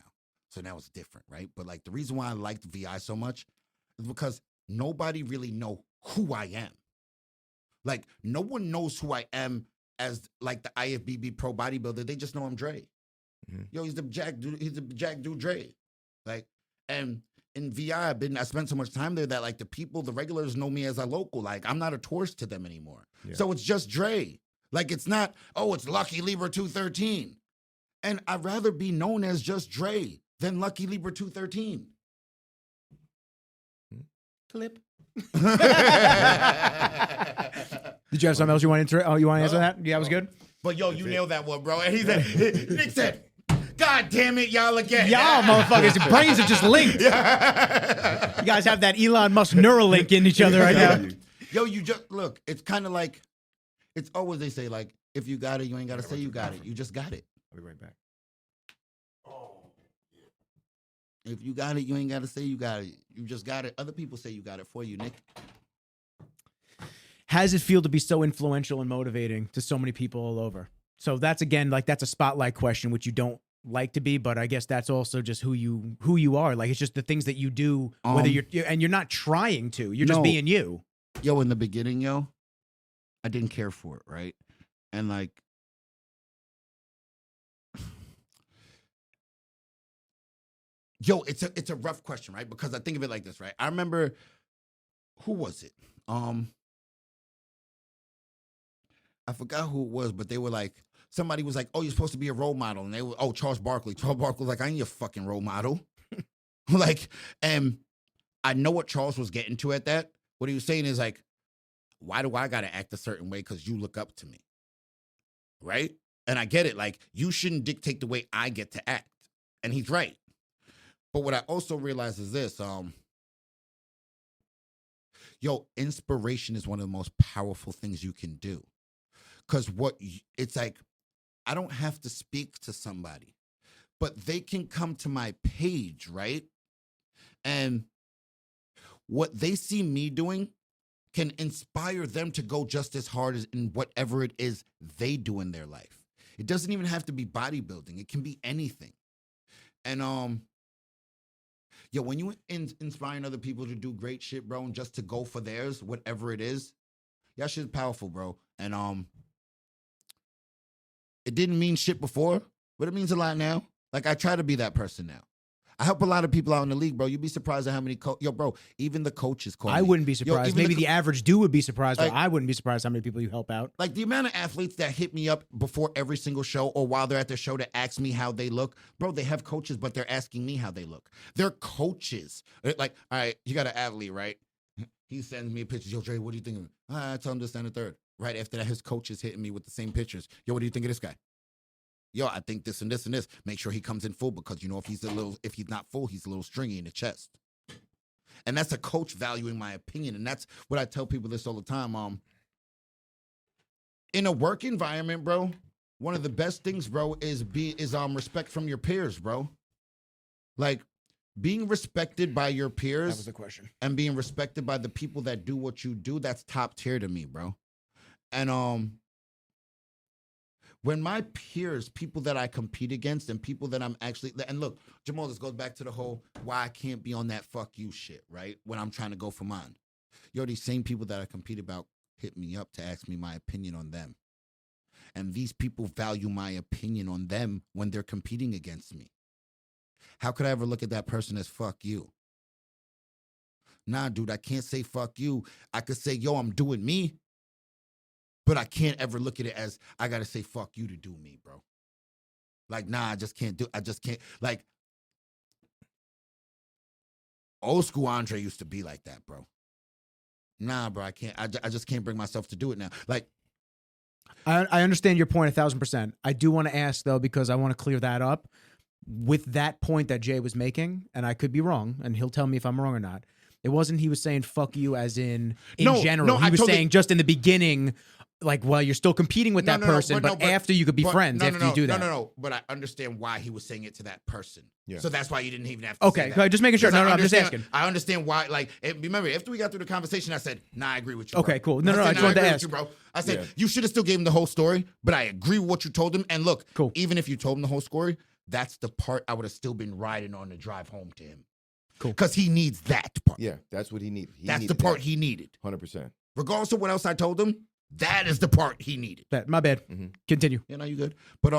So now it's different, right? But like the reason why I liked VI so much is because nobody really know who I am. Like, no one knows who I am as like the IFBB pro bodybuilder. They just know I'm Dre. Mhm. Yo, he's the Jack dude Dre. Like, and in VI, I spent so much time there that like the regulars know me as a local. Like, I'm not a tourist to them anymore. Yeah. So it's just Dre. Like, it's not, oh, it's Lucky Libra 213. And I'd rather be known as just Dre than Lucky Libra 213. Clip. Did you have something else you want to answer that? Yeah, that was good. But yo, you nailed that one, bro. And he said, Nick said, God damn it, y'all again. Y'all motherfuckers, your brains are just linked. You guys have that Elon Musk neural link in each other right now. Yo, you just, look, it's kind of like, it's always they say, like, if you got it, you ain't got to say you got it. You just got it. I'll be right back. If you got it, you ain't got to say you got it. You just got it. Other people say you got it for you, Nick. How does it feel to be so influential and motivating to so many people all over? So that's, again, like, that's a spotlight question, which you don't like to be, but I guess that's also just who you are. Like, it's just the things that you do, whether you're not trying to, you're just being you. Yo, in the beginning, I didn't care for it, right? And like, yo, it's a rough question, right? Because I think of it like this, right? I remember, who was it? I forgot who it was, but they were like, somebody was like, oh, you're supposed to be a role model. And they were, oh, Charles Barkley. Charles Barkley was like, I ain't your fucking role model. Like, and I know what Charles was getting to at that. What he was saying is like, why do I got to act a certain way? Because you look up to me. Right? And I get it. Like, you shouldn't dictate the way I get to act. And he's right. But what I also realize is this, inspiration is one of the most powerful things you can do. Because it's like, I don't have to speak to somebody, but they can come to my page, right? And what they see me doing can inspire them to go just as hard as in whatever it is they do in their life. It doesn't even have to be bodybuilding. It can be anything. And when you inspiring other people to do great shit, bro, and just to go for theirs, whatever it is, that shit's powerful, bro. And it didn't mean shit before, but it means a lot now. Like, I try to be that person now. I help a lot of people out in the league, bro. You'd be surprised at how many bro, even the coaches call me. I wouldn't be surprised. Maybe the average dude would be surprised, like, but I wouldn't be surprised how many people you help out. Like, the amount of athletes that hit me up before every single show or while they're at the show to ask me how they look. Bro, they have coaches, but they're asking me how they look. They're coaches. Like, all right, you got an athlete, right? He sends me a picture. Yo, Dre, what do you think of him? I tell him to stand a third. Right after that, his coach is hitting me with the same pictures. Yo, what do you think of this guy? Yo, I think this and this and this. Make sure he comes in full because, if he's not full, he's a little stringy in the chest. And that's a coach valuing my opinion. And that's what I tell people this all the time. In a work environment, bro, one of the best things, bro, is respect from your peers, bro. Like, being respected by your peers. That was the question. And being respected by the people that do what you do, that's top tier to me, bro. And when my peers, people that I compete against and people that I'm actually, and look, Jamal, this goes back to the whole why I can't be on that fuck you shit, right? When I'm trying to go for mine. Yo, these same people that I compete about hit me up to ask me my opinion on them. And these people value my opinion on them when they're competing against me. How could I ever look at that person as fuck you? Nah, dude, I can't say fuck you. I could say, yo, I'm doing me. But I can't ever look at it as I gotta say fuck you to do me, bro. Like, nah, I just can't. Like, old school Andre used to be like that, bro. Nah, bro, I can't. I just can't bring myself to do it now. Like, I understand your point 1,000%. I do want to ask though, because I want to clear that up with that point that Jay was making, and I could be wrong, and he'll tell me if I'm wrong or not. It wasn't he was saying fuck you as in general. No, he was saying just in the beginning, like, well, you're still competing with that person, but after you could be friends after you do that. No. But I understand why he was saying it to that person. Yeah. So that's why you didn't even have to say that. Okay, just making sure. No, I'm just asking. I understand why. Like, remember, after we got through the conversation, I said, nah, I agree with you. Okay, bro. cool. No, I just wanted to ask. You, bro. I said, you should have still gave him the whole story, but I agree with what you told him. And look, cool. Even if you told him the whole story, that's the part I would have still been riding on the drive home to him. Cool. Because he needs that part. Yeah, that's what he needed. That's the part he needed. 100%. Regardless of what else I told him, that is the part he needed. My bad. Mm-hmm. Continue. Yeah, no, you good. But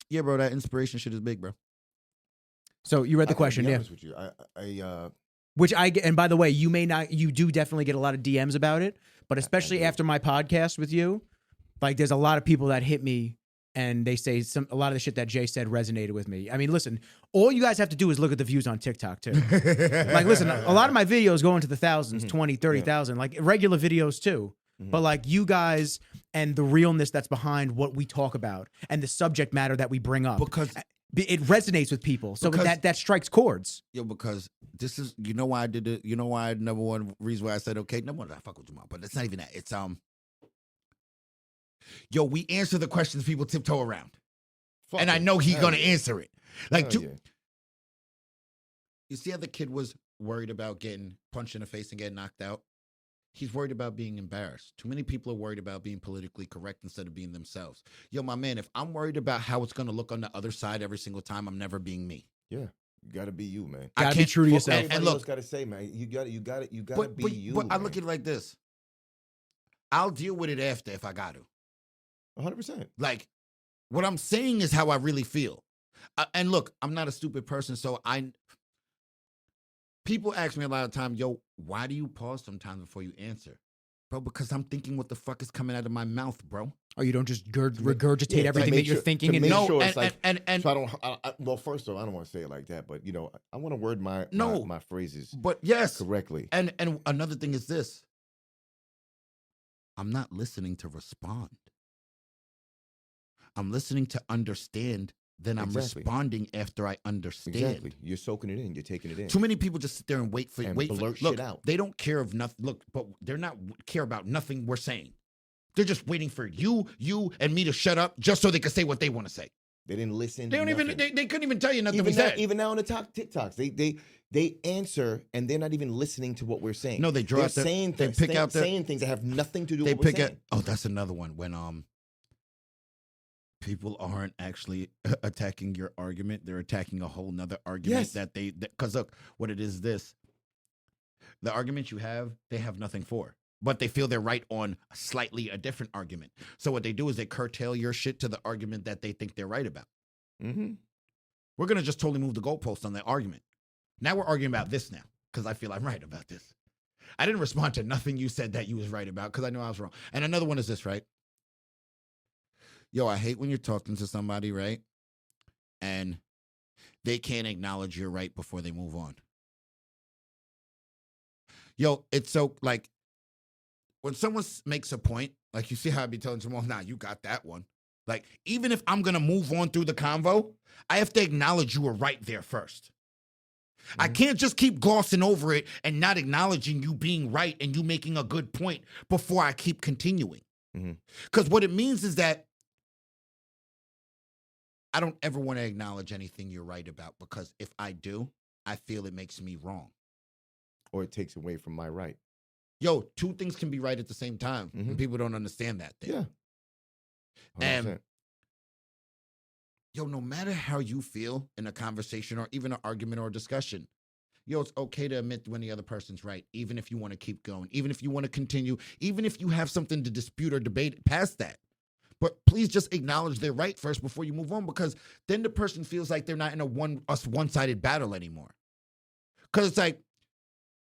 yeah, bro, that inspiration shit is big, bro. So you read the question, yeah. With you. Which I get, and by the way, you do definitely get a lot of DMs about it, but especially after my podcast with you, like there's a lot of people that hit me and they say a lot of the shit that Jay said resonated with me. I mean, listen, all you guys have to do is look at the views on TikTok too. Like, listen, a lot of my videos go into the thousands, 20, 30,000, like regular videos too. But like you guys and the realness that's behind what we talk about and the subject matter that we bring up, because it resonates with people. So that strikes chords. Yo, because this is, you know why I did it. You know why number one reason why I said okay. Number one, I fuck with Jamal, but it's not even that. It's yo, we answer the questions people tiptoe around, and I know he's gonna answer it. Like, you see how the kid was worried about getting punched in the face and getting knocked out. He's worried about being embarrassed. Too many people are worried about being politically correct instead of being themselves. Yo, my man, if I'm worried about how it's going to look on the other side every single time, I'm never being me. Yeah, you got to be you, man. I can't be true to yourself. And look, got to say, man, you got to be you. But I look at it like this. I'll deal with it after if I got to. 100%. Like, what I'm saying is how I really feel. And look, I'm not a stupid person, so people ask me a lot of time, yo, why do you pause sometimes before you answer? Bro, because I'm thinking what the fuck is coming out of my mouth, bro. Or you don't just regurgitate everything that you're thinking. And no, sure it's so well, first of all, I don't want to say it like that, but, you know, I want to word my phrases but yes, correctly. And another thing is this. I'm not listening to respond. I'm listening to understand. Then I'm responding after I understand. Exactly. You're soaking it in. You're taking it in. Too many people just sit there and wait for shit out. They don't care of nothing. Look, but they're not care about nothing we're saying. They're just waiting for you, and me to shut up just so they can say what they want to say. They didn't listen. They don't even. They couldn't even tell you nothing. Even now on the TikToks, they answer and they're not even listening to what we're saying. No, they draw. Saying things that have nothing to do with what we're saying. Oh, that's another one when people aren't actually attacking your argument. They're attacking a whole nother argument because look, what it is this. The argument you have, they have nothing for. But they feel they're right on slightly a different argument. So what they do is they curtail your shit to the argument that they think they're right about. Mm-hmm. We're going to just totally move the goalpost on that argument. Now we're arguing about this now because I feel I'm right about this. I didn't respond to nothing you said that you was right about because I know I was wrong. And another one is this, right? Yo, I hate when you're talking to somebody, right? And they can't acknowledge you're right before they move on. Yo, it's so, like, when someone makes a point, like you see how I be telling Jamal, nah, you got that one. Like, even if I'm going to move on through the convo, I have to acknowledge you were right there first. Mm-hmm. I can't just keep glossing over it and not acknowledging you being right and you making a good point before I keep continuing. Because what it means is that I don't ever want to acknowledge anything you're right about, because if I do, I feel it makes me wrong. Or it takes away from my right. Yo, two things can be right at the same time. And people don't understand that thing. Yeah. 100%. And yo, no matter how you feel in a conversation or even an argument or a discussion, yo, it's okay to admit when the other person's right, even if you want to keep going, even if you want to continue, even if you have something to dispute or debate past that. But please just acknowledge they're right first before you move on, because then the person feels like they're not in a one-sided battle anymore. Because it's like,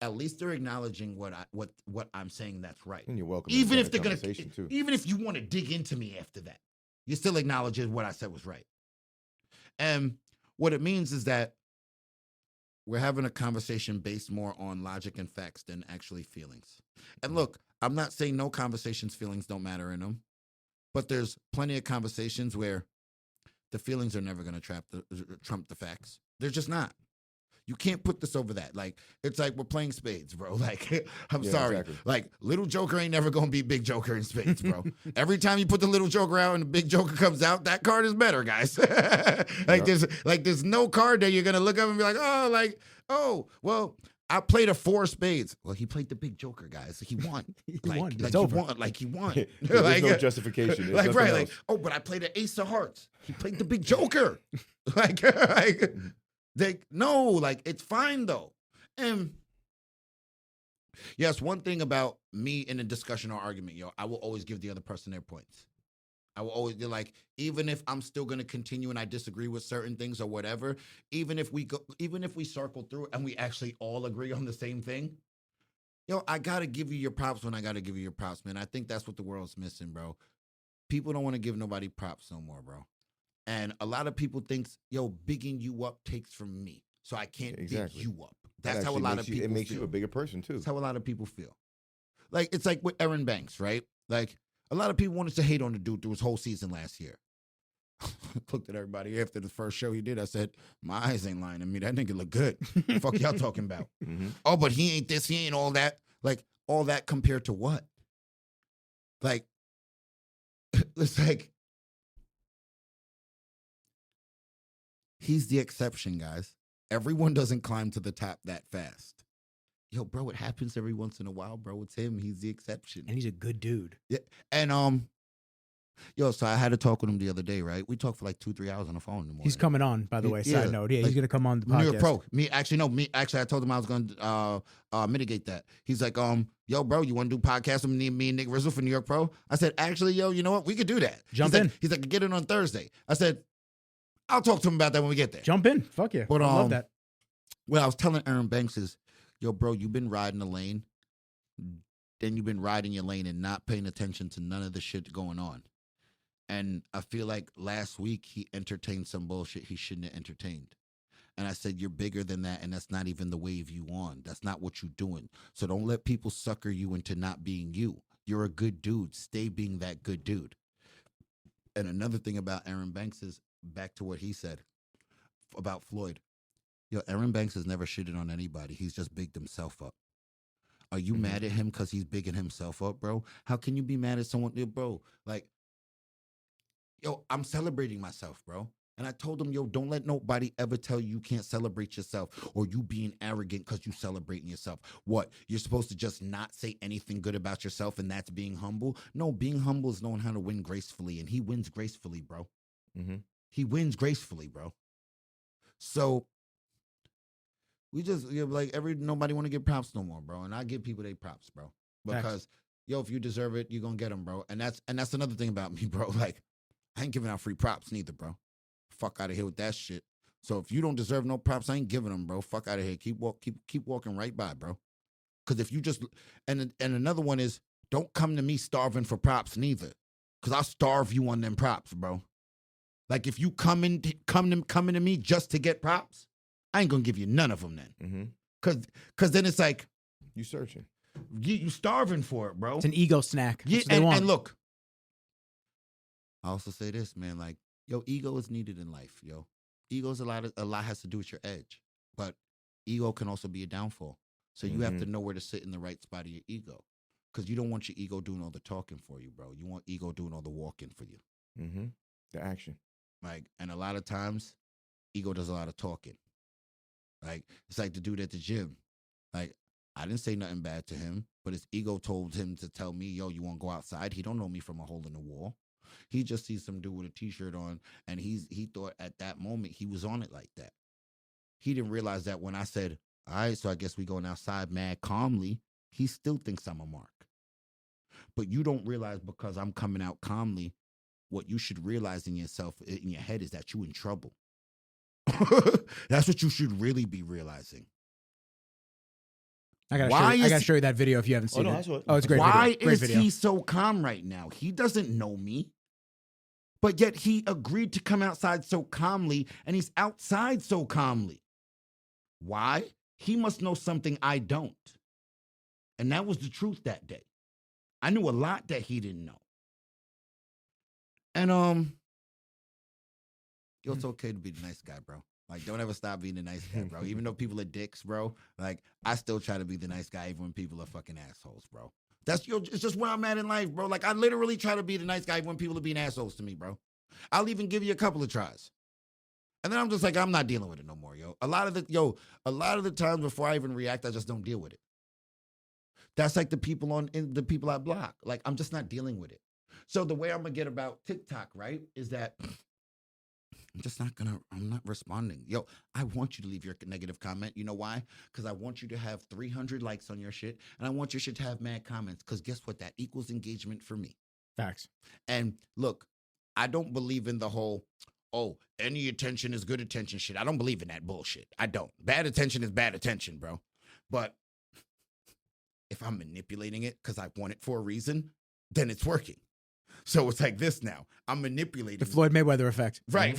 at least they're acknowledging what I'm saying that's right. And you're welcome. Even if they're gonna, too. even if you want to dig into me after that, you still acknowledge what I said was right. And what it means is that we're having a conversation based more on logic and facts than actually feelings. And look, I'm not saying no conversations, feelings don't matter in them, but there's plenty of conversations where the feelings are never going to trump the facts. They're just not. You can't put this over that. Like, it's like we're playing spades, bro. Like, I'm sorry. Exactly. Like, little Joker ain't never going to be big Joker in spades, bro. Every time you put the little Joker out and the big Joker comes out, that card is better, guys. There's no card that you're going to look up and be like, oh, well, I played a 4 spades. Well, he played the big Joker, guys. He won. He won. Like, It's he over. won. Like, he won. There's no justification. There's nothing else. Oh, but I played an ace of hearts. He played the big Joker. It's fine though. And yes, one thing about me in a discussion or argument, I will always give the other person their points. I will always be like, even if I'm still going to continue and I disagree with certain things or whatever, even if we circle through and we actually all agree on the same thing, I got to give you your props when I got to give you your props, man. I think that's what the world's missing, bro. People don't want to give nobody props no more, bro. And a lot of people think, bigging you up takes from me. So I can't big you up. That's how a lot of people feel. It makes you a bigger person, too. That's how a lot of people feel. Like, it's like with Aaron Banks, right? Like, a lot of people wanted to hate on the dude through his whole season last year. Looked at everybody after the first show he did. I said, my eyes ain't lying to me. That nigga look good. The fuck y'all talking about? Mm-hmm. Oh, but he ain't this, he ain't all that. Like, all that compared to what? Like, it's like, he's the exception, guys. Everyone doesn't climb to the top that fast. Bro, it happens every once in a while, bro. It's him. He's the exception. And he's a good dude. Yeah. And so I had to talk with him the other day, right? We talked for like 2-3 hours on the phone in the morning. He's coming on, by the way. Yeah, Side note. Yeah, like, he's gonna come on the podcast. New York Pro. I told him I was gonna mitigate that. He's like, yo, bro, you want to do podcast with me and Nick Rizzle for New York Pro? I said, actually, you know what? We could do that. Jump in. He's like, get it on Thursday. I said, I'll talk to him about that when we get there. Jump in. Fuck yeah. But, I love that. What I was telling Aaron Banks is, bro, you've been riding the lane. Then you've been riding your lane and not paying attention to none of the shit going on. And I feel like last week he entertained some bullshit he shouldn't have entertained. And I said, you're bigger than that, and that's not even the wave you on. That's not what you're doing. So don't let people sucker you into not being you. You're a good dude. Stay being that good dude. And another thing about Aaron Banks is, back to what he said about Floyd. Aaron Banks has never shitted on anybody. He's just bigged himself up. Are you mad at him because he's bigging himself up, bro? How can you be mad at someone, bro? Like, I'm celebrating myself, bro. And I told him, don't let nobody ever tell you can't celebrate yourself or you being arrogant because you celebrating yourself. What? You're supposed to just not say anything good about yourself and that's being humble? No, being humble is knowing how to win gracefully, and he wins gracefully, bro. Mm-hmm. He wins gracefully, bro. So we just nobody want to give props no more, bro. And I give people their props, bro. Because if you deserve it, you're gonna get them, bro. And that's another thing about me, bro. Like, I ain't giving out free props neither, bro. Fuck out of here with that shit. So if you don't deserve no props, I ain't giving them, bro. Fuck out of here. Keep walking right by, bro. Because if you just and another one is, don't come to me starving for props neither. Because I'll starve you on them props, bro. Like, if you coming to me just to get props, I ain't gonna give you none of them then. Mm-hmm. Cause then it's like, you searching. You starving for it, bro. It's an ego snack. Yeah, That's what they want. and look, I also say this, man. Like, ego is needed in life, Ego's a lot has to do with your edge, but ego can also be a downfall. So you have to know where to sit in the right spot of your ego, because you don't want your ego doing all the talking for you, bro. You want ego doing all the walking for you. Mm-hmm. The action. Like, and a lot of times, ego does a lot of talking. Like, it's like the dude at the gym. Like, I didn't say nothing bad to him, but his ego told him to tell me, you want to go outside? He don't know me from a hole in the wall. He just sees some dude with a t-shirt on, and he thought at that moment he was on it like that. He didn't realize that when I said, all right, so I guess we going outside mad calmly, he still thinks I'm a mark. But you don't realize, because I'm coming out calmly, what you should realize in yourself, in your head, is that you in trouble. That's what you should really be realizing. I gotta Why I is gotta show you that video if you haven't seen no, it. I saw it. Oh, it's a great Why video. Great is video. he so calm right now? He doesn't know me. But yet he agreed to come outside so calmly, and he's outside so calmly. Why? He must know something I don't. And that was the truth that day. I knew a lot that he didn't know. And it's okay to be the nice guy, bro. Like, don't ever stop being the nice guy, bro. Even though people are dicks, bro. Like, I still try to be the nice guy even when people are fucking assholes, bro. It's just where I'm at in life, bro. Like, I literally try to be the nice guy when people are being assholes to me, bro. I'll even give you a couple of tries. And then I'm just like, I'm not dealing with it no more, yo. A lot of the times before I even react, I just don't deal with it. That's like the people I block. Like, I'm just not dealing with it. So the way I'm gonna get about TikTok, right, is that I'm not responding. Yo, I want you to leave your negative comment. You know why? Because I want you to have 300 likes on your shit, and I want your shit to have mad comments, because guess what? That equals engagement for me. Facts. And look, I don't believe in the whole, any attention is good attention shit. I don't believe in that bullshit. I don't. Bad attention is bad attention, bro. But if I'm manipulating it because I want it for a reason, then it's working. So it's like this now. I'm manipulating. The Floyd Mayweather effect. Right.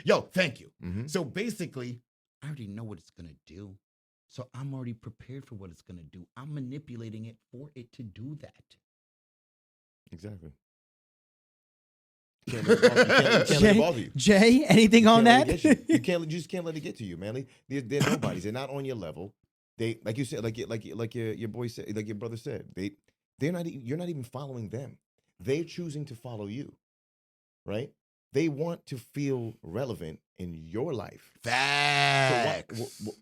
Yo, thank you. Mm-hmm. So basically, I already know what it's going to do. So I'm already prepared for what it's going to do. I'm manipulating it for it to do that. Exactly. You can't let it bother you. Jay, anything on that? You just can't let it get to you, man. They're nobodies. They're not on your level. They, like you said, like your boy said, like your brother said, they're not. You're not even following them. They're choosing to follow you, right? They want to feel relevant in your life. Facts. So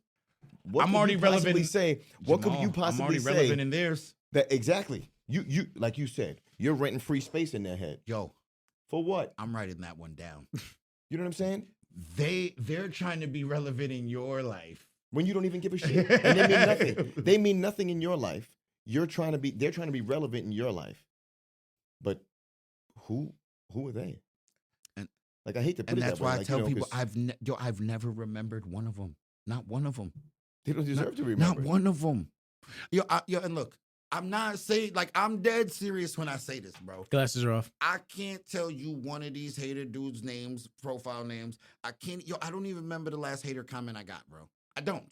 what I'm could already you possibly relevant. say? What could you I'm possibly already say? relevant in theirs. That exactly. You like you said, you're renting free space in their head. Yo, For what? I'm writing that one down. You know what I'm saying? They're trying to be relevant in your life. When you don't even give a shit, and they mean nothing. They mean nothing in your life. They're trying to be relevant in your life. But who are they? And like, I hate to put it that's that way. why I like, tell you know, people I've never remembered one of them. Not one of them. they don't deserve to remember. Not one of them. And look, I'm not saying, like, I'm dead serious when I say this, bro. Glasses are off. I can't tell you one of these hater dudes' names, profile names. I don't even remember the last hater comment I got, bro. I don't.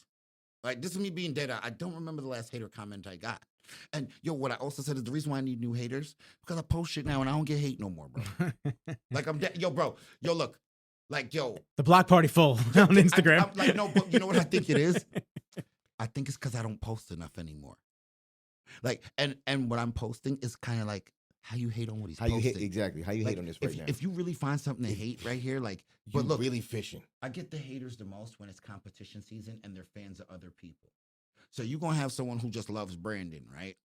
Like, this is me being dead. I don't remember the last hater comment I got. And what I also said is the reason why I need new haters, because I post shit now and I don't get hate no more, bro. Like, I'm dead. Yo, bro. Yo, look. Like, yo. The block party full on Instagram. I'm like, no, but you know what I think it is? I think it's because I don't post enough anymore. Like, and what I'm posting is kind of like how you hate on what he's posting. How you hate on this right now. If you really find something to hate right here, like, You're but look, really fishing. I get the haters the most when it's competition season and they're fans of other people. So you're going to have someone who just loves Brandon, right?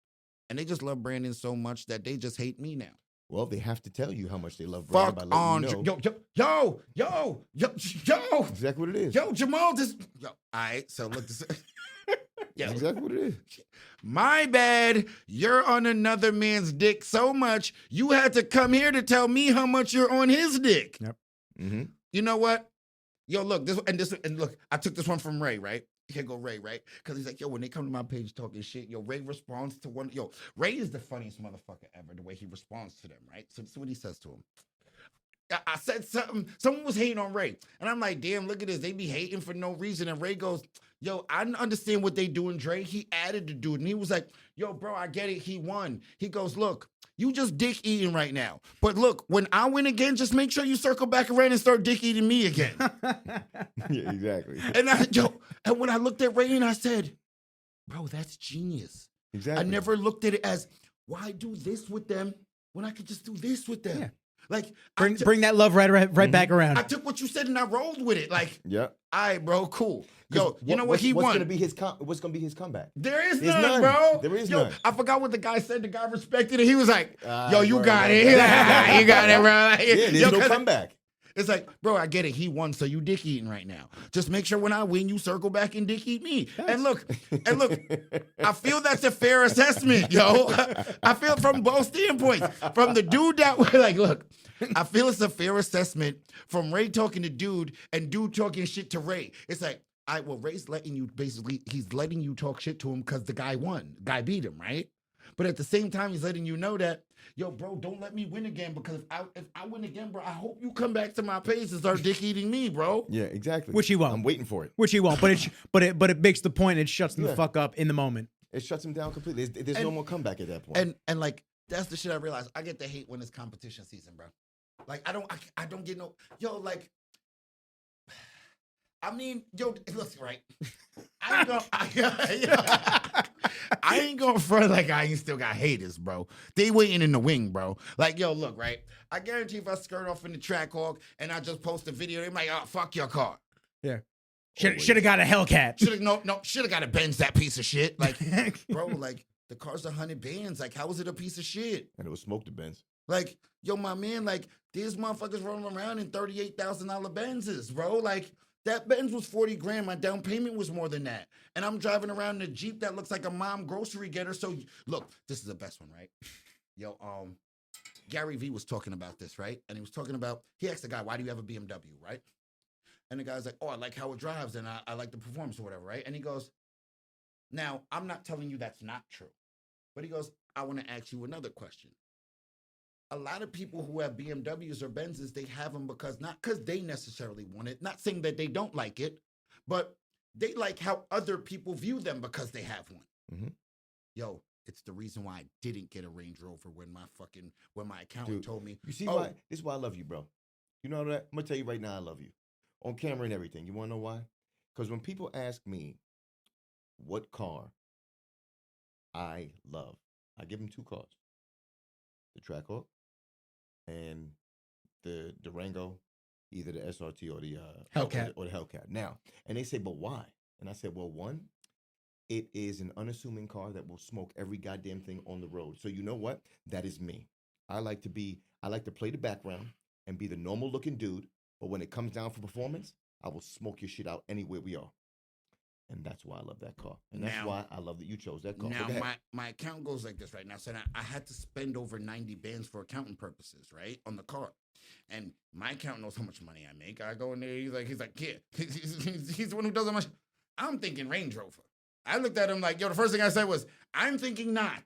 And they just love Brandon so much that they just hate me now. Well, they have to tell you how much they love Brandon by Fuck letting on, you know. yo. Exactly what it is. Yo, Jamal, all right, so look, this. That's exactly what it is. My bad. You're on another man's dick so much, you had to come here to tell me how much you're on his dick. Yep. Mm-hmm. You know what? Yo, look, and look, I took this one from Ray, right? Here go Ray, right? Because he's like, yo, when they come to my page talking shit, Ray responds to one. Yo, Ray is the funniest motherfucker ever, the way he responds to them, right? So this is what he says to him. I said something, someone was hating on Ray. And I'm like, damn, look at this. They be hating for no reason. And Ray goes, yo, I understand what they doing, Dre. He added the dude. And he was like, yo, bro, I get it. He won. He goes, look, you just dick eating right now. But look, when I win again, just make sure you circle back around and start dick eating me again. Yeah, exactly. And when I looked at Ray and I said, bro, that's genius. Exactly. I never looked at it as, why do this with them when I could just do this with them? Yeah. Like, Bring that love right back around. I took what you said and I rolled with it. Like, yeah. All right, bro, cool. Yo, you know what? He what's won. What's gonna be his comeback? There's There's none, none. bro. There is Yo, none. I forgot what the guy said. The guy respected it. He was like, yo, you word, got word. it. He like, you got it, bro. Like, Yeah, there's yo, no comeback. It's like, bro, I get it. He won, so you dick eating right now. Just make sure when I win, you circle back and dick eat me. And look, I feel that's a fair assessment, yo. I feel from both standpoints. From the dude that was like, look, I feel it's a fair assessment from Ray talking to dude and dude talking shit to Ray. It's like, Ray's letting you basically, he's letting you talk shit to him because the guy won. The guy beat him, right? But at the same time, he's letting you know that, yo, bro, don't let me win again, because if I win again, bro, I hope you come back to my page and start dick eating me, bro. Yeah, exactly. Which he won't. I'm waiting for it. Which he won't. But it makes the point. It shuts him the fuck up in the moment. It shuts him down completely. There's no more comeback at that point. And like, that's the shit I realized. I get the hate when it's competition season, bro. Like, I don't get no, yo, like, I mean, yo, listen, right? I ain't gonna front like I ain't still got haters, bro. They waiting in the wing, bro. Like, yo, look, right? I guarantee if I skirt off in the track hawk and I just post a video, they might, oh, fuck your car. Yeah. Should have got a Hellcat. Should have got a Benz, that piece of shit. Like, bro, like, the car's 100 bands. Like, how is it a piece of shit? And it was smoke the Benz. Like, yo, my man, like, these motherfuckers rolling around in $38,000 Benzes, bro. Like, that Benz was 40 grand. My down payment was more than that. And I'm driving around in a Jeep that looks like a mom grocery getter. So, look, this is the best one, right? Yo, Gary V was talking about this, right? And he was talking about, he asked the guy, why do you have a BMW, right? And the guy's like, oh, I like how it drives and I like the performance or whatever, right? And he goes, now, I'm not telling you that's not true. But he goes, I want to ask you another question. A lot of people who have BMWs or Benzes, they have them not because they necessarily want it, not saying that they don't like it, but they like how other people view them because they have one. Mm-hmm. Yo, it's the reason why I didn't get a Range Rover when my accountant told me. You see why? This is why I love you, bro. You know that? I'm going to tell you right now I love you. On camera and everything. You want to know why? Because when people ask me what car I love, I give them two cars. The Trackhawk and the Durango, either the SRT or the Hellcat. Or the Hellcat. Now, and they say, but why? And I said, well, one, it is an unassuming car that will smoke every goddamn thing on the road. So you know what? That is me. I like to play the background and be the normal looking dude, but when it comes down for performance, I will smoke your shit out anywhere we are. And that's why I love that car. And that's why I love that you chose that car. Now, my account goes like this right now. So I had to spend over 90 bands for accounting purposes, right, on the car. And my accountant knows how much money I make. I go in there, he's like, yeah. He's the one who does how much. I'm thinking Range Rover. I looked at him like, yo, the first thing I said was, I'm thinking not.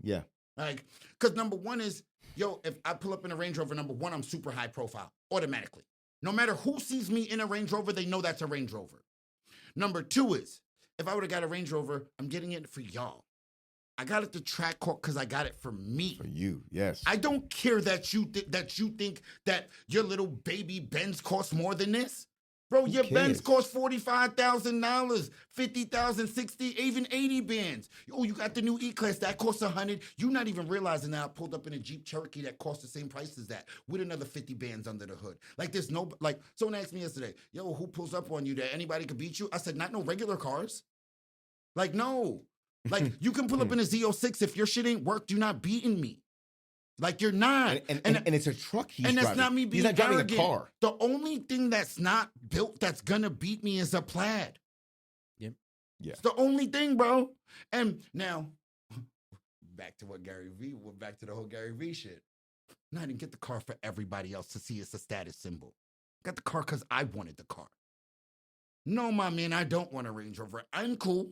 Yeah. Like, because number one is, yo, if I pull up in a Range Rover, number one, I'm super high profile, automatically. No matter who sees me in a Range Rover, they know that's a Range Rover. Number two is, if I would have got a Range Rover, I'm getting it for y'all. I got it to Trackhawk because I got it for me. For you, yes. I don't care that you think that your little baby Benz costs more than this. Bro, your Benz costs $45,000, 50,000, 60, even 80 bands. Oh, you got the new E-Class, that costs 100. You're not even realizing that I pulled up in a Jeep Cherokee that costs the same price as that, with another 50 bands under the hood. Like, there's no, like, someone asked me yesterday, yo, who pulls up on you that anybody could beat you? I said, not no regular cars. Like, no. Like, you can pull up in a Z06. If your shit ain't worked, you're not beating me. Like, you're not. And it's a truck he's driving. And that's not me being arrogant. He's not driving arrogant. a car. The only thing that's not built that's gonna beat me is a Plaid. Yep. Yeah. It's the only thing, bro. And now, back to the whole Gary V shit. No, I didn't get the car for everybody else to see it's a status symbol. I got the car because I wanted the car. No, my man, I don't want a Range Rover. I'm cool.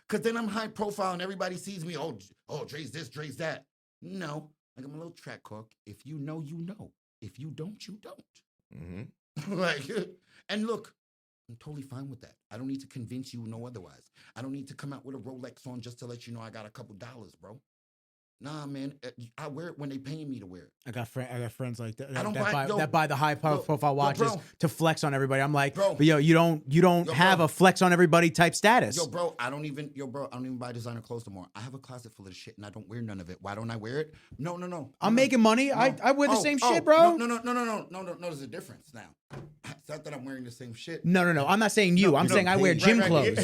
Because then I'm high profile and everybody sees me, oh, Dre's this, Dre's that. No. Like, I'm a little Trackhawk. If you know, you know. If you don't, you don't. Mm-hmm. Like, and look, I'm totally fine with that. I don't need to convince you no otherwise. I don't need to come out with a Rolex on just to let you know I got a couple dollars, bro. Nah, man, I wear it when they paying me to wear it. I got friends like that. I don't that buy the high profile watches to flex on everybody. I'm like, bro, but you don't have a flex on everybody type status. Yo, bro, I don't even buy designer clothes no more. I have a closet full of shit and I don't wear none of it. Why don't I wear it? No. I'm making money. No. I wear the same shit, bro. No. There's a difference now. It's not that I'm wearing the same shit. No. I'm not saying you. I'm saying I wear gym clothes.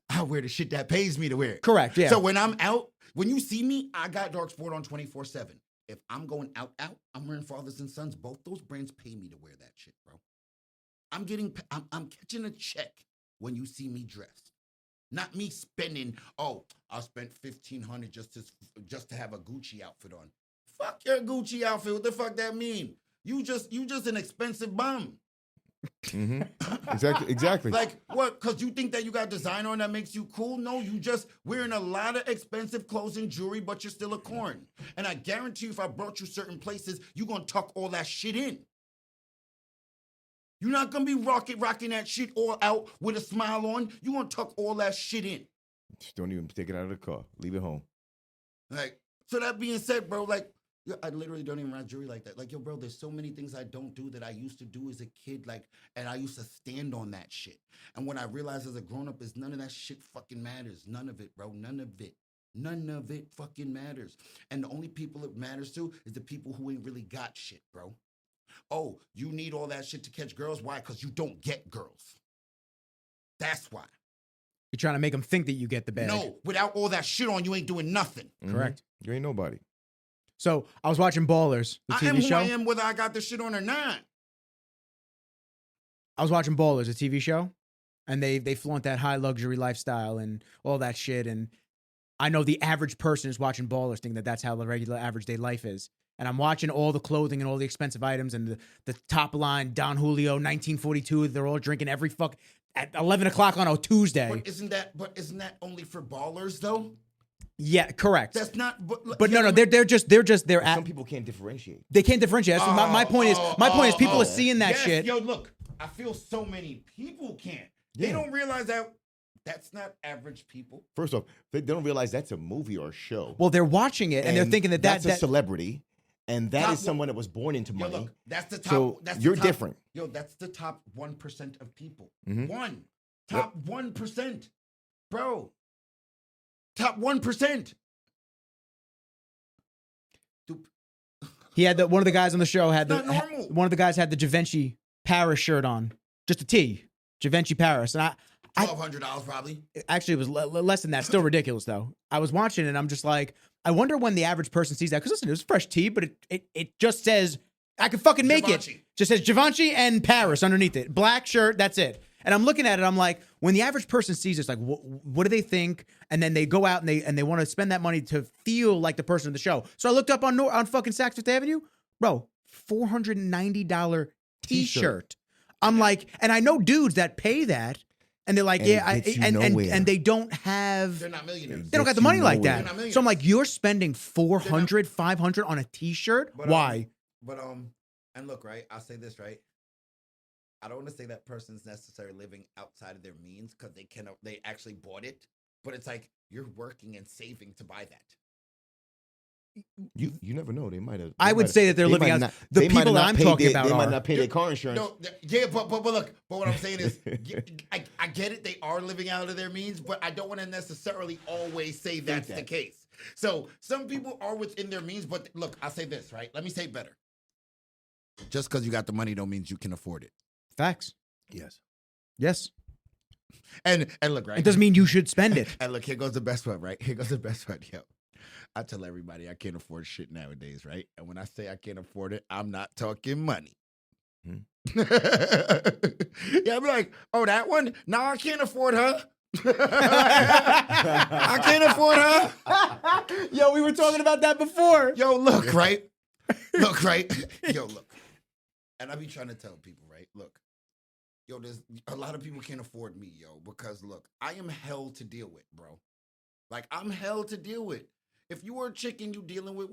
I wear the shit that pays me to wear it. Correct. Yeah. So when I'm out. When you see me, I got Dark Sport on 24/7. If I'm going out, I'm wearing Fathers and Sons. Both those brands pay me to wear that shit, bro. I'm catching a check when you see me dressed. Not me spending, I spent $1,500 just to have a Gucci outfit on. Fuck your Gucci outfit. What the fuck that mean? You just an expensive bum. Exactly. Like what? Because you think that you got design on that makes you cool? No, you just wearing a lot of expensive clothes and jewelry, but you're still a corn. And I guarantee you, if I brought you certain places, you're gonna tuck all that shit in. You're not gonna be rocking that shit all out with a smile on. You're gonna tuck all that shit in. Just don't even take it out of the car. Leave it home. Like, so that being said, bro, like, yo, I literally don't even rock jewelry like that. Like, yo, bro, there's so many things I don't do that I used to do as a kid, like, and I used to stand on that shit. And what I realized as a grown-up is none of that shit fucking matters. None of it, bro. None of it. None of it fucking matters. And the only people it matters to is the people who ain't really got shit, bro. Oh, you need all that shit to catch girls? Why? Because you don't get girls. That's why. You're trying to make them think that you get the bag. No, without all that shit on, you ain't doing nothing. Correct. You ain't nobody. So I was watching Ballers, the I am TV who show. I am whether I got this shit on or not. I was watching Ballers, a TV show, and they flaunt that high luxury lifestyle and all that shit. And I know the average person is watching Ballers thinking that that's how the regular average day life is. And I'm watching all the clothing and all the expensive items and the top line, Don Julio, 1942. They're all drinking every fuck at 11 o'clock on a Tuesday. But isn't that only for ballers though? Yeah, correct. That's not. But yeah, no, they're at. Some people can't differentiate. They can't differentiate. That's what my point is. My point is people are seeing that yes, shit. Yo, look, I feel so many people can't. They Yeah. don't realize that that's not average people. First off, they don't realize that's a movie or a show. Well, they're watching it and they're thinking that that's a celebrity, and that Top is someone that was born into Yo, money. look, that's the top. So that's the you're top- different. Yo, that's the top 1% of people. Mhm. Top 1%, bro. Top 1%. He had one of the guys on the show had Not normal. one of the guys had the Givenchy Paris shirt on, just a T, Givenchy Paris, and $1,200 probably. actually it was less than that. Still ridiculous though. I was watching it and I'm just like, I wonder when the average person sees that, because listen, it was fresh tea, but it just says I can fucking make Givenchy. it. Just says Givenchy and Paris underneath it, black shirt. That's it. And I'm looking at it, I'm like, when the average person sees this, like, what do they think? And then they go out and they want to spend that money to feel like the person in the show. So I looked up on fucking Saks Fifth Avenue, bro, $490 T-shirt. I'm like, and I know dudes that pay that, and they're like, And yeah, it gets you nowhere. and they don't have, They're not millionaires. they don't got gets the you money like nowhere. They're not that. millionaires. So I'm like, you're spending $400, $500 on a T-shirt? But, Why? But and look, right? I'll say this, right? I don't want to say that person's necessarily living outside of their means because they actually bought it. But it's like you're working and saving to buy that. You never know. They might have. I would say that they're living out. The people that I'm talking about they might are. not pay their car insurance. No, yeah, but look, but what I'm saying is, I get it. They are living out of their means, but I don't want to necessarily always say that's the case. So some people are within their means, but look, I'll say this, right? Let me say it better. Just because you got the money don't mean you can afford it. Facts. Yes. And look, right? It doesn't mean you should spend it. And look, here goes the best one, right? Here goes the best one, yo. I tell everybody I can't afford shit nowadays, right? And when I say I can't afford it, I'm not talking money. Yeah, I'm like, oh, that one? No, I can't afford her. I can't afford her. Yo, we were talking about that before. Yo, look, right? Look, right? Yo, look. And I be trying to tell people, right? Look, yo, there's a lot of people can't afford me, yo, because look, I am hell to deal with, bro. Like, I'm hell to deal with. If you were a chick and you dealing with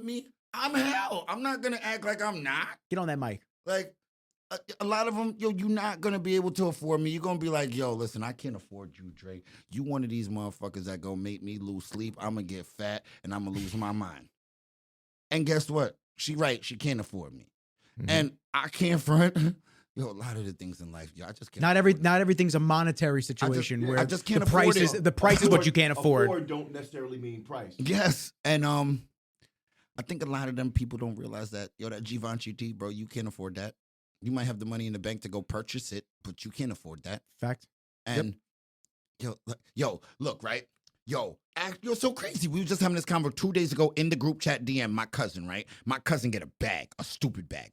me, I'm hell. I'm not gonna act like I'm not. Get on that mic. Like, a lot of them, yo, you're not gonna be able to afford me. You're gonna be like, yo, listen, I can't afford you, Dre. You one of these motherfuckers that gonna make me lose sleep. I'm gonna get fat and I'm gonna lose my mind. And guess what? She right. She can't afford me. Mm-hmm. And I can't front. Yo, a lot of the things in life, yo, I just can't. Not everything's a monetary situation where I just can't the afford price it. is the price is what you can't afford. Afford don't necessarily mean price. Yes, and I think a lot of them people don't realize that, yo, that Givenchy tee, bro, you can't afford that. You might have the money in the bank to go purchase it, but you can't afford that. Fact. And yo, look, right? Yo, you're so crazy. We were just having this convo 2 days ago in the group chat DM, my cousin, right? My cousin get a bag, a stupid bag.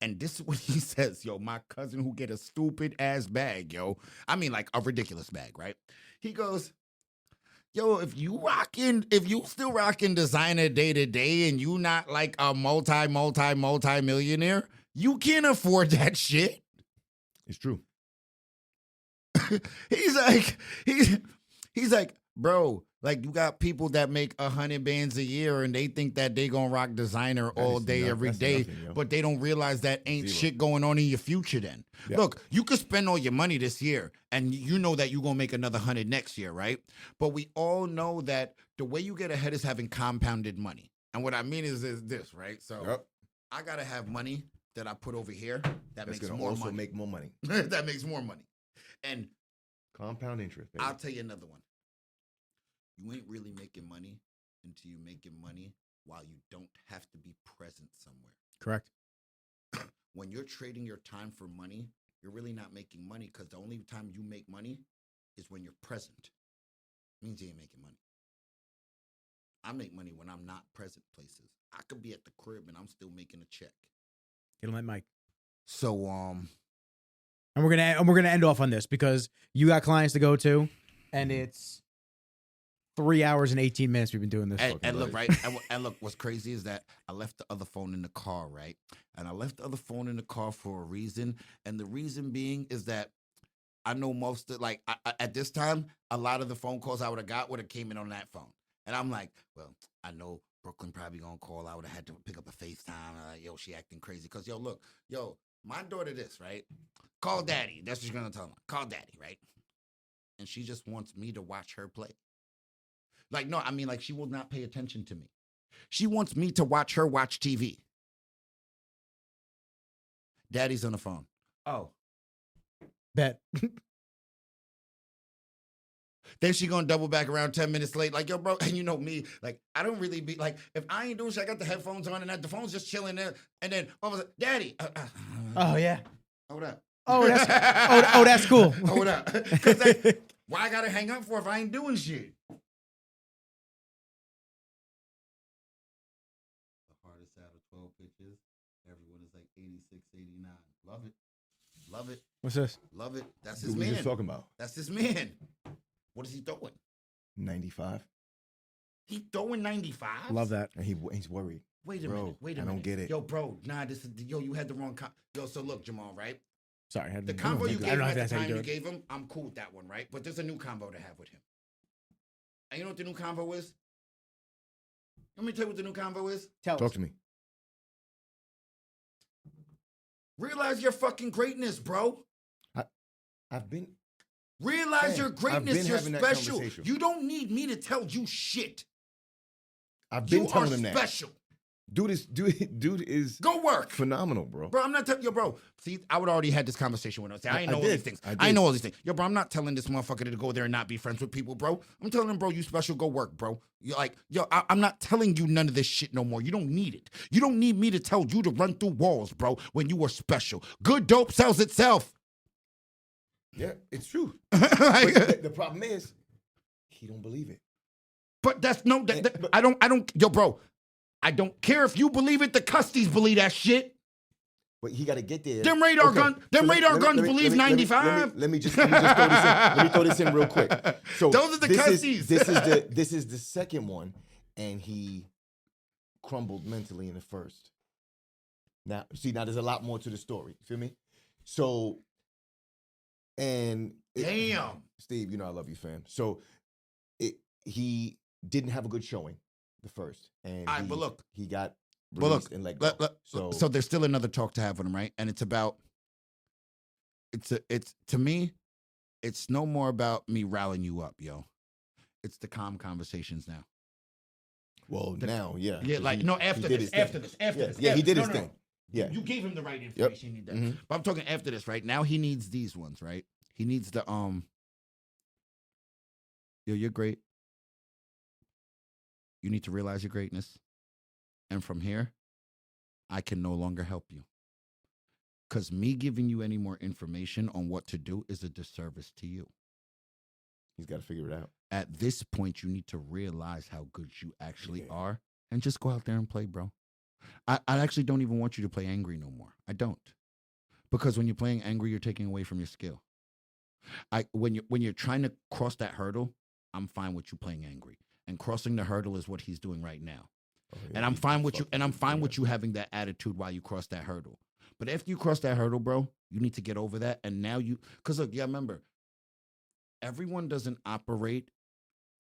And this is what he says, yo, my cousin who get a stupid ass bag, yo. I mean, like a ridiculous bag, right? He goes, yo, if you still rocking designer day to day and you not like a multi-millionaire, You can't afford that shit. It's true. he's like, bro, like you got people that make 100 bands a year and they think that they gonna rock designer all day, every day, nothing, yo. but they don't realize that ain't Zero. shit going on in your future then. Yeah. Look, you could spend all your money this year and you know that you're gonna make another 100 next year, right? But we all know that the way you get ahead is having compounded money. And what I mean is this, right? So Yep. I gotta have money that I put over here that That's makes gonna more also money. make more money. That makes more money. And Compound interest, baby. I'll tell you another one. You ain't really making money until you're making money while you don't have to be present somewhere. Correct. When you're trading your time for money, you're really not making money because the only time you make money is when you're present. Means you ain't making money. I make money when I'm not present places. I could be at the crib and I'm still making a check. Get on that mic. So And we're gonna end off on this because you got clients to go to, and it's 3 hours and 18 minutes we've been doing this. And look, right? And look, what's crazy is that I left the other phone in the car, right? And I left the other phone in the car for a reason. And the reason being is that I know most of, like, at this time, a lot of the phone calls I would have got would have came in on that phone. And I'm like, well, I know Brooklyn probably gonna call. I would have had to pick up a FaceTime. Yo, she acting crazy. Because, yo, look, yo, my daughter this, right? Call daddy. That's what you're gonna tell her. Call daddy, right? And she just wants me to watch her play. Like, no, I mean, like, she will not pay attention to me. She wants me to watch her watch TV. Daddy's on the phone. Oh. Bet. Then she gonna double back around 10 minutes late. Like, yo, bro, and you know me, like, I don't really be, like, if I ain't doing shit, I got the headphones on and the phone's just chilling there. And then all of a sudden, daddy. Oh, yeah. Hold up. Oh, that's cool. Hold up. Because, like, why I gotta hang up for if I ain't doing shit? Out of 12 pitches, everyone is like 86, 89. Love it. Love it. What's this? Love it. That's his What we man. just talking about? That's his man. What is he throwing? 95. He throwing 95? Love that. And he's worried. Wait a Bro, minute. Wait a I minute. don't get it. Yo, bro. Nah, this is, yo, you had the wrong Yo, so look, Jamal, right? Sorry. The combo you gave him at the time you gave him, I'm cool with that one, right? But there's a new combo to have with him. And you know what the new combo is? Let me tell you what the new combo is. Talk to me. Realize your fucking greatness, bro. I've been. Realize your greatness. been You're having that special. conversation. You don't need me to tell you shit. I've been You are telling him that. special. Dude is Go work. phenomenal, bro. Bro, I'm not telling yo, bro. See, I would already had this conversation with him. See, I know all did. these things. I I did. know all these things. Yo, bro, I'm not telling this motherfucker to go there and not be friends with people, bro. I'm telling him, bro, you special. Go work, bro. You're like, yo, I'm not telling you none of this shit no more. You don't need it. You don't need me to tell you to run through walls, bro, when you are special. Good dope sells itself. Yeah, it's true. Like, But the problem is, he don't believe it. but that's no, I don't, yo, bro. I don't care if you believe it. The Custies believe that shit. But he got to get there. Them radar Okay, guns believe 95. Let me just throw this in. Let me throw this in real quick. So Those are the Custies. This is the second one, and he crumbled mentally in the first. Now, see, now there's a lot more to the story. You feel me? So, Damn. Steve, you know I love you, fam. So, he didn't have a good showing the first, and All right, but look. he got But look, released and let go. so there's still another talk to have with him, right? And it's about, it's to me, it's no more about me rallying you up, yo. It's the calm conversations now. Well, now, yeah. Yeah, like, no, after this. Yeah, he did his thing. Yeah. You gave him the right information. He did. Mhm. But I'm talking after this, right? Now he needs these ones, right? He needs the, yo, you're great. You need to realize your greatness. And from here, I can no longer help you. Because me giving you any more information on what to do is a disservice to you. He's got to figure it out. At this point, you need to realize how good you actually are and just go out there and play, bro. I actually don't even want you to play angry no more. I don't. Because when you're playing angry, you're taking away from your skill. When you're trying to cross that hurdle, I'm fine with you playing angry. And crossing the hurdle is what he's doing right now. Oh, yeah, And I'm fine with you. And I'm fine yeah. with you having that attitude while you cross that hurdle. But after you cross that hurdle, bro, you need to get over that. And now because look, remember, everyone doesn't operate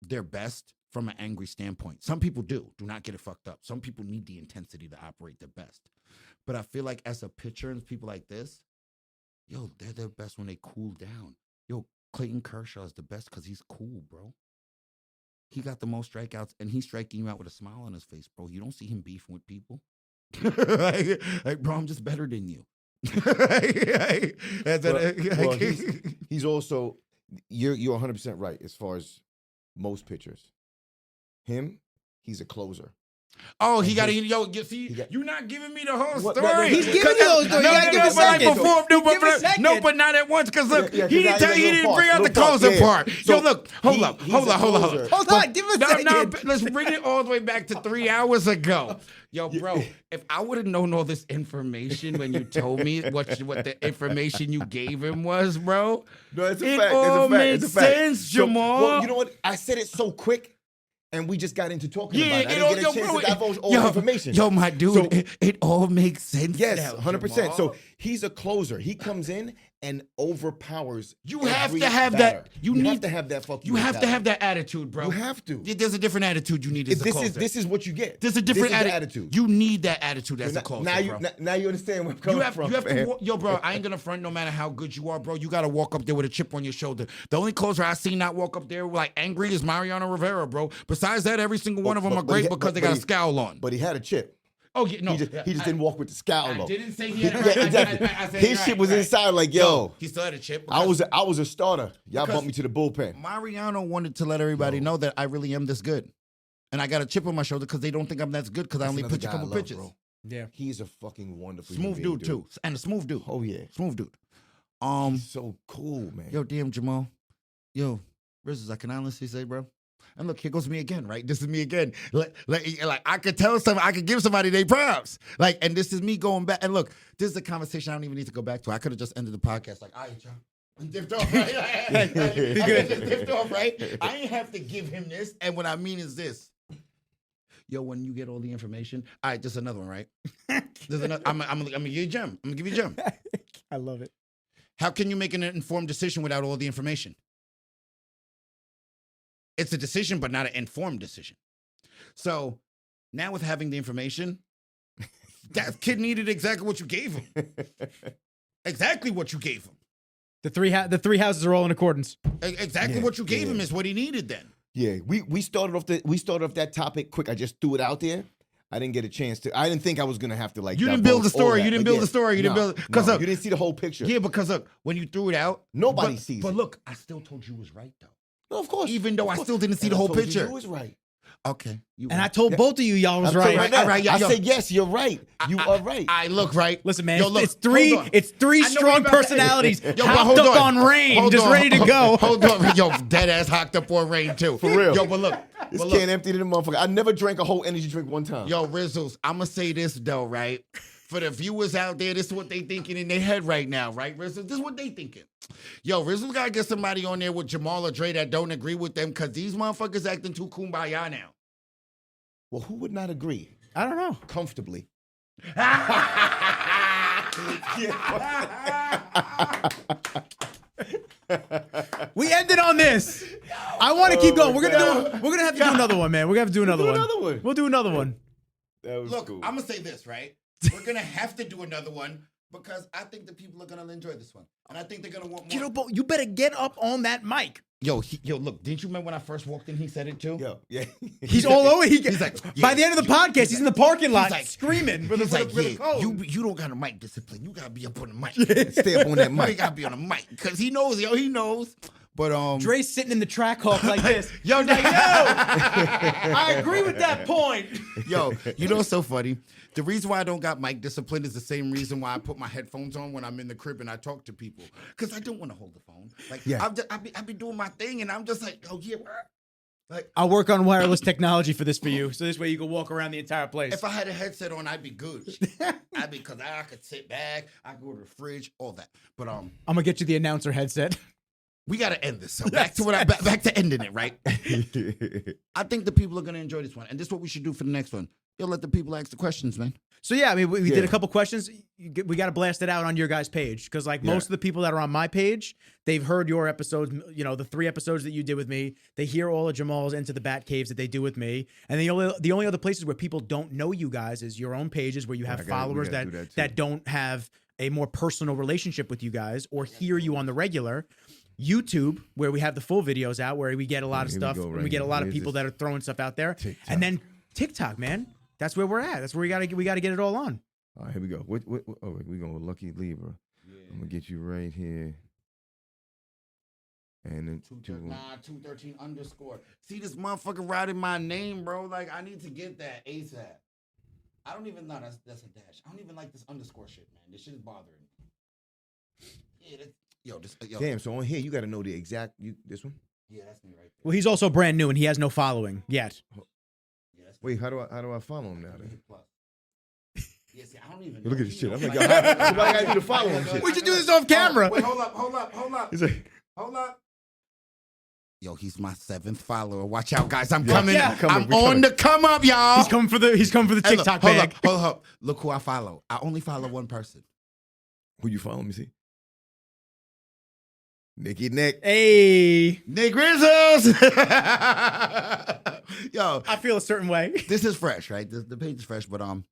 their best from an angry standpoint. Some people do. Do not get it fucked up. Some people need the intensity to operate their best. But I feel like as a pitcher and people like this, yo, they're their best when they cool down. Yo, Clayton Kershaw is the best because he's cool, bro. He got the most strikeouts, and he's striking you out with a smile on his face, bro. You don't see him beefing with people. Bro, I'm just better than you. He's also, you're 100% right as far as most pitchers. Him, he's a closer. Oh, he got to, yo, you see, you're not giving me the whole What? story. He's giving you those stories. You gotta give a second. No, but not at once, because look, Yeah, he didn't bring out the closing part. So yo, look, hold up. Hold on, give a second. No, let's bring it all the way back to 3 hours ago. Yo, bro, if I would have known all this information when you told me what the information you gave him was, bro. No, it's a it fact. all It's a fact. makes It's a fact. sense, So, Jamal. well, you know what? I said it so quick, and we just got into talking about it. I didn't get a chance to divulge all the information. Yo, my dude, So- it all makes sense. Yes, now, 100%. Jamal. So he's a closer. He comes in and overpowers. You have every to have batter. that. You need have to have that fucking. You have to mentality. have that attitude, bro. You have to. There's a different attitude you need as a closer. This is what you get. There's a different This is the attitude. You need that attitude as a closer, bro. Now you understand where I'm coming from. You have man. to, yo, bro. I ain't gonna front. No matter how good you are, bro, you gotta walk up there with a chip on your shoulder. The only closer I seen not walk up there like angry is Mariano Rivera, bro. Besides that, every single one of them are great because they got a scowl on. But he had a chip. Oh yeah, no, He just didn't walk with the scowl I though. didn't say he had. Yeah, exactly. I said His right, shit was right. inside like, yo, he still had a chip. I was a starter. Y'all Because- bumped me to the bullpen. Mariano wanted to let everybody know that I really am this good, and I got a chip on my shoulder because they don't think I'm that good because I That's only another pitch a guy I couple love, pitches. bro. Yeah. He's a fucking wonderful Smooth human being, dude too, and a smooth dude. Oh yeah, Smooth dude. he's so cool, man. Yo, damn Jamal. Yo, Rizzles, I can honestly say, bro. And look, here goes me again, right? This is me again. Like I could tell somebody, I could give somebody their props. Like, and this is me going back. And look, this is a conversation I don't even need to go back to. I could have just ended the podcast like, all right, y'all. I'm dipped off, right? I just dipped off, right? I ain't have to give him this. And what I mean is this. Yo, when you get all the information, all right, just another one, right? There's another. I'm gonna give you a gem. I'm gonna give you a gem. I love it. How can you make an informed decision without all the information? It's a decision, but not an informed decision. So now with having the information, that kid needed exactly what you gave him. Exactly what you gave him. The three houses are all in accordance. Exactly what you gave him is what he needed then. Yeah, we started off that topic quick. I just threw it out there. I didn't get a chance to. I didn't think I was gonna have to like. You didn't build the divulge all story. that, You didn't but build yeah. the story. You didn't build because you didn't see the whole picture. Yeah, because look, when you threw it out, Nobody sees But it. look, I still told you it was right though. No, of course. Even though Of I course. still didn't see And the I whole told you picture. You was right. Okay. And I told both of you y'all was I'm telling you right. now. All right, I yo. said yes. You're right. You are right. I look right. Listen, man, Yo, look, it's three hold on. three I know strong we about to- personalities Yo, but hopped hold up on. on rain, Hold just on. ready to go. Hold on. Yo, dead ass hocked up on rain too. For real. Yo, but look. This but look. can empty to the motherfucker. I never drank a whole energy drink one time. Yo, Rizzles, I'm going to say this though, right? For the viewers out there, this is what they thinking in their head right now, right, Rizzles? This is what they thinking. Yo, Rizzles got to get somebody on there with Jamal or Dre that don't agree with them because these motherfuckers acting too kumbaya now. Well, who would not agree? I don't know. Comfortably. We ended on this. I want to keep going. We're gonna have to do another one, man. We're gonna have to do another one. another one. We'll do another one. That was Look, cool. I'm going to say this, right? We're going to have to do another one because I think the people are going to enjoy this one. And I think they're going to want more. You know, but you better get up on that mic. Yo, look, didn't you remember when I first walked in, he said it too? Yo, yeah. He's all over. He's like, by yeah, the end of the podcast, he's in the parking lot like- screaming with He's the like, with the code. you don't got a mic discipline. You got to be up on the mic. Stay up on that You mic. got to be on the mic because he knows, he knows. But, Dre's sitting in the track hawk like this. yo, Like, yo, I agree with that point. Yo, you know what's so funny? The reason why I don't got mic discipline is the same reason why I put my headphones on when I'm in the crib and I talk to people. Because I don't want to hold the phone. Like, Yeah. I be doing my thing and I'm just like, oh, yeah, what? Like, I'll work on wireless technology for you, so this way you can walk around the entire place. if I had a headset on, I'd be good. Because I could sit back, I could go to the fridge, all that. But, I'm gonna get you the announcer headset. we got to end this. So back to back to ending it, right? I think the people are going to enjoy this one. And this is what we should do for the next one. You'll let the people ask the questions, man. So yeah, I mean, we did a couple questions. We got to blast it out on your guys' page because, like, most of the people that are on my page, they've heard your episodes. You know, the 3 episodes that you did with me. They hear all of Jamal's Into the Bat Caves that they do with me. And the only other places where people don't know you guys is your own pages where you have followers that don't have a more personal relationship with you guys or hear you on the regular. YouTube, where we have the full videos out, where we get a lot of stuff, and we get a lot of people that are throwing stuff out there, and then TikTok, man. That's where we're at. That's where we gotta get it all on. All right, here we go. We going with Lucky Libra. Yeah. I'm gonna get you right here. And then 213 underscore. See this motherfucker writing my name, bro. Like I need to get that ASAP. I don't even know that's a dash. I don't even like this underscore shit, man. This shit is bothering me. Yeah, yo. Damn. So on here, you got to know the exact. This one. Yeah, that's me right there. Well, he's also brand new and he has no following yet. Wait, how do I follow him now? Then? Yeah, see, I don't even. Look at this shit. I'm like, somebody got you to follow him. Shit. We should do this off camera. Wait, hold up. He's like, hold up. Yo, he's my 7th follower. Watch out, guys. I'm coming. Yeah. I'm on the come up, y'all. He's coming for the TikTok bag. Hold up. Look who I follow. I only follow one person. Who you follow? Let me see. Nick. Hey. Nick Rizzos. Yo. I feel a certain way. This is fresh, right? The page is fresh, but I'm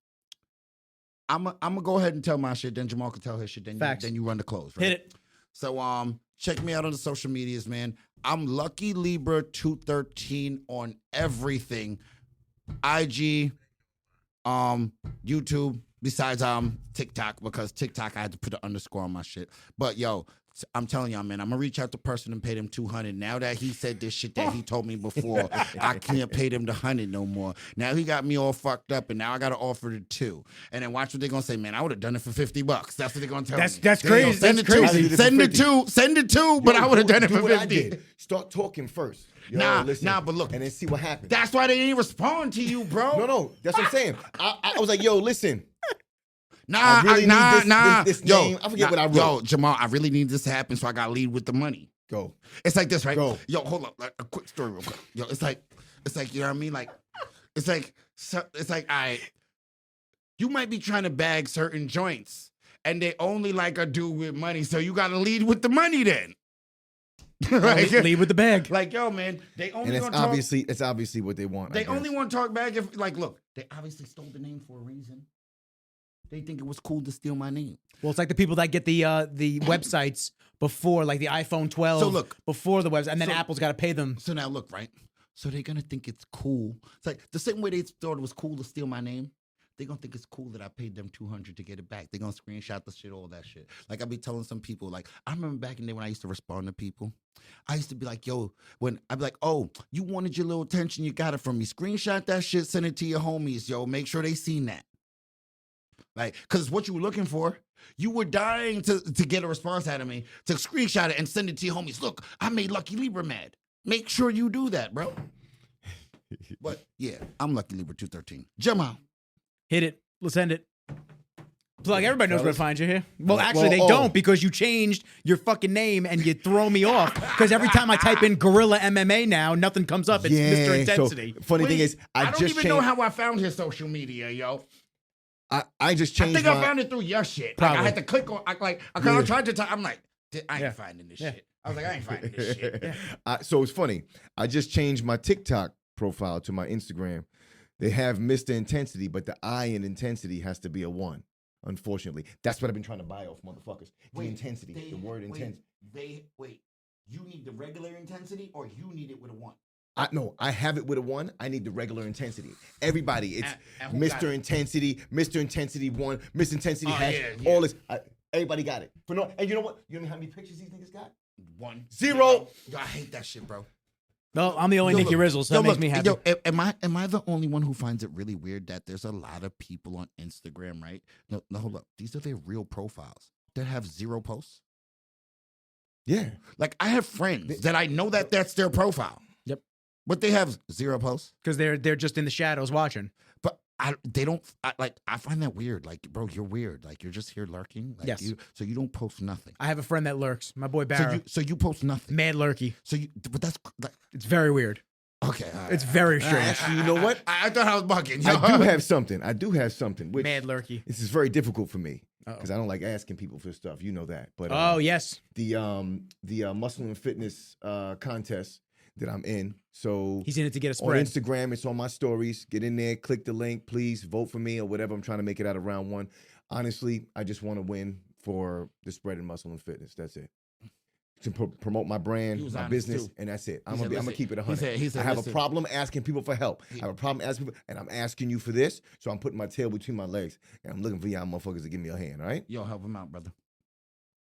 gonna go ahead and tell my shit, then Jamal can tell his shit, then you run the close, right? Hit it. So check me out on the social medias, man. I'm Lucky Libra 213 on everything. IG, YouTube, besides TikTok, because TikTok I had to put an underscore on my shit. But yo, I'm telling y'all, man, I'm gonna reach out to person and pay them $200. Now that he said this shit that he told me before, I can't pay them the $100 no more. Now he got me all fucked up, and now I gotta offer the $2. And then watch what they're gonna say, man. I would have done it for $50. That's what they're gonna tell me. That's crazy. Send the two, but I would have done it for $50. Start talking first. Nah, but look, and then see what happens. That's why they ain't respond to you, bro. No, that's what I'm saying. I was like, yo, listen. Nah. This name. I forget what I wrote. Yo, Jamal, I really need this to happen, so I got to lead with the money. Go. It's like this, right? Go. Yo, hold up. Like, a quick story real quick. Yo, it's like, you know what I mean? Like, it's like, all right, you might be trying to bag certain joints, and they only like a dude with money, so you got to lead with the money then. Right? Lead with the bag. Like, yo, man, they only and it's obviously what they want. They only want to talk bag if, like, look, they obviously stole the name for a reason. They think it was cool to steal my name. Well, it's like the people that get the websites before, like the iPhone 12. So look, before the website, and then Apple's got to pay them. So now look, right? So they're gonna think it's cool. It's like the same way they thought it was cool to steal my name. They're gonna think it's cool that I paid them $200 to get it back. They're gonna screenshot the shit, all that shit. Like I be telling some people, like I remember back in the day when I used to respond to people. I used to be like, yo, when I'd be like, oh, you wanted your little attention, you got it from me. Screenshot that shit, send it to your homies, yo. Make sure they seen that. Like, because what you were looking for, you were dying to get a response out of me, to screenshot it and send it to your homies. Look, I made Lucky Libra mad. Make sure you do that, bro. But yeah, I'm Lucky Libra 213. Jamal. Hit it. Let's end it. Plug, everybody knows where to find you here. Well, actually, they don't, because you changed your fucking name and you throw me off. Because every time I type in Gorilla MMA now, nothing comes up. It's Mr. Intensity. So, funny thing is, I don't even know how I found his social media, yo. I just changed. I think I found it through your shit. Like, I had to click on. I tried to type. I'm like, I ain't finding this shit. I was like, I ain't finding this shit. So it's funny. I just changed my TikTok profile to my Instagram. They have Mr. Intensity, but the I in intensity has to be a 1. Unfortunately, that's what I've been trying to buy off motherfuckers. The intensity, the word intensity. You need the regular intensity, or you need it with a 1? I have it with a 1. I need the regular intensity. Everybody, it's Mr. Intensity, Mr. Intensity 1, Mr. Intensity all this. Everybody got it. And you know what? You know how many pictures these niggas got? 1. 0. Yo, I hate that shit, bro. No, I'm the only Nicky Rizzle, so that makes me happy. Yo, am I the only one who finds it really weird that there's a lot of people on Instagram, right? No, hold up. These are their real profiles that have 0 posts. Yeah. Like, I have friends that I know that's their profile. Yep. But they have 0 posts. Because they're just in the shadows watching. But they don't I find that weird. Like, bro, you're weird. Like, you're just here lurking. Like, Yes. so you don't post nothing. I have a friend that lurks. My boy Barra. So you post nothing. Mad lurky. But that's It's very weird. okay. All right. It's very strange. Actually, you know what? I thought I was bugging. I do have something. Which Mad lurky. this is very difficult for me Uh-oh. because I don't like asking people for stuff. You know that. But Oh yes. the muscle and fitness contest that I'm in. So He's in it to get a on spread. Instagram, it's on my stories. Get in there, click the link, please vote for me or whatever. I'm trying to make it out of round one. Honestly, I just want to win for the spread in muscle and fitness. That's it. To promote my He brand, was my honest, business, too. and that's it. He I'm said, gonna listen, keep it he 100. said, I have listen. a problem asking people for help. I have a problem asking people, and I'm asking you for this. So I'm putting my tail between my legs, and I'm looking for y'all motherfuckers to give me a hand. All right? Yo, help him out, brother.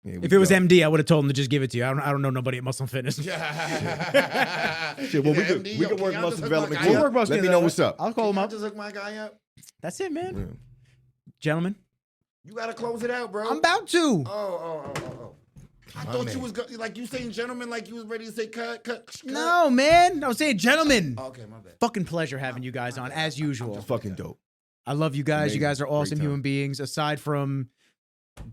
Here we If it was go. MD, I would have told him to just give it to you. I don't know nobody at Muscle and Fitness. Yeah. Shit, well, we could work muscle development. too. We'll work muscle Let me know what's up. I'll call him up. Just hook my guy up. That's it, man. Yeah. Gentlemen, You gotta close it out, bro. I'm about to. Oh. I My thought man. you was like you saying gentlemen, like you was ready to say cut. No, man. I was saying gentlemen. Oh, okay, my bad. Fucking pleasure having you guys on, as usual. Fucking dope. I love you guys. You Amazing. guys are awesome Great time. human beings. Aside from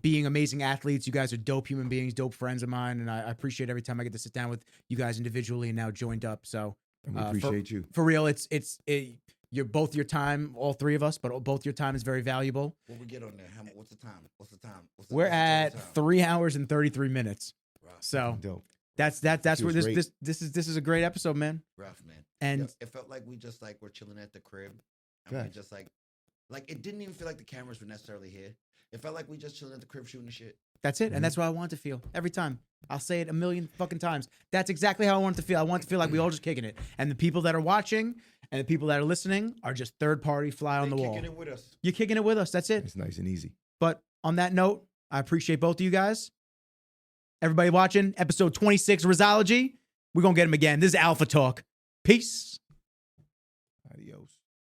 being amazing athletes, you guys are dope human beings, dope friends of mine, and I appreciate every time I get to sit down with you guys individually and now joined up. So And we for- appreciate you. for real, you're both your time, all three of us, but both your time is very valuable. What we get on there? What's the time? We're at total time? 3 hours and 33 minutes. Rough, So Dope. that's where Feels this great. this is a great episode, man. rough, man. And Yo, it felt like we just like were chilling at the crib, and we Facts. just like it didn't even feel like the cameras were necessarily here. It felt like we just chilling at the crib shooting the shit. that's it. And that's what I want to feel every time. I'll say it a million fucking times. That's exactly how I want it to feel. I want it to feel like we all just kicking it. And the people that are watching and the people that are listening are just third party fly on They the wall. kicking it with us. You're kicking it with us. That's it. It's nice and easy. But on that note, I appreciate both of you guys. Everybody watching, episode 26, Rizzology. We're going to get him again. This is Alpha Talk. Peace.